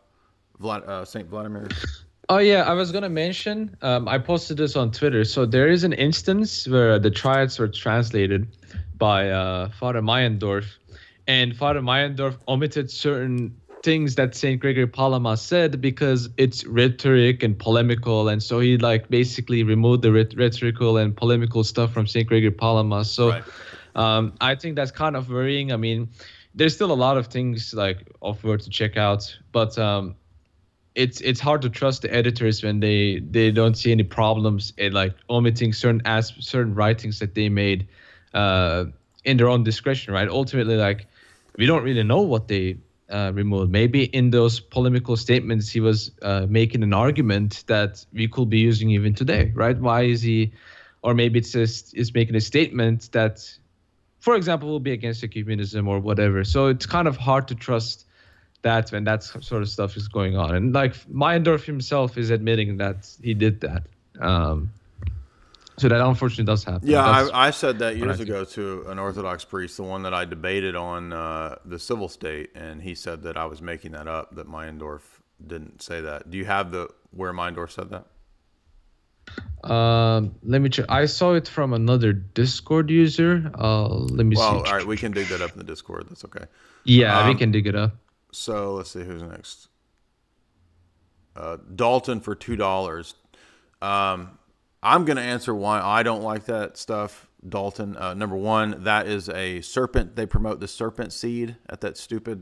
St. Vladimir's? Oh, yeah, I was going to mention, I posted this on Twitter. So there is an instance where the triads were translated by Father Meyendorff, and Father Meyendorff omitted certain things that St. Gregory Palamas said because it's rhetoric and polemical, and so he basically removed the rhetorical and polemical stuff from St. Gregory Palamas. So right. I think that's kind of worrying. I mean, there's still a lot of things of worth to check out, but it's hard to trust the editors when they don't see any problems in omitting certain writings that they made in their own discretion, right? Ultimately, we don't really know what they removed. Maybe in those polemical statements, he was making an argument that we could be using even today, right? Why is he, or maybe it's just is making a statement that, for example, will be against ecumenism or whatever. So it's kind of hard to trust that when that sort of stuff is going on. And Meyendorff himself is admitting that he did that. So that unfortunately does happen. Yeah, I said that years ago to an Orthodox priest, the one that I debated on the civil state, and he said that I was making that up, that Meyendorff didn't say that. Do you have where Meyendorff said that? Let me check. I saw it from another Discord user. Let me see. Well, all right, we can dig that up in the Discord. That's okay. Yeah, we can dig it up. So let's see who's next. Dalton for $2. I'm going to answer why I don't like that stuff, Dalton. Number one, that is a serpent. They promote the serpent seed at that stupid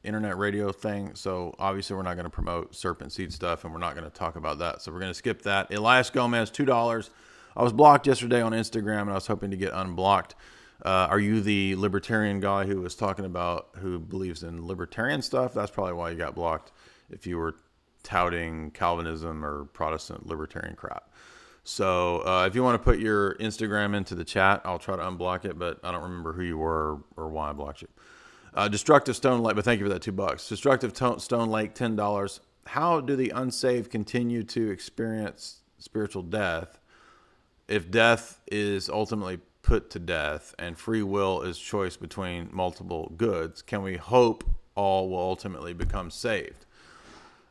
internet radio thing. So obviously we're not going to promote serpent seed stuff, and we're not going to talk about that. So we're going to skip that. Elias Gomez, $2. I was blocked yesterday on Instagram, and I was hoping to get unblocked. Are you the libertarian guy who was talking about who believes in libertarian stuff? That's probably why you got blocked, if you were touting Calvinism or Protestant libertarian crap. So if you want to put your Instagram into the chat, I'll try to unblock it, but I don't remember who you were or why I blocked you. Destructive Stone Lake, but thank you for that $2. Destructive Stone Lake, $10. How do the unsaved continue to experience spiritual death if death is ultimately put to death and free will is choice between multiple goods? Can we hope all will ultimately become saved?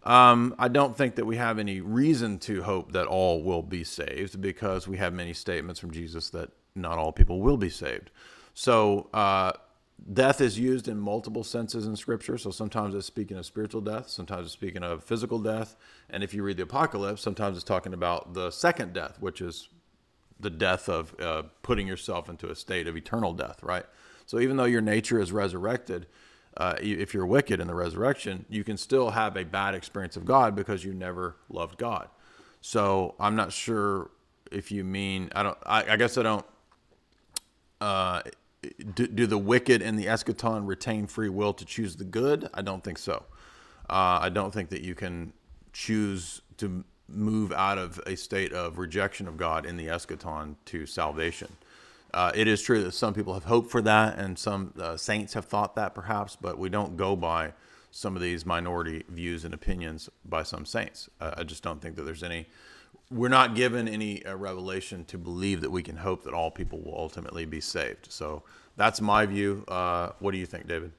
I don't think that we have any reason to hope that all will be saved, because we have many statements from Jesus that not all people will be saved. So death is used in multiple senses in Scripture. So sometimes it's speaking of spiritual death, sometimes it's speaking of physical death. And if you read the Apocalypse, sometimes it's talking about the second death, which is the death of putting yourself into a state of eternal death, right? So even though your nature is resurrected, if you're wicked in the resurrection, you can still have a bad experience of God because you never loved God. So I'm not sure if you mean, I guess I don't, do the wicked in the eschaton retain free will to choose the good? I don't think so. I don't think that you can choose to move out of a state of rejection of God in the eschaton to salvation. It is true that some people have hoped for that, and some saints have thought that perhaps, but we don't go by some of these minority views and opinions by some saints. I just don't think that there's any, we're not given any revelation to believe that we can hope that all people will ultimately be saved. So that's my view. What do you think, David?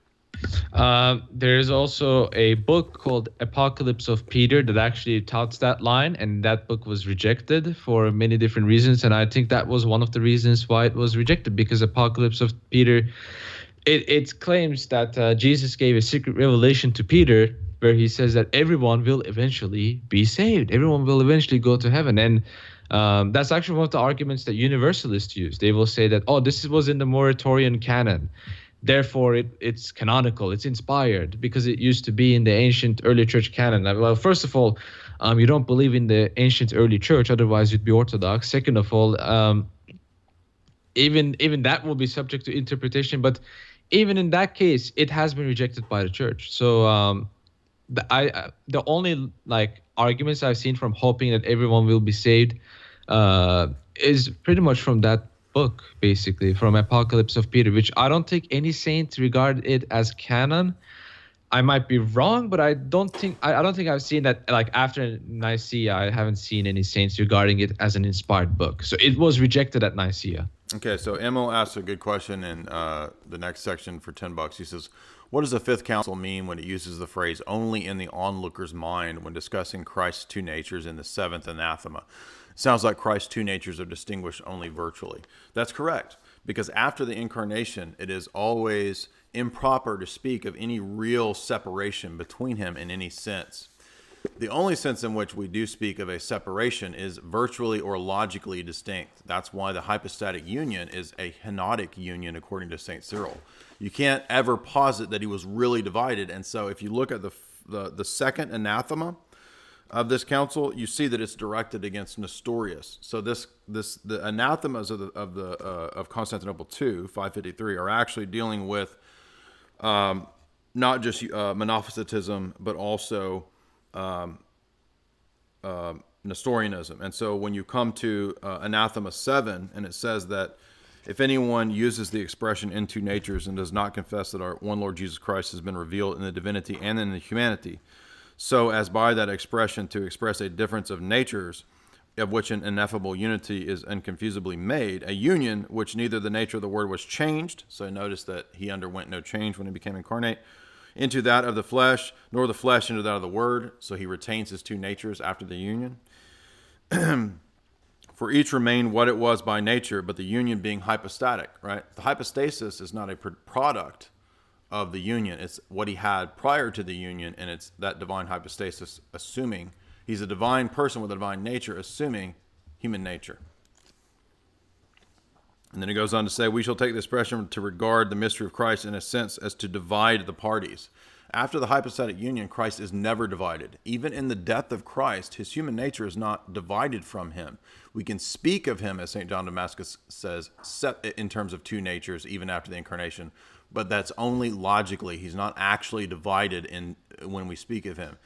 There's also a book called Apocalypse of Peter that actually touts that line, and that book was rejected for many different reasons, and I think that was one of the reasons why it was rejected, because Apocalypse of Peter, it claims that Jesus gave a secret revelation to Peter where he says that everyone will eventually be saved, everyone will eventually go to heaven. And that's actually one of the arguments that Universalists use. They will say that, oh, this was in the Moratorian canon, therefore it's canonical, it's inspired, because it used to be in the ancient early church canon. Well, first of all, you don't believe in the ancient early church, otherwise you'd be Orthodox. Second of all, even that will be subject to interpretation, but even in that case, it has been rejected by the church. So the only like arguments I've seen from hoping that everyone will be saved is pretty much from that book, basically from Apocalypse of Peter, which I don't think any saint regard it as canon. I might be wrong, but I don't think I've seen that. Like after Nicaea, I haven't seen any saints regarding it as an inspired book. So it was rejected at Nicaea. Okay, so Emil asked a good question in the next section for $10. He says, what does the Fifth Council mean when it uses the phrase only in the onlooker's mind when discussing Christ's two natures in the seventh anathema? It sounds like Christ's two natures are distinguished only virtually. That's correct, because after the incarnation, it is always improper to speak of any real separation between him in any sense. The only sense in which we do speak of a separation is virtually or logically distinct. That's why the hypostatic union is a henotic union, according to St. Cyril. You can't ever posit that he was really divided. And so if you look at the second anathema of this council, you see that it's directed against Nestorius. So the anathemas of Constantinople II, 553, are actually dealing with not just Monophysitism, but also Nestorianism. And so when you come to anathema 7, and it says that if anyone uses the expression in two natures and does not confess that our one Lord Jesus Christ has been revealed in the divinity and in the humanity, so as by that expression to express a difference of natures, of which an ineffable unity is inconfusibly made, a union which neither the nature of the Word was changed, so notice that he underwent no change when he became incarnate, into that of the flesh, nor the flesh into that of the Word, so he retains his two natures after the union. For each remained what it was by nature, but the union being hypostatic, right? The hypostasis is not a product of the union. It's what he had prior to the union, and it's that divine hypostasis, assuming he's a divine person with a divine nature, assuming human nature. And then he goes on to say, we shall take the expression to regard the mystery of Christ in a sense as to divide the parties. After the hypostatic union, Christ is never divided. Even in the death of Christ, his human nature is not divided from him. We can speak of him, as St. John Damascus says, set in terms of two natures, even after the incarnation. But that's only logically. He's not actually divided when we speak of him.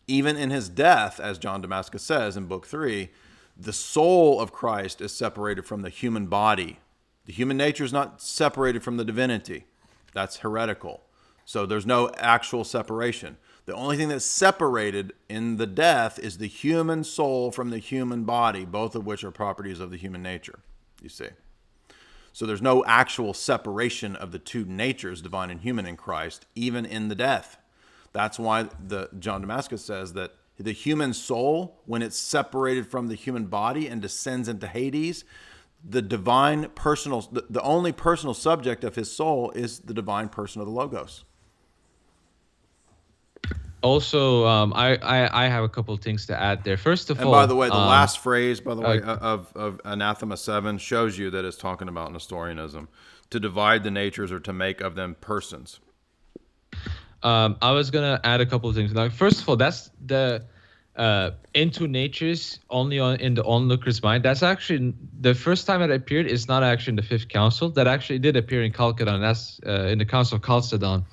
Even in his death, as John Damascus says in Book 3, the soul of Christ is separated from the human body. The human nature is not separated from the divinity. That's heretical. So there's no actual separation. The only thing that's separated in the death is the human soul from the human body, both of which are properties of the human nature, you see. So there's no actual separation of the two natures, divine and human, in Christ, even in the death. That's why John Damascus says that the human soul, when it's separated from the human body and descends into Hades, the divine personal, the only personal subject of his soul is the divine person of the Logos. Also, I have a couple of things to add there. First of all, and by the way, the last phrase, by the way, of Anathema 7 shows you that it's talking about Nestorianism, to divide the natures or to make of them persons. I was gonna add a couple of things. Like, first of all, that's the into natures only in the onlooker's mind. That's actually the first time it appeared. Is not actually in the Fifth Council. That actually did appear in Chalcedon. That's in the Council of Chalcedon,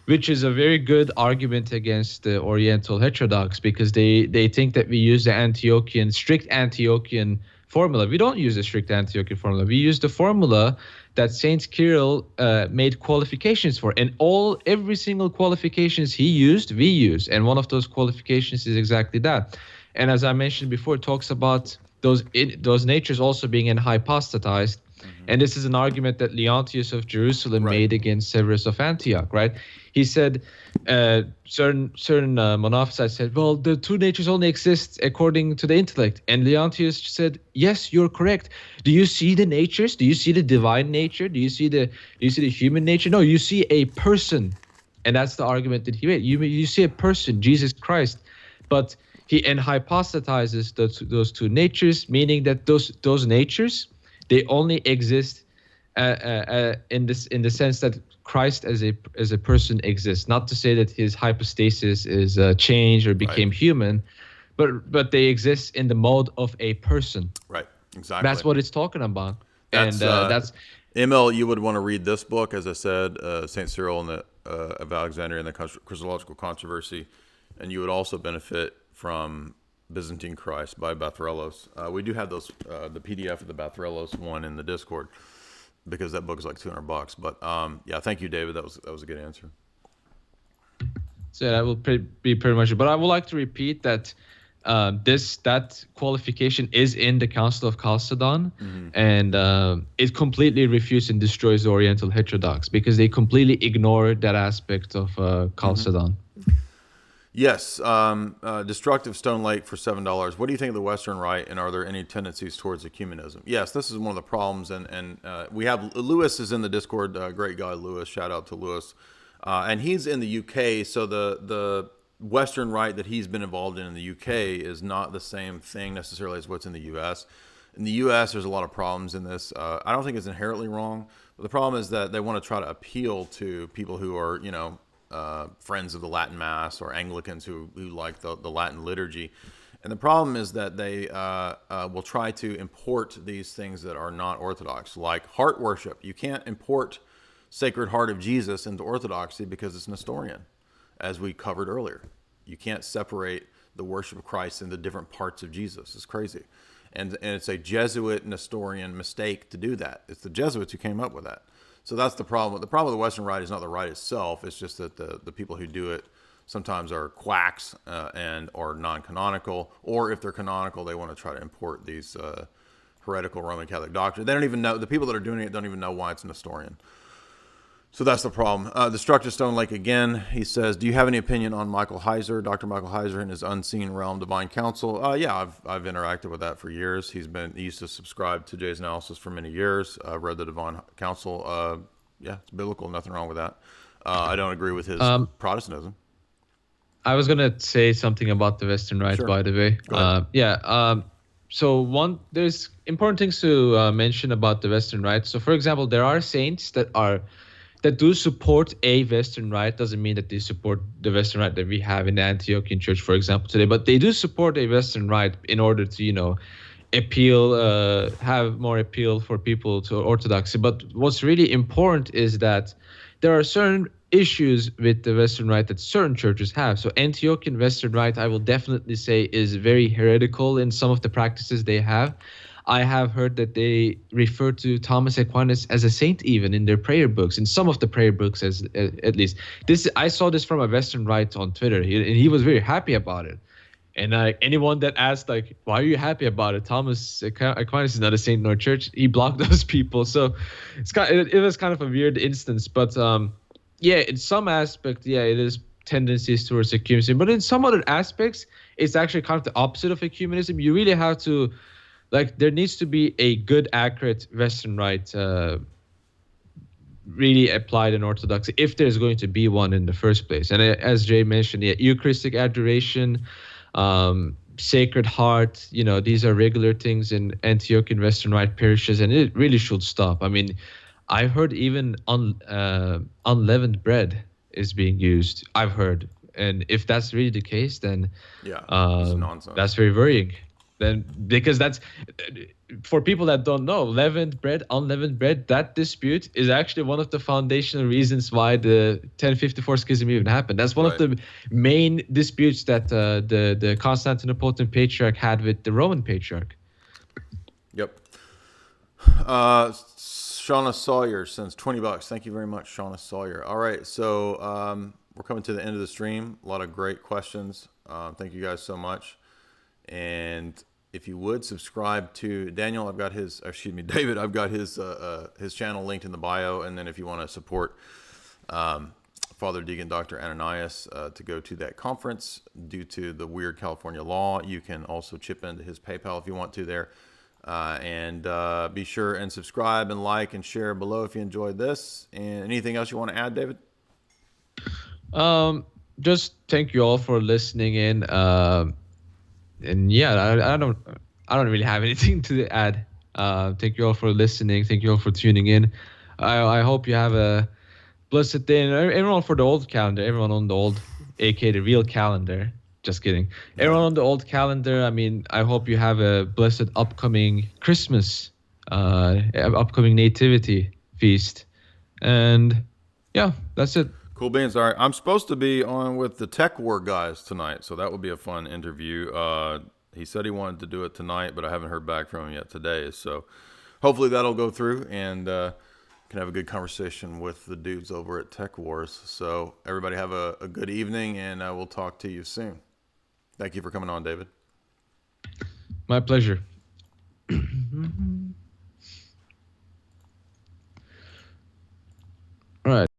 which is a very good argument against the Oriental heterodox, because they think that we use the strict Antiochian formula. We don't use the strict Antiochian formula. We use the formula that Saint Kirill made qualifications for, and every single qualifications he used, we use, and one of those qualifications is exactly that. And as I mentioned before, it talks about those natures also being hypostatized. And this is an argument that Leontius of Jerusalem made against Severus of Antioch, right? He said certain monophysites said, well, the two natures only exist according to the intellect. And Leontius said, yes, you're correct. Do you see the natures? Do you see the divine nature? Do you see the human nature? No, you see a person. And that's the argument that he made. You see a person, Jesus Christ. But he hypostatizes those two natures, meaning that those natures, they only exist in the sense that Christ as a person exists. Not to say that his hypostasis is changed or became human, but they exist in the mode of a person. Right. Exactly. That's what it's talking about. That's, And that's ML, you would want to read this book, as I said, St. Cyril and the of Alexandria and the Christological controversy, and you would also benefit from Byzantine Christ by Bathrellos. We do have those the PDF of the Bathrellos one in the Discord, because that book is like $200. But yeah, thank you, David. That was a good answer. So that will be pretty much it. But I would like to repeat that that qualification is in the Council of Chalcedon, and it completely refutes and destroys the Oriental heterodox because they completely ignore that aspect of Chalcedon. Yes, destructive stone lake for $7. What do you think of the Western Rite, and are there any tendencies towards ecumenism? Yes, this is one of the problems, and we have Lewis is in the Discord. Great guy, Lewis. Shout out to Lewis, and he's in the UK. So the Western Rite that he's been involved in the UK is not the same thing necessarily as what's in the US. In the US, there's a lot of problems in this. I don't think it's inherently wrong, but the problem is that they want to try to appeal to people who are, friends of the Latin Mass, or Anglicans who like the Latin liturgy. And the problem is that they will try to import these things that are not Orthodox, like heart worship. You can't import Sacred Heart of Jesus into Orthodoxy because it's Nestorian, as we covered earlier. You can't separate the worship of Christ into different parts of Jesus. It's crazy. And it's a Jesuit Nestorian mistake to do that. It's the Jesuits who came up with that. So that's the problem. The problem with the Western Rite is not the rite itself. It's just that the people who do it sometimes are quacks or non-canonical, or if they're canonical, they want to try to import these heretical Roman Catholic doctrine. They don't even know, the people that are doing it don't even know why it's Nestorian. So that's the problem. Destructive Stone Lake again. He says, do you have any opinion on Michael Heiser, Dr. Michael Heiser, and his Unseen Realm Divine Council? Yeah, I've interacted with that for years. He used to subscribe to Jay's analysis for many years. I've read the Divine Council. Yeah, it's biblical. Nothing wrong with that. I don't agree with his Protestantism. I was gonna say something about the Western Rite, Sure. by the way. So there's important things to mention about the Western Rite. So, for example, there are saints that do support a Western Rite. Doesn't mean that they support the Western Rite that we have in the Antiochian Church, for example, today, but they do support a Western Rite in order to, have more appeal for people to Orthodoxy. But what's really important is that there are certain issues with the Western Rite that certain churches have. So Antiochian Western Rite, I will definitely say, is very heretical in some of the practices they have. I have heard that they refer to Thomas Aquinas as a saint, even in their prayer books, in some of the prayer books, at least. I saw this from a Western Rite on Twitter, and he was very happy about it. And anyone that asked, why are you happy about it? Thomas Aquinas is not a saint nor church. He blocked those people. So it was kind of a weird instance. But in some aspect, it is tendencies towards ecumenism. But in some other aspects, it's actually kind of the opposite of ecumenism. You really have to... there needs to be a good, accurate Western Rite really applied in Orthodoxy, if there's going to be one in the first place. And as Jay mentioned, Eucharistic adoration, Sacred Heart, these are regular things in Antiochian Western Rite parishes, and it really should stop. I mean, I heard even unleavened bread is being used. I've heard. And if that's really the case, then it's nonsense. That's very worrying. Then, because that's, for people that don't know, leavened bread, unleavened bread, that dispute is actually one of the foundational reasons why the 1054 schism even happened. That's one of the main disputes that the Constantinopolitan Patriarch had with the Roman Patriarch. Yep. Shauna Sawyer sends $20. Thank you very much, Shauna Sawyer. All right, so we're coming to the end of the stream. A lot of great questions. Thank you guys so much. And if you would subscribe to Daniel, David, I've got his channel linked in the bio. And then if you want to support Father Deacon Dr. Ananias to go to that conference due to the weird California law, you can also chip into his PayPal if you want to there. And be sure and subscribe and like and share below if you enjoyed this. And anything else you want to add, David? Just thank you all for listening in. And I don't really have anything to add. Thank you all for listening. Thank you all for tuning in. I hope you have a blessed day. And everyone for the old calendar, everyone on the old, aka the real calendar. Just kidding. Everyone on the old calendar, I mean, I hope you have a blessed upcoming Christmas, upcoming nativity feast. And yeah, that's it. Cool beans. All right. I'm supposed to be on with the Tech War guys tonight, so that would be a fun interview. He said he wanted to do it tonight, but I haven't heard back from him yet today. So hopefully that'll go through and can have a good conversation with the dudes over at Tech Wars. So everybody have a good evening, and we'll talk to you soon. Thank you for coming on, David. My pleasure. All right.